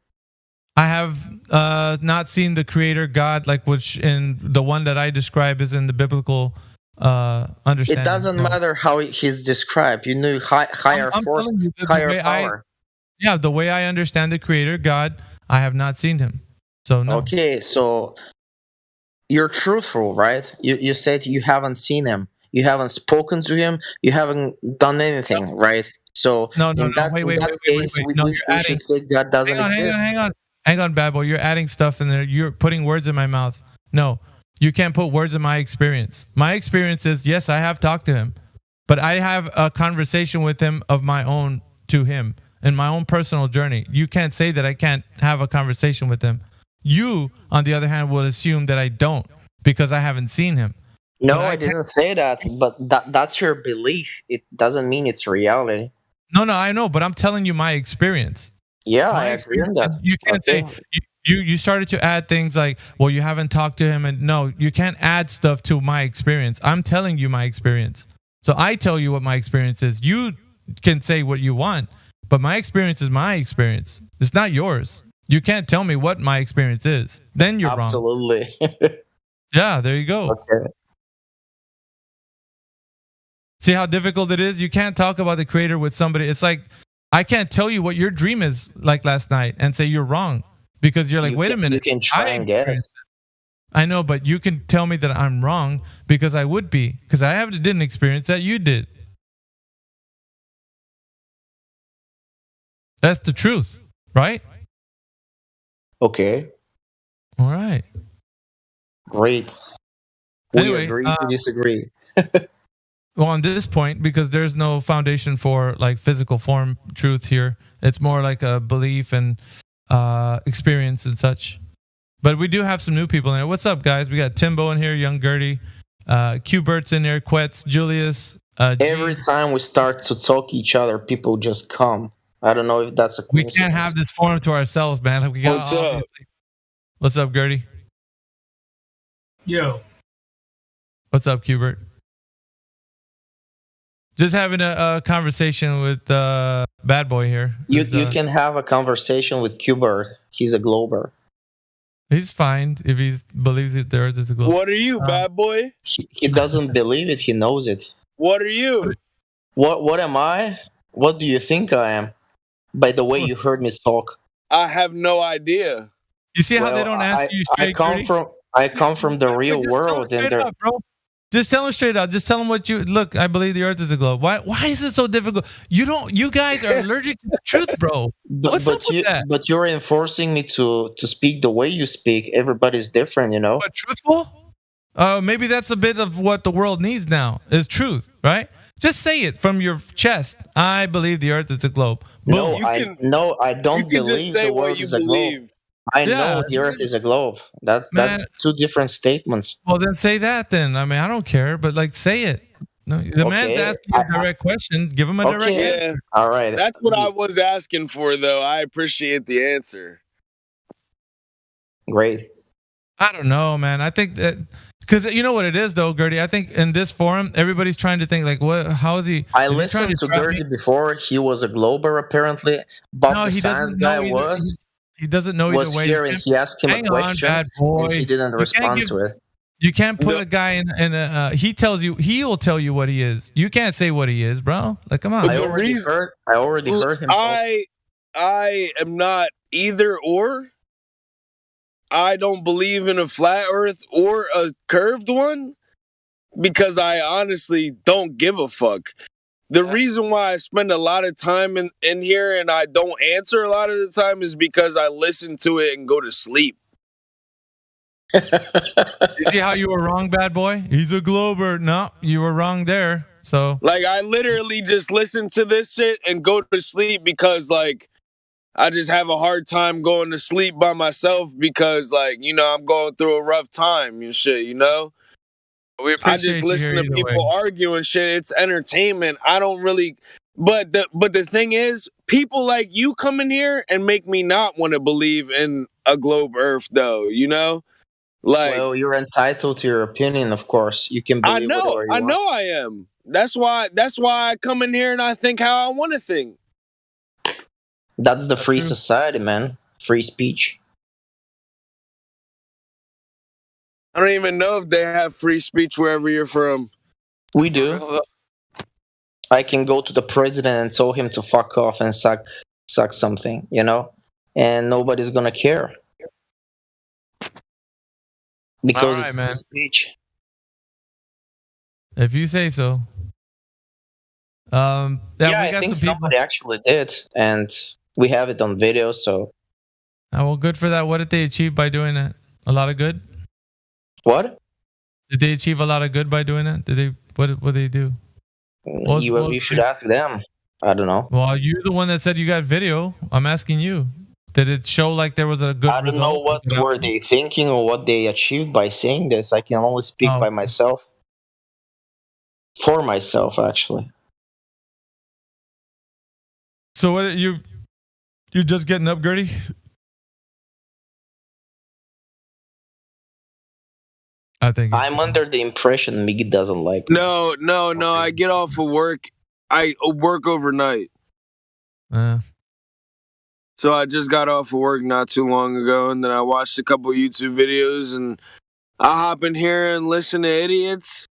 I have not seen the Creator God, like which in the one that I describe is in the biblical understanding. It doesn't matter how he's described. You know, higher force, higher power. The way I understand the Creator God, I have not seen him. So no. Okay, so you're truthful, right? You said you haven't seen him. You haven't spoken to him. You haven't done anything, right? So in that case, we should say God doesn't exist. Hang on, bad boy. You're adding stuff in there. You're putting words in my mouth. No, you can't put words in my experience. My experience is, yes, I have talked to him, but I have a conversation with him of my own to him in my own personal journey. You can't say that I can't have a conversation with him. You, on the other hand, will assume that I don't because I haven't seen him. No, I didn't say that, but that's your belief. It doesn't mean it's reality. No, I know, but I'm telling you my experience. Yeah, I agree on that. You can't say you started to add things like, well, you haven't talked to him, and no, you can't add stuff to my experience. I'm telling you my experience. So I tell you what my experience is. You can say what you want, but my experience is my experience. It's not yours. You can't tell me what my experience is. Then you're wrong. Absolutely. Yeah, there you go. Okay. See how difficult it is? You can't talk about the Creator with somebody. It's like, I can't tell you what your dream is like last night and say you're wrong because you're like, wait a minute. You can try and guess. I know, but you can tell me that I'm wrong because I would be because I didn't experience that. You did. That's the truth, right? Okay. All right. Great. We agree to disagree. Well, on this point, because there's no foundation for like physical form truth here. It's more like a belief and experience and such. But we do have some new people in there. What's up, guys? We got Timbo in here, Young Gertie, Q-Bert's in there, Quetz, Julius. Every time we start to talk each other, people just come. I don't know if that's a coincidence. We can't have this forum to ourselves, man. Like, What's up? What's up, Gertie? Yo. What's up, Q-Bert? Just having a conversation with Bad Boy here. You can have a conversation with Q-Bert. He's a glober. He's fine if he believes it. There is a globe. What are you, Bad Boy? He doesn't believe it. He knows it. What are you? What am I? What do you think I am? By the way you heard me talk. I have no idea. You see how they don't answer you straight? I come from the real world, and up, bro. Just tell him straight out. Just tell him what you look. I believe the Earth is a globe. Why is it so difficult? You guys are allergic to the truth, bro. What's up with that? But you're enforcing me to speak the way you speak. Everybody's different, you know. But truthful? Maybe that's a bit of what the world needs now. Is truth, right? Just say it from your chest. I believe the Earth is a globe. No, I don't believe the world is a globe. I know the Earth is a globe. That's two different statements. Well, then say that then. I mean, I don't care, but like say it. No, the man's asking you a direct question. Give him a direct answer. All right. That's what I was asking for, though. I appreciate the answer. Great. I don't know, man. I think that because you know what it is, though, Gertie. I think in this forum, everybody's trying to think like, what? How is he? I listened to Gertie before. He was a glober, apparently. But the science guy was. He doesn't know either way. Here and he asked him a question, and he didn't respond to it. You can't put a guy in he will tell you what he is. You can't say what he is, bro. Like, come on. I already heard him. I am not either or. I don't believe in a flat Earth or a curved one because I honestly don't give a fuck. The reason why I spend a lot of time in here and I don't answer a lot of the time is because I listen to it and go to sleep. You see how you were wrong, bad boy? He's a glober. No, you were wrong there. So, like, I literally just listen to this shit and go to sleep because, like, I just have a hard time going to sleep by myself because, like, you know, I'm going through a rough time and shit, you know? I just listen to people argue and shit. It's entertainment. I don't really... But the thing is, people like you come in here and make me not want to believe in a globe Earth, though, you know? Like, well, you're entitled to your opinion, of course. You can believe whatever you want. I know I am. That's why I come in here and I think how I want to think. That's the free society, man. Free speech. I don't even know if they have free speech wherever you're from. We do. I can go to the president and tell him to fuck off and suck something, you know? And nobody's gonna care. Because it's free speech. If you say so. Yeah, I think somebody actually did, and we have it on video. So, well, good for that. What did they achieve by doing that? A lot of good. What? Did they achieve a lot of good by doing that? Did they? What did they do? You should ask them. I don't know. Well, you're the one that said you got video. I'm asking you. Did it show like there was a good result? I don't know what were they thinking or what they achieved by saying this. I can only speak by myself. For myself, actually. So what you're just getting up, Gertie? I think I'm under the impression Miggy doesn't like me. No. I get off of work. I work overnight. So I just got off of work not too long ago, and then I watched a couple YouTube videos, and I hop in here and listen to idiots.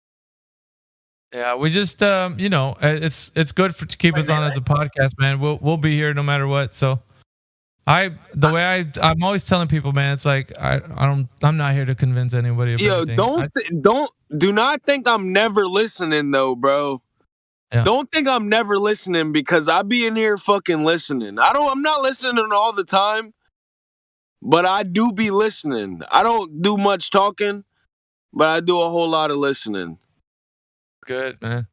Yeah, we just you know, it's good to keep us on as a podcast, man. We'll be here no matter what. So I'm always telling people, man, it's like I'm not here to convince anybody of anything. Do not think I'm never listening though, bro. Yeah. Don't think I'm never listening because I be in here fucking listening. I'm not listening all the time, but I do be listening. I don't do much talking, but I do a whole lot of listening. Good, man.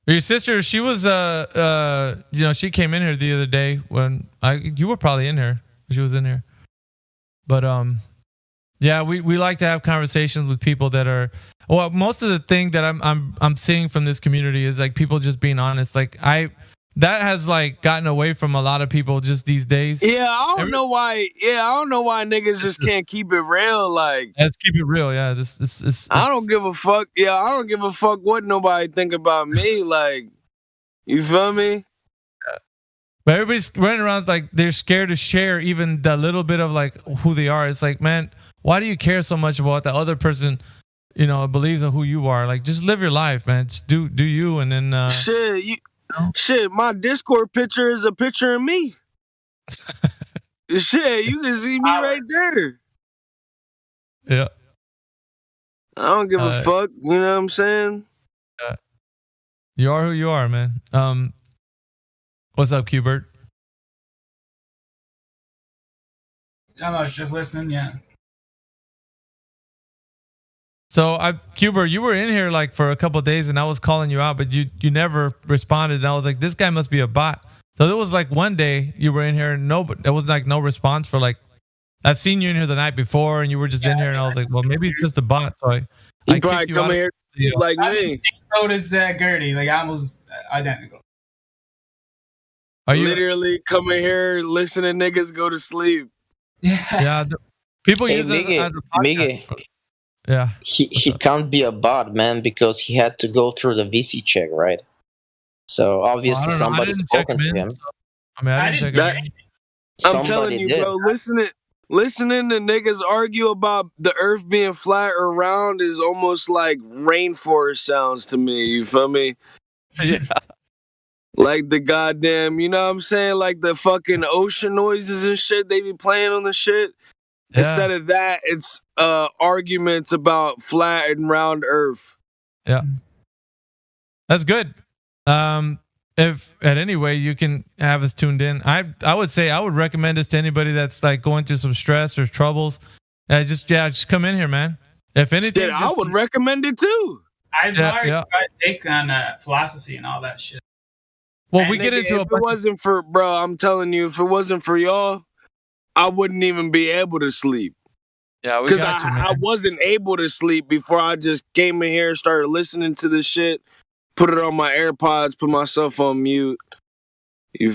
Your sister, she was you know, she came in here the other day when you were probably in here. She was in here. But yeah, we like to have conversations with people that are most of the thing that I'm seeing from this community is like people just being honest. Like that has like gotten away from a lot of people just these days. Yeah, I don't know why niggas just can't keep it real. Like, let's keep it real. Yeah, this I don't give a fuck. Yeah, I don't give a fuck what nobody think about me. Like, you feel me? But everybody's running around like they're scared to share even the little bit of like who they are. It's like, man, why do you care so much about the other person? You know, believes in who you are. Like, just live your life, man. Just do you, and then shit. My Discord picture is a picture of me. Shit, you can see me right there. Yeah. I don't give a fuck. You know what I'm saying? You are who you are, man. What's up, Qbert? I was just listening. Yeah. So, Qbert, you were in here like for a couple of days, and I was calling you out, but you never responded. And I was like, this guy must be a bot. So there was like one day you were in here, and there was like no response for like. I've seen you in here the night before, and you were just in here, and I was like, well, maybe it's just a bot. So I probably come here like me. So does Gertie, like almost identical. Are you literally coming here, listening to niggas go to sleep? Yeah. People use it as a podcast. Yeah. He can't be a bot, man, because he had to go through the VC check, right? So obviously somebody's spoken to him. I didn't check him. I'm telling you, bro, listening to niggas argue about the earth being flat or round is almost like rainforest sounds to me. You feel me? Yeah. Like the goddamn, you know what I'm saying? Like the fucking ocean noises and shit they be playing on the shit. Instead of that, it's arguments about flat and round Earth. Yeah, that's good. If at any way you can have us tuned in, I would say I would recommend this to anybody that's like going through some stress or troubles. Just come in here, man. If anything, I would recommend it too. I admire your take on philosophy and all that shit. Well, we get into if it wasn't for bro, I'm telling you, if it wasn't for y'all, I wouldn't even be able to sleep. Yeah, because I wasn't able to sleep before I just came in here, started listening to this shit, put it on my AirPods, put myself on mute.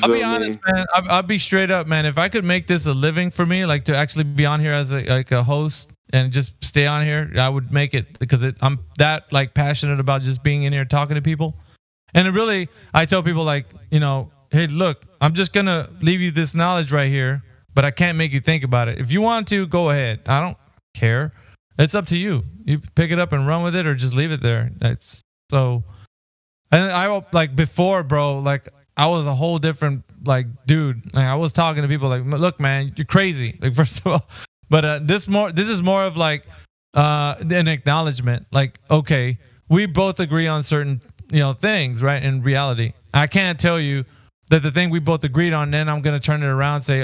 I'll be honest, man. I'll be straight up, man. If I could make this a living for me, like to actually be on here as a host and just stay on here, I would make it because I'm that like passionate about just being in here talking to people. And it really, I tell people like, hey, look, I'm just gonna leave you this knowledge right here, but I can't make you think about it. If you want to, go ahead. I don't care. It's up to you. You pick it up and run with it, or just leave it there. That's so. And I like before, bro. Like I was a whole different like dude. Like I was talking to people like, look, man, you're crazy. Like first of all, but this is more of like an acknowledgement. Like, okay, we both agree on certain things, right? In reality, I can't tell you that the thing we both agreed on, then I'm gonna turn it around and say,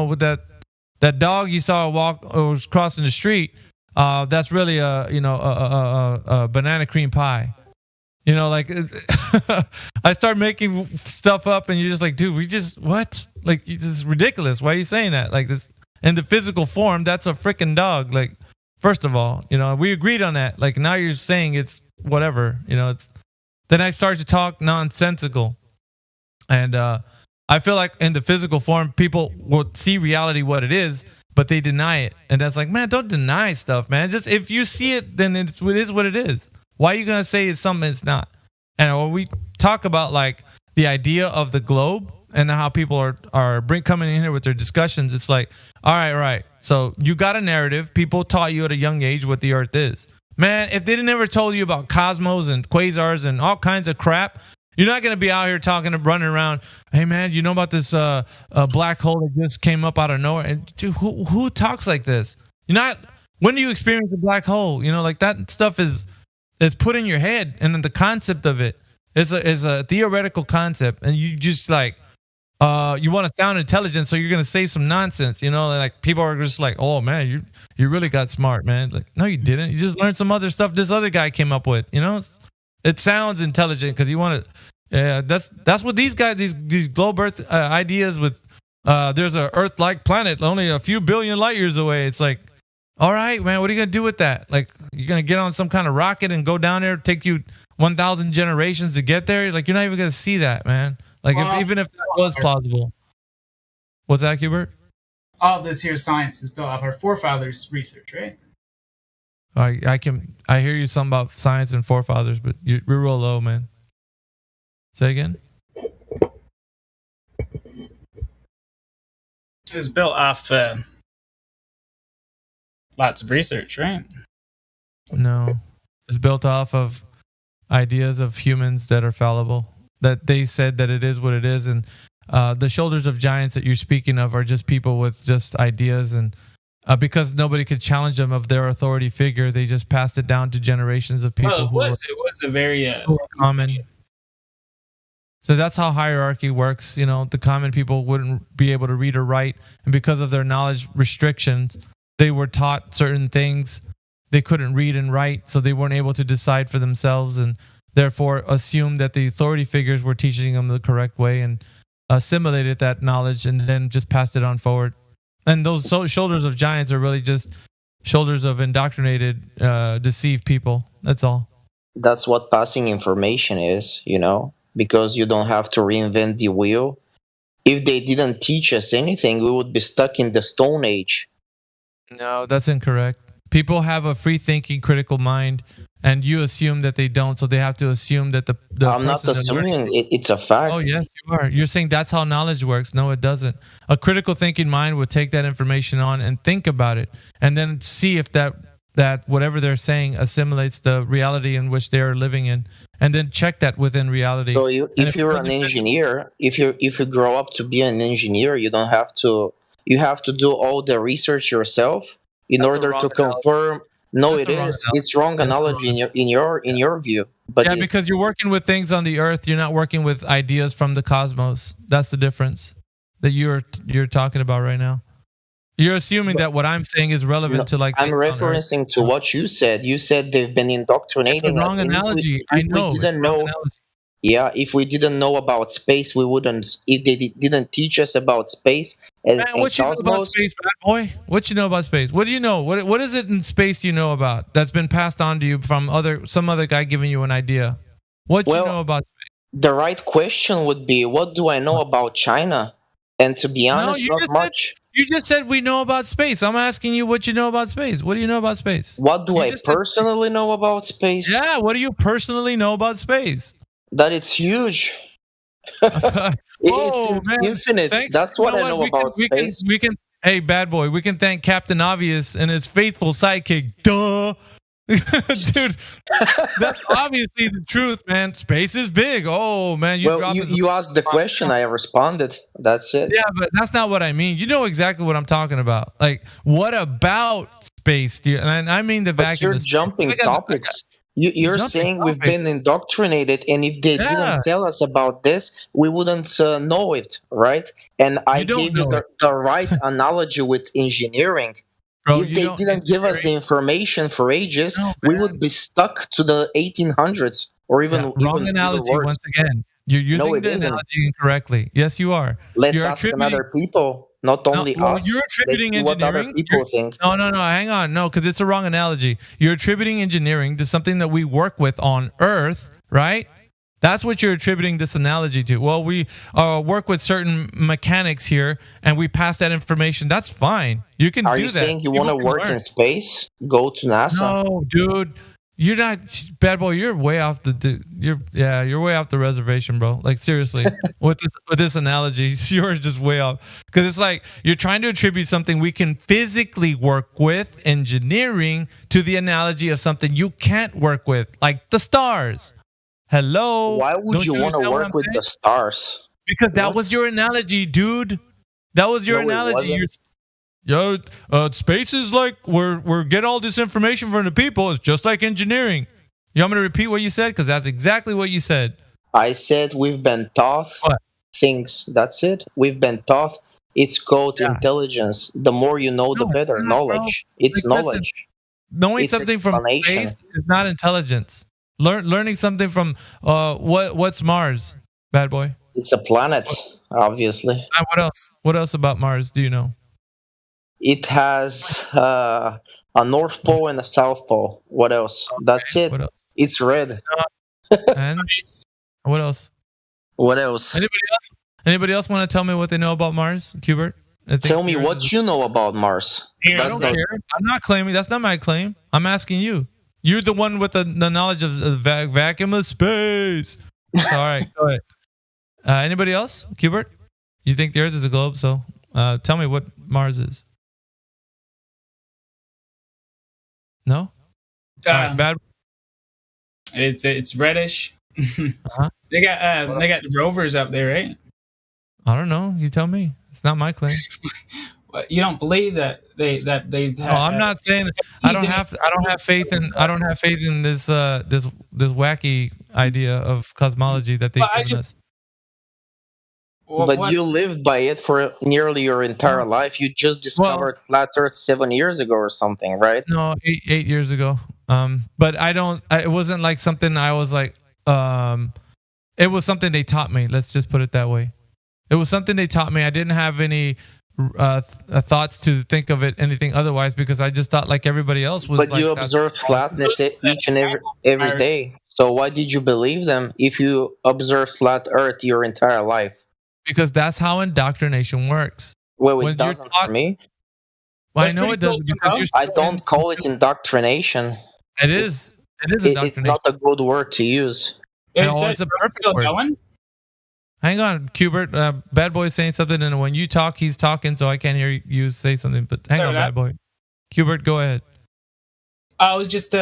with that dog you saw walk or was crossing the street, that's really a banana cream pie. Like I start making stuff up, and you're just like, dude, what? Like, this is ridiculous. Why are you saying that? Like this in the physical form, that's a freaking dog. Like, first of all, we agreed on that. Like now you're saying it's whatever. It's. Then I start to talk nonsensical. And I feel like in the physical form, people will see reality what it is, but they deny it. And that's like, man, don't deny stuff, man. Just if you see it, then it is what it is. Why are you going to say it's something it's not? And when we talk about like the idea of the globe and how people are coming in here with their discussions, it's like, all right. So you got a narrative. People taught you at a young age what the earth is. Man, if they never told you about cosmos and quasars and all kinds of crap, you're not going to be out here running around, hey, man, you know about this black hole that just came up out of nowhere? And dude, who talks like this? When do you experience a black hole? Like that stuff is put in your head, and then the concept of it is a theoretical concept, and you just like, you want to sound intelligent, so you're going to say some nonsense, like people are just like, oh man, you really got smart, man. Like, no, you didn't. You just learned some other stuff this other guy came up with, It sounds intelligent because you want to. Yeah, that's what these guys, these globe Earth ideas with. There's a Earth-like planet only a few billion light years away. It's like, all right, man, what are you gonna do with that? Like, you're gonna get on some kind of rocket and go down there, take you 1,000 generations to get there? Like, you're not even gonna see that, man. Like, even if that was plausible. What's that, Hubert? All of this here science is built off our forefathers' research, right? I hear you something about science and forefathers, but you're real low, man. Say again? It was built off lots of research, right? No. It's built off of ideas of humans that are fallible. That they said that it is what it is. And the shoulders of giants that you're speaking of are just people with just ideas. And because nobody could challenge them of their authority figure, they just passed it down to generations of people. Well, it was a very common. So that's how hierarchy works. The common people wouldn't be able to read or write. And because of their knowledge restrictions, they were taught certain things. They couldn't read and write, so they weren't able to decide for themselves, and therefore assumed that the authority figures were teaching them the correct way and assimilated that knowledge and then just passed it on forward. And those shoulders of giants are really just shoulders of indoctrinated, deceived people. That's all. That's what passing information is, because you don't have to reinvent the wheel. If they didn't teach us anything, we would be stuck in the Stone Age. No, that's incorrect. People have a free-thinking, critical mind, and you assume that they don't, so they have to assume that the I'm not assuming it's a fact. Oh, yes, you are. You're saying that's how knowledge works. No, it doesn't. A critical thinking mind would take that information on and think about it, and then see if that whatever they're saying assimilates the reality in which they are living in, and then check that within reality. So if you're an engineer, if you grow up to be an engineer, you don't have to you have to do all the research yourself in order to confirm. No, it is. It's wrong analogy in your view. But yeah, because you're working with things on the earth, you're not working with ideas from the cosmos. That's the difference that you're talking about right now. You're assuming that what I'm saying is relevant to like. I'm referencing to what you said. You said they've been indoctrinating it's a wrong us. Analogy. I know. We didn't know. Yeah, if we didn't know about space, we wouldn't. If they didn't teach us about space and what you know about space, bad boy? What you know about space? What do you know? What is it in space you know about that's been passed on to you from some other guy giving you an idea? What you know about space? The right question would be, what do I know about China? And to be honest, not much. You just said we know about space. I'm asking you what you know about space. What do you know about space? What do I personally know about space? Yeah, what do you personally know about space? That it's huge. It's man. Infinite. Thanks. That's what I know about space. We can, hey, bad boy, we can thank Captain Obvious and his faithful sidekick. Duh. Dude, that's obviously the truth, man. Space is big. Oh, man. You asked the question, I responded. That's it. Yeah, but that's not what I mean. You know exactly what I'm talking about. Like, what about space, dude? And I mean the vacuum. You're jumping topics. You're saying we've been indoctrinated, and if they didn't tell us about this, we wouldn't know it, right? And I gave you the right analogy with engineering. Bro, if they didn't give us the information for ages, we would be stuck to the 1800s or even wrong analogy even worse. Once again. You're using the analogy incorrectly. Yes, you are. Let's ask other people, not only us. You're attributing engineering. What other people think. No, hang on. No, because it's a wrong analogy. You're attributing engineering to something that we work with on Earth, right? That's what you're attributing this analogy to. Well, we work with certain mechanics here, and we pass that information. That's fine. You can do that. Are you saying you want to work in space? Go to NASA. No, dude. You're not, bad boy. You're way off you're way off the reservation, bro. Like seriously, with this analogy, you're just way off. Because it's like you're trying to attribute something we can physically work with, engineering, to the analogy of something you can't work with, like the stars. Hello. Why would you want to work with the stars? Because that was your analogy, dude. That was your analogy. Space is like we're getting all this information from the people. It's just like engineering. You want me to repeat what you said? Because that's exactly what you said. I said we've been taught things. That's it. We've been taught. It's called intelligence. The more you know, the better. Knowledge. It's knowledge. Listen, knowing something from space is not intelligence. Learning something from what's Mars, bad boy? It's a planet, obviously. And what else? What else about Mars do you know? It has a North Pole and a South Pole. What else? Okay. That's it. What else? It's red. And what else? What else? Anybody else want to tell me what they know about Mars, Qbert? Tell me what you know about Mars. I don't care. I'm not claiming. That's not my claim. I'm asking you. You're the one with the knowledge of the vacuum of space. All right, go ahead. Anybody else? Qbert? You think the Earth is a globe, so tell me what Mars is. No? Right, bad. It's reddish. They got rovers up there, right? I don't know. You tell me. It's not my claim. You don't believe that they No, I'm not saying I don't have faith in this wacky idea of cosmology that they've given us. But you lived by it for nearly your entire life. You just discovered flat Earth 7 years ago or something, right? No, 8 years ago. But it wasn't like something I was like. It was something they taught me. Let's just put it that way. It was something they taught me. I didn't have any thoughts to think of it anything otherwise because I just thought like everybody else was. But you observed flatness each and every day. So why did you believe them if you observed flat Earth your entire life? Because that's how indoctrination works. Well, it doesn't for me. Well, I know it doesn't. I don't call it indoctrination. It is. It is indoctrination. It's not a good word to use. It's a perfect word. Hang on, Qbert. Bad boy is saying something, and when you talk, he's talking, so I can't hear you say something. But hang on, bad boy. Qbert, go ahead. I was just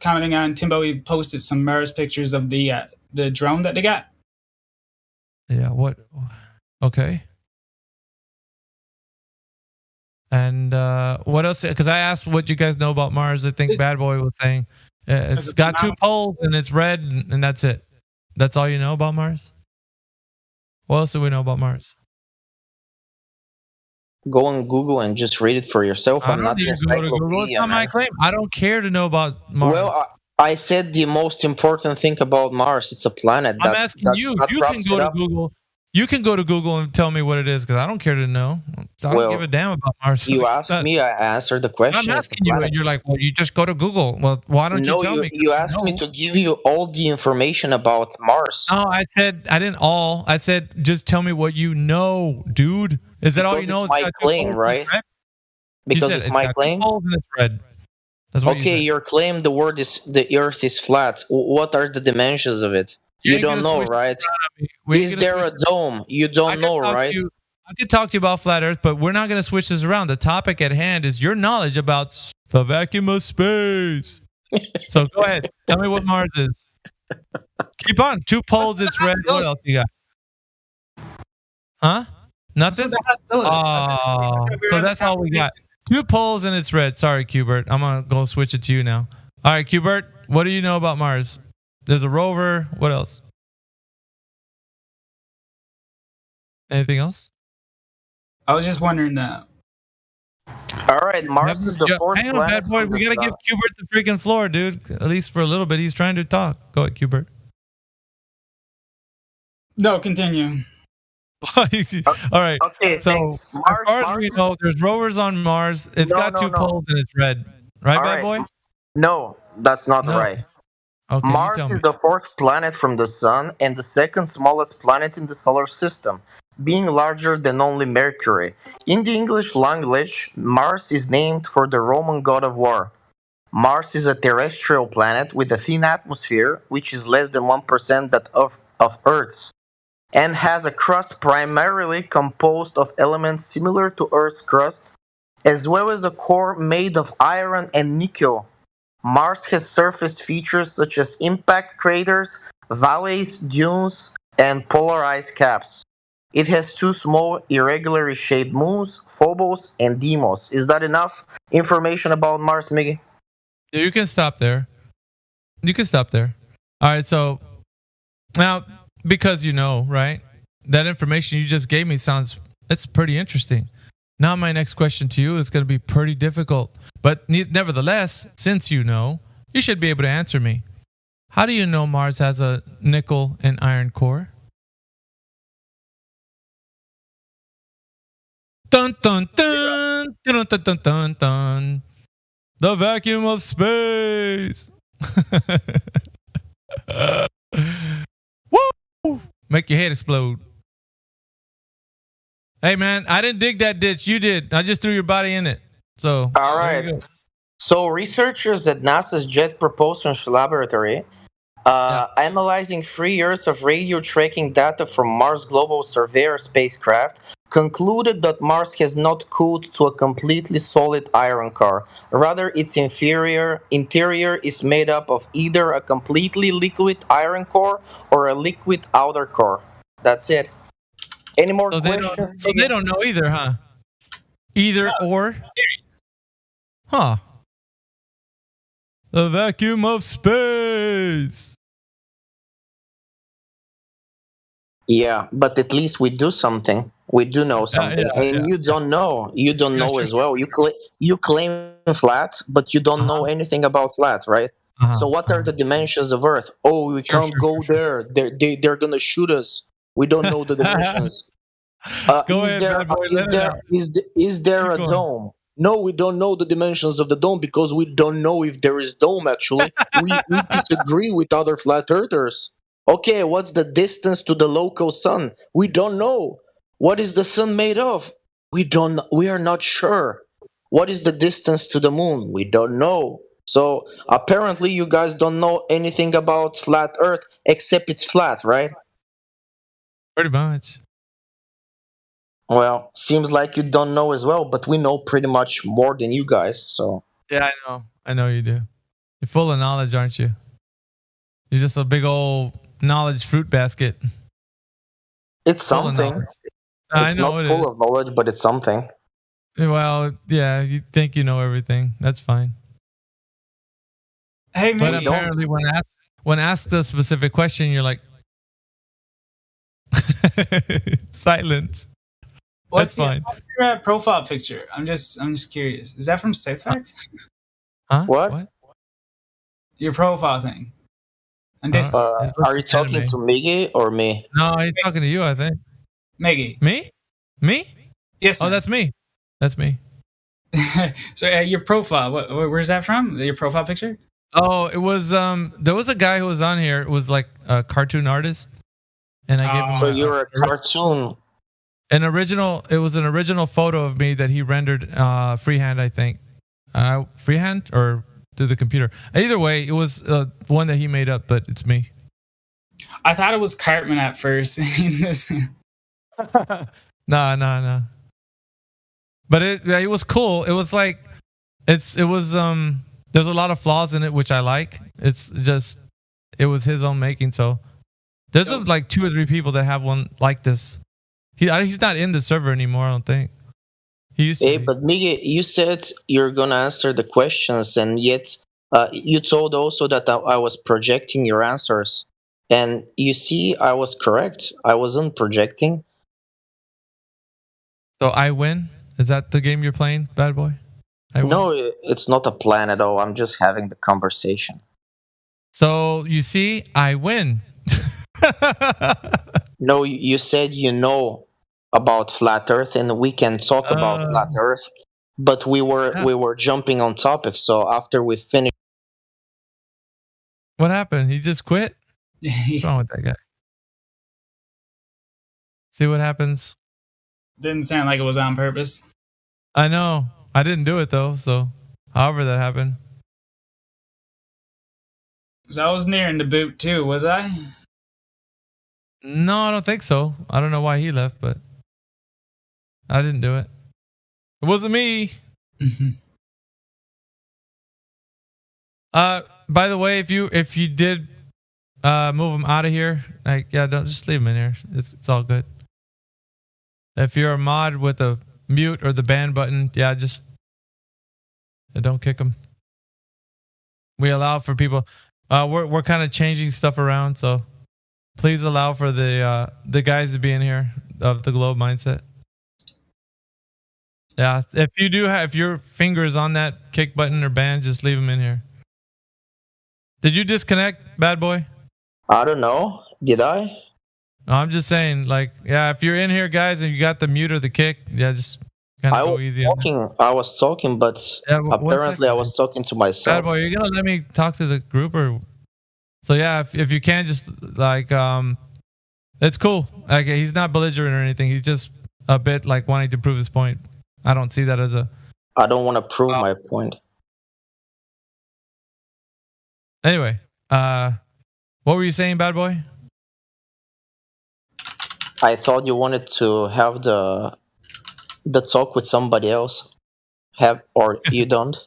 commenting on Timbo. He posted some Mars pictures of the drone that they got. Yeah. What? Okay. And what else? Because I asked what you guys know about Mars. I think Bad Boy was saying it's got 2 poles and it's red, and that's it. That's all you know about Mars? What else do we know about Mars? Go on Google and just read it for yourself. I'm not the encyclopedia. It's not my claim. I don't care to know about Mars. Well, I said the most important thing about Mars. It's a planet. I'm asking you. You can go to Google. You can go to Google and tell me what it is, because I don't care to know. I don't give a damn about Mars. You asked me, I answered the question. I'm asking you, and you're like, well, you just go to Google. Well, why don't you tell me? You asked me to give you all the information about Mars. No, I said, I didn't all. I said, just tell me what you know, dude. Is that all you know? It's my claim, right? Because it's my claim? And it's red. That's what okay, your claim, the Earth is flat. What are the dimensions of it? You don't know, right? Is there a dome? You don't know, right? I could talk to you about flat Earth, but we're not going to switch this around. The topic at hand is your knowledge about the vacuum of space. So go ahead. Tell me what Mars is. Keep on. 2 poles, it's red. What else you got? Huh? Nothing? Oh, so that's all we got. 2 poles and it's red. Sorry, Qbert. I'm going to go switch it to you now. All right, Qbert, what do you know about Mars? There's a rover. What else? Anything else? I was just wondering. All right, Mars is the 4th planet. Hang on, Bad Boy. We got to give Qbert the freaking floor, dude. At least for a little bit. He's trying to talk. Go ahead, Qbert. No, continue. All right. Okay, so Mars, as far as we know, there's rovers on Mars. It's got 2 poles and it's red. Right, Bad Boy? No, that's not right. Okay, Mars is the 4th planet from the Sun and the 2nd smallest planet in the solar system, being larger than only Mercury. In the English language, Mars is named for the Roman god of war. Mars is a terrestrial planet with a thin atmosphere, which is less than 1% that of Earth's, and has a crust primarily composed of elements similar to Earth's crust, as well as a core made of iron and nickel. Mars has surface features such as impact craters, valleys, dunes, and polar ice caps. It has 2 small, irregularly shaped moons, Phobos and Deimos. Is that enough information about Mars, Miggy? Yeah, you can stop there. You can stop there. All right, so now, because you know, right? That information you just gave me it's pretty interesting. Now my next question to you is going to be pretty difficult. But nevertheless, since you know, you should be able to answer me. How do you know Mars has a nickel and iron core? Dun dun dun dun dun dun dun dun. The vacuum of space. Woo! Make your head explode. Hey man, I didn't dig that ditch. You did. I just threw your body in it. So all right. So researchers at NASA's Jet Propulsion Laboratory, analyzing 3 years of radio tracking data from Mars Global Surveyor spacecraft, concluded that Mars has not cooled to a completely solid iron core. Rather, its interior is made up of either a completely liquid iron core or a liquid outer core. That's it. Any more questions? They don't know either, huh? Either or? Huh. The vacuum of space. Yeah, but at least we do something. We do know something, and you don't know. You don't know as well. You claim flat, but you don't know anything about flat, right? So what are the dimensions of Earth? Oh, we can't go there. They're gonna shoot us. We don't know the dimensions. Is there a dome? No, we don't know the dimensions of the dome because we don't know if there is dome. Actually, we disagree with other flat earthers. Okay, what's the distance to the local sun? We don't know. What is the sun made of? We are not sure. What is the distance to the moon? We don't know. So apparently you guys don't know anything about flat Earth except it's flat, right? Pretty much. Well, seems like you don't know as well, but we know pretty much more than you guys, so. Yeah, I know. I know you do. You're full of knowledge, aren't you? You're just a big old knowledge fruit basket. It's something. It's not full of knowledge, but it's something. Well, yeah, you think you know everything. That's fine. Hey, but maybe apparently when asked a specific question, you're like silence. What's your profile picture? I'm just curious. Is that from South Park? Huh? What? Your profile thing. Are you talking to Miggy or me? No, he's talking to you, I think. Miggy. Me? Yes. Oh, that's me. That's me. So your profile, where's that from? Your profile picture? Oh, it was there was a guy who was on here. It was like a cartoon artist, and I gave him. So you're a cartoon. It was an original photo of me that he rendered freehand, I think. Freehand or through the computer. Either way, it was one that he made up, but it's me. I thought it was Cartman at first. No. But it was cool. It was like there's a lot of flaws in it, which I like. It's just it was his own making, so there's like 2 or 3 people that have one like this. He's not in the server anymore, I don't think. He used to be. But Miggy, you said you're gonna answer the questions, and yet you told also that I was projecting your answers. And you see, I was correct. I wasn't projecting. So I win? Is that the game you're playing, bad boy? No, it's not a plan at all. I'm just having the conversation. So you see, I win. No, you said you know about flat Earth, and we can talk about flat Earth, but we were jumping on topics. So after we finished, what happened? He just quit? What's wrong with that guy? See what happens. Didn't sound like it was on purpose. I know. I didn't do it though. So, however that happened. So I was nearing the boot too, was I? No, I don't think so. I don't know why he left, but I didn't do it. It wasn't me. By the way, if you did move him out of here, like don't just leave him in here. It's all good. If you're a mod with a mute or the ban button, just don't kick him. We allow for people. We're kind of changing stuff around, so please allow for the guys to be in here of the Globe Mindset. Yeah, if your finger is on that kick button or ban, just leave them in here. Did you disconnect, bad boy? I don't know. Did I? No, I'm just saying, if you're in here, guys, and you got the mute or the kick, just kind of go easy. I was talking, but apparently I was talking to myself. Bad boy, you're gonna let me talk to the group, or so? Yeah, if you can, just it's cool. Like he's not belligerent or anything. He's just a bit wanting to prove his point. I don't see that as a. I don't want to prove my point. Anyway, what were you saying, bad boy? I thought you wanted to have the talk with somebody else. Or you don't?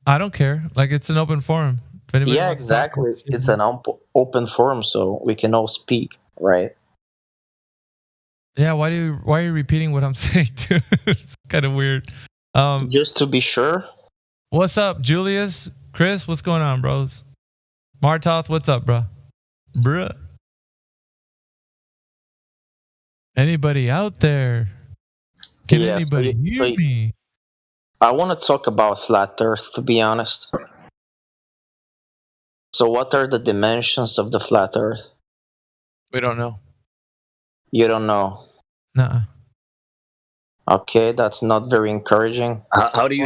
I don't care. It's an open forum. Yeah, exactly. It's an open forum, so we can all speak, right? Yeah. Why are you repeating what I'm saying, dude? It's kind of weird. Just to be sure. What's up, Julius? Chris, what's going on, bros? Martoth, what's up, bruh? Anybody out there? Can anybody hear me? I want to talk about flat Earth, to be honest. So what are the dimensions of the flat Earth? We don't know. You don't know? Nuh-uh. Okay, that's not very encouraging. How do you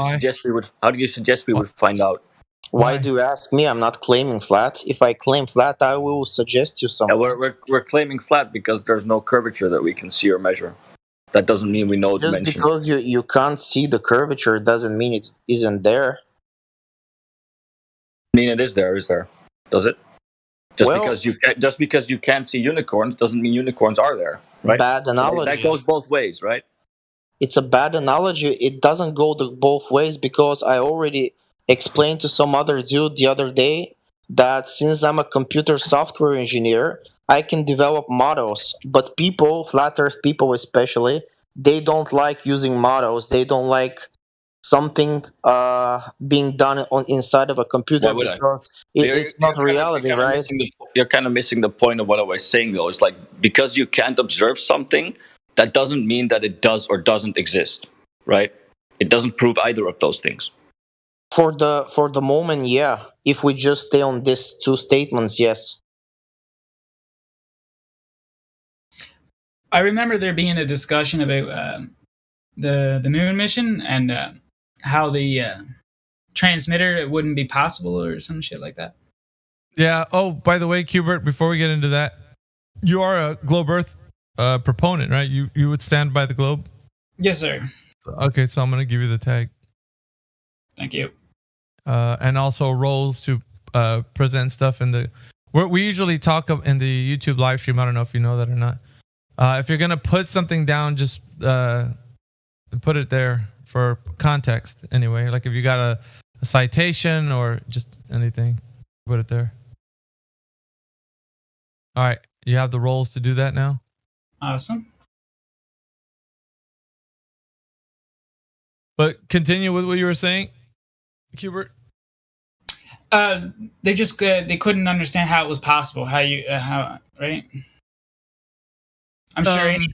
suggest we would find out? Why do you ask me? I'm not claiming flat. If I claim flat, I will suggest you something. Yeah, we're claiming flat because there's no curvature that we can see or measure. That doesn't mean we know dimension. Just because you can't see the curvature doesn't mean it isn't there. I mean, it is there. Does it? Just because you can't see unicorns doesn't mean unicorns are there, right? Bad analogy. So that goes both ways, right? It's a bad analogy. It doesn't go both ways because I already explained to some other dude the other day that since I'm a computer software engineer, I can develop models. But people, flat Earth people especially, they don't like using models. They don't like something being done on inside of a computer because it's not reality, right? You're kind of missing the point of what I was saying, though. It's like, because you can't observe something, that doesn't mean that it does or doesn't exist, right? It doesn't prove either of those things. For the moment, yeah. If we just stay on these two statements, yes. I remember there being a discussion about the moon mission and how the transmitter it wouldn't be possible or some shit like that. Yeah. Oh, by the way, Qbert, before we get into that, you are a Globe Earth proponent, right? You would stand by the globe? Yes, sir. Okay, so I'm going to give you the tag. Thank you. And also roles to present stuff in the... We usually talk in the YouTube live stream. I don't know if you know that or not. If you're going to put something down, just put it there for context anyway. Like if you got a citation or just anything, put it there. All right. You have the roles to do that now? Awesome. But continue with what you were saying, Qbert. They just they couldn't understand how it was possible. How right? I'm sure any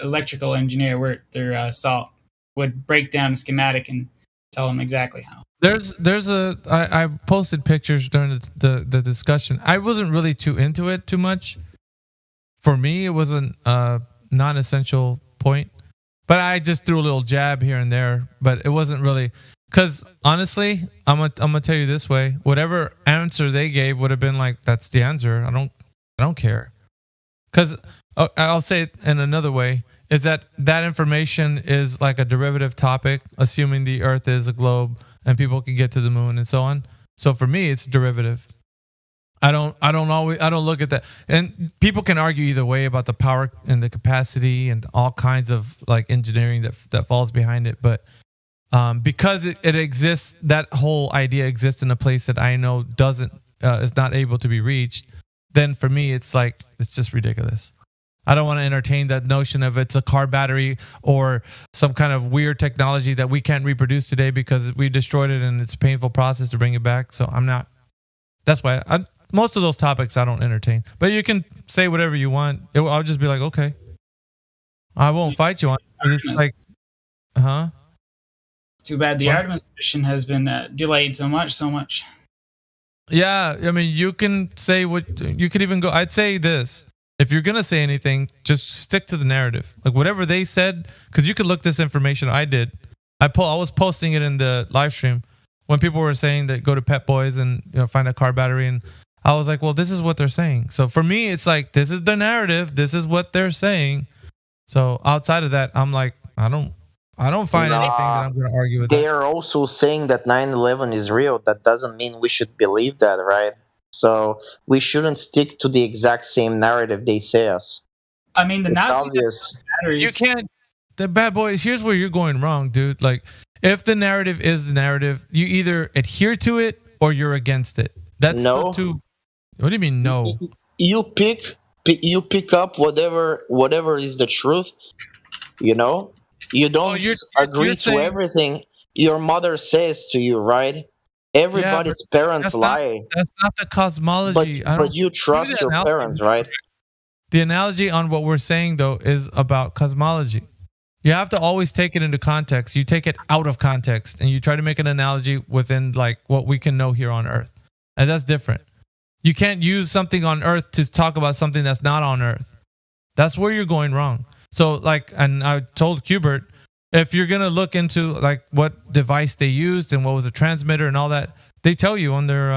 electrical engineer worth their salt would break down a schematic and tell them exactly how. I posted pictures during the discussion. I wasn't really too into it too much. For me, it was a non-essential point, but I just threw a little jab here and there. But it wasn't really, because honestly, I'm gonna tell you this way: whatever answer they gave would have been like, that's the answer. I don't care, because I'll say it in another way: is that information is like a derivative topic, assuming the Earth is a globe and people can get to the moon and so on. So for me, it's derivative. I don't look at that. And people can argue either way about the power and the capacity and all kinds of like engineering that falls behind it. But because it exists, that whole idea exists in a place that I know is not able to be reached, then for me, it's like, it's just ridiculous. I don't want to entertain that notion of it's a car battery or some kind of weird technology that we can't reproduce today because we destroyed it and it's a painful process to bring it back. So I'm not. That's why most of those topics I don't entertain. But you can say whatever you want. I'll just be like, okay. I won't fight you on it. It's like, huh? It's too bad the Artemis mission has been delayed so much. Yeah, I mean, you can say what you could even go. I'd say this. If you're going to say anything, just stick to the narrative. Like whatever they said, because you could look this information. I did. I was posting it in the live stream when people were saying that go to Pet Boys and find a car battery. And I was like, well, this is what they're saying. So for me, it's like, this is the narrative. This is what they're saying. So outside of that, I'm like, I don't find anything that I'm going to argue with. They are also saying that 9/11 is real. That doesn't mean we should believe that, right? So we shouldn't stick to the exact same narrative they say us. I mean, it's obvious. You can't. The bad boys. Here's where you're going wrong, dude. Like, if the narrative is the narrative, you either adhere to it or you're against it. That's no. What do you mean no? You pick up whatever is the truth. You don't agree to everything your mother says to you, right? Everybody's parents lie. That's not the cosmology. But you trust your parents, right? The analogy on what we're saying, though, is about cosmology. You have to always take it into context. You take it out of context, and you try to make an analogy within like what we can know here on Earth. And that's different. You can't use something on Earth to talk about something that's not on Earth. That's where you're going wrong. So, like, and I told Qbert, if you're going to look into like what device they used and what was a transmitter and all that, they tell you on their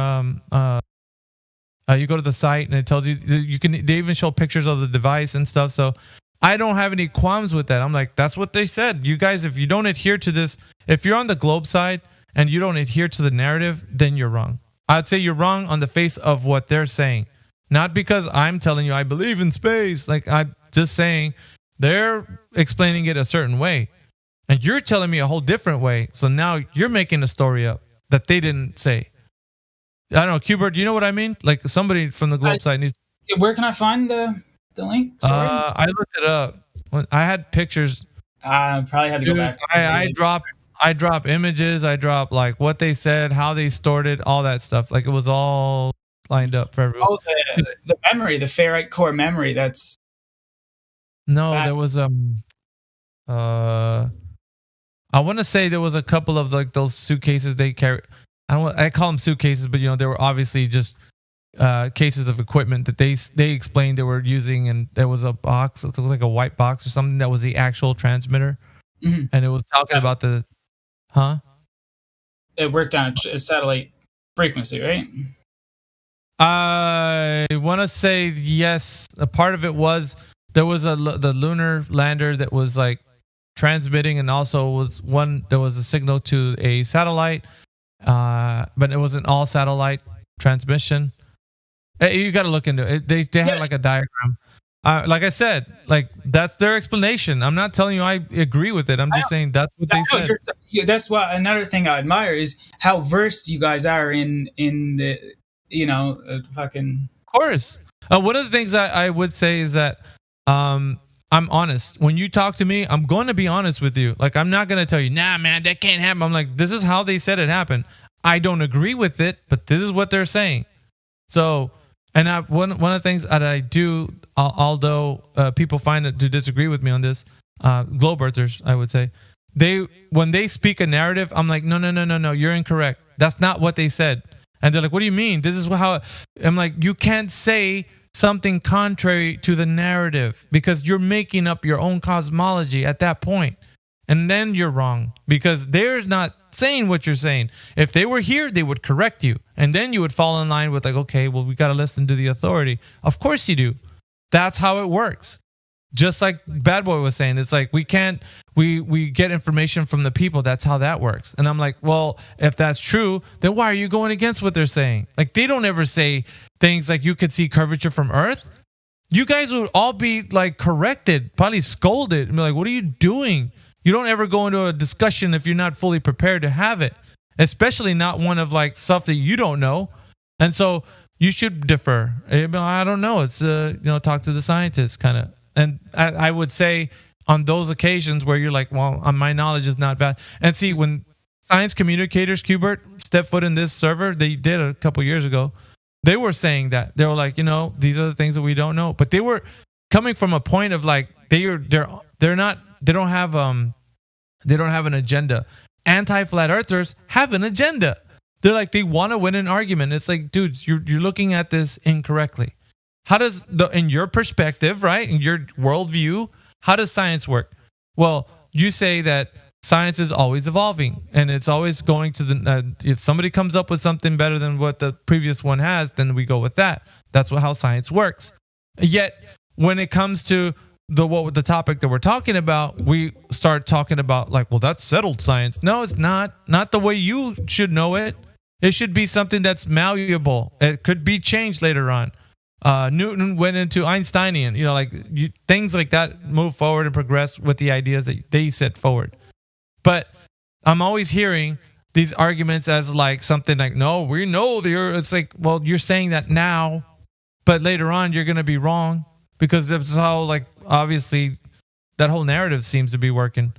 you go to the site and it tells you they even show pictures of the device and stuff. So I don't have any qualms with that. I'm like, that's what they said. You guys, if you don't adhere to this, if you're on the globe side and you don't adhere to the narrative, then you're wrong. I'd say you're wrong on the face of what they're saying. Not because I'm telling you I believe in space. Like, I'm just saying they're explaining it a certain way. And you're telling me a whole different way. So now you're making a story up that they didn't say. I don't know, Qbert, do you know what I mean? Like somebody from the globe side needs. Where can I find the link? Sorry. I looked it up. I had pictures. I probably had to go back. I drop images. I drop like what they said, how they stored it, all that stuff. Like it was all lined up for everyone. Oh, the memory, the ferrite core memory. That's there was I want to say there was a couple of like those suitcases they carry. I call them suitcases, but they were obviously just cases of equipment that they explained they were using, and there was a box. It was like a white box or something that was the actual transmitter, and it was talking about the, It worked on a satellite frequency, right? I want to say yes. A part of it was there was the lunar lander that was like transmitting, and also there was a signal to a satellite, but it was an all satellite transmission. You got to look into it. They had like a diagram. Like I said, like that's their explanation. I'm not telling you I agree with it. I'm just saying that's what they said. That's what another thing I admire is how versed you guys are in the fucking. Of course. One of the things I would say is that I'm honest. When you talk to me, I'm going to be honest with you. Like I'm not going to tell you, nah, man, that can't happen. I'm like, this is how they said it happened. I don't agree with it, but this is what they're saying. So. And one of the things that I do, although people find it to disagree with me on this, globe earthers, I would say, when they speak a narrative, I'm like, no, you're incorrect. That's not what they said. And they're like, what do you mean? This is how. I'm like, you can't say something contrary to the narrative because you're making up your own cosmology at that point. And then you're wrong because they're not saying what you're saying. If they were here, they would correct you. And then you would fall in line with like, okay, well, we got to listen to the authority. Of course you do. That's how it works. Just like Bad Boy was saying, it's like we get information from the people. That's how that works. And I'm like, well, if that's true, then why are you going against what they're saying? Like they don't ever say things like you could see curvature from Earth. You guys would all be like corrected, probably scolded and be like, what are you doing? You don't ever go into a discussion if you're not fully prepared to have it, especially not one of like stuff that you don't know. And so you should defer. I don't know. It's, talk to the scientists kind of. And I would say on those occasions where you're like, well, my knowledge is not vast. And see, when science communicators, Qbert, step foot in this server, they did a couple years ago, they were saying that. They were like, these are the things that we don't know. But they were coming from a point of like, they don't have an agenda. Anti-flat earthers have an agenda. They're like, they want to win an argument. It's like, dudes, you're looking at this incorrectly. How does in your perspective, right, in your worldview, how does science work? Well, you say that science is always evolving and it's always going to if somebody comes up with something better than what the previous one has, then we go with that. That's how science works. Yet when it comes to the topic that we're talking about, we start talking about like, well, that's settled science. No, it's not the way you should know it. It should be something that's malleable. It could be changed later on. Newton went into Einsteinian, things like that move forward and progress with the ideas that they set forward. But I'm always hearing these arguments as like something like, no, we know the Earth. It's like, well, you're saying that now, but later on you're going to be wrong. Because that's how, like, obviously, that whole narrative seems to be working.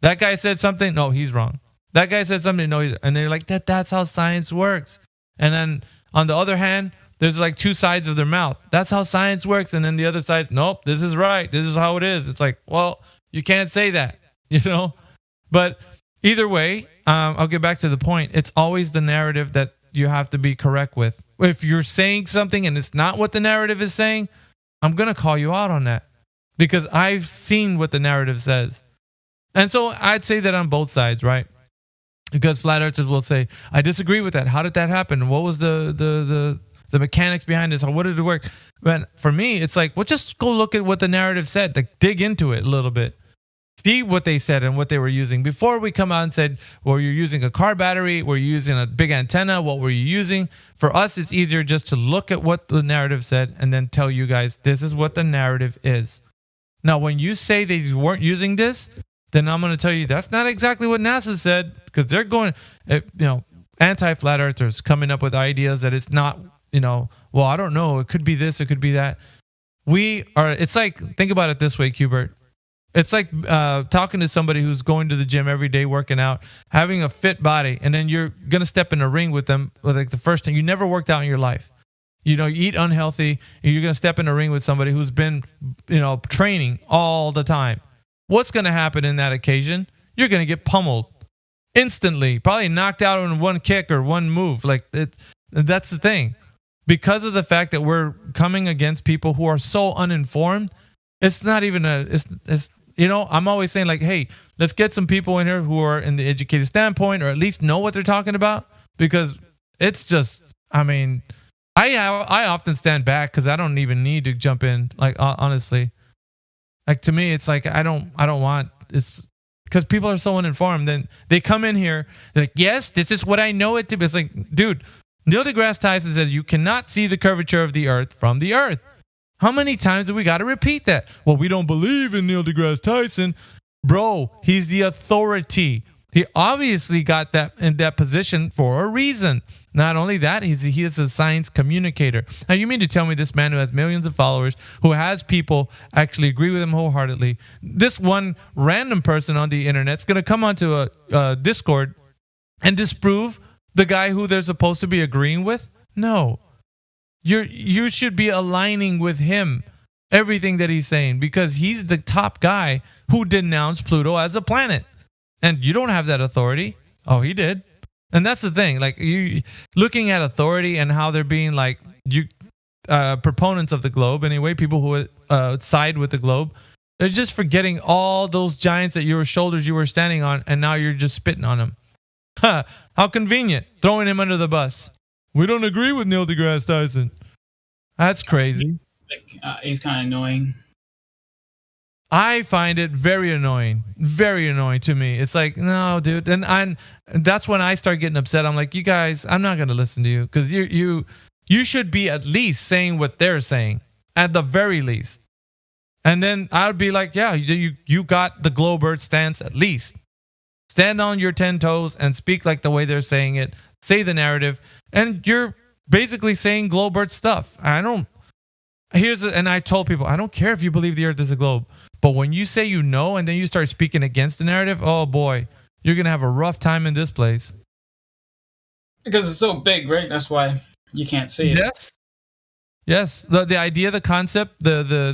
That guy said something, no, he's wrong. That guy said something, no, and they're like, that's how science works. And then, on the other hand, there's like two sides of their mouth. That's how science works. And then the other side, nope, this is right. This is how it is. It's like, well, you can't say that, But either way, I'll get back to the point. It's always the narrative that you have to be correct with. If you're saying something and it's not what the narrative is saying, I'm going to call you out on that because I've seen what the narrative says. And so I'd say that on both sides, right? Because flat earthers will say, I disagree with that. How did that happen? What was the mechanics behind this? How did it work? But for me, it's like, well, just go look at what the narrative said. Like, dig into it a little bit. See what they said and what they were using. Before we come out and said, well, you're using a car battery, were you using a big antenna, what were you using? For us, it's easier just to look at what the narrative said and then tell you guys, this is what the narrative is. Now, when you say they weren't using this, then I'm going to tell you that's not exactly what NASA said because they're going, anti-flat earthers coming up with ideas that it's not, well, I don't know. It could be this, it could be that. It's like, think about it this way, Qbert. It's like talking to somebody who's going to the gym every day, working out, having a fit body, and then you're gonna step in a ring with them. Like the first time, you never worked out in your life. You eat unhealthy, and you're gonna step in a ring with somebody who's been, training all the time. What's gonna happen in that occasion? You're gonna get pummeled instantly, probably knocked out in one kick or one move. That's the thing. Because of the fact that we're coming against people who are so uninformed, it's not even I'm always saying like, hey, let's get some people in here who are in the educated standpoint or at least know what they're talking about, because it's just, I often stand back because I don't even need to jump in. Like, honestly, like to me, it's like, I don't want it's because people are so uninformed. Then they come in here, they're like, yes, this is what I know it to be. It's like, dude, Neil deGrasse Tyson says you cannot see the curvature of the earth from the earth. How many times do we got to repeat that? Well, we don't believe in Neil deGrasse Tyson. Bro, he's the authority. He obviously got that in that position for a reason. Not only that, he is a science communicator. Now, you mean to tell me this man who has millions of followers, who has people actually agree with him wholeheartedly, this one random person on the internet is going to come onto a Discord and disprove the guy who they're supposed to be agreeing with? No. You should be aligning with him, everything that he's saying, because he's the top guy who denounced Pluto as a planet. And you don't have that authority. Oh, he did. And that's the thing. Like, you looking at authority and how they're being like proponents of the globe anyway, people who side with the globe, they're just forgetting all those giants at your shoulders you were standing on, and now you're just spitting on them. How convenient, throwing him under the bus. We don't agree with Neil deGrasse Tyson. That's crazy. He's kind of annoying. I find it very annoying to me. It's like, no, dude. And that's when I start getting upset. I'm like, you guys, I'm not going to listen to you, because you should be at least saying what they're saying, at the very least. And then I'd be like, yeah, you got the globe earth stance at least. Stand on your 10 toes and speak like the way they're saying it. Say the narrative. And you're basically saying globe earth stuff. And I told people, I don't care if you believe the earth is a globe. But when you say and then you start speaking against the narrative, oh boy, you're going to have a rough time in this place. Because it's so big, right? That's why you can't see it. Yes. The idea, the concept, the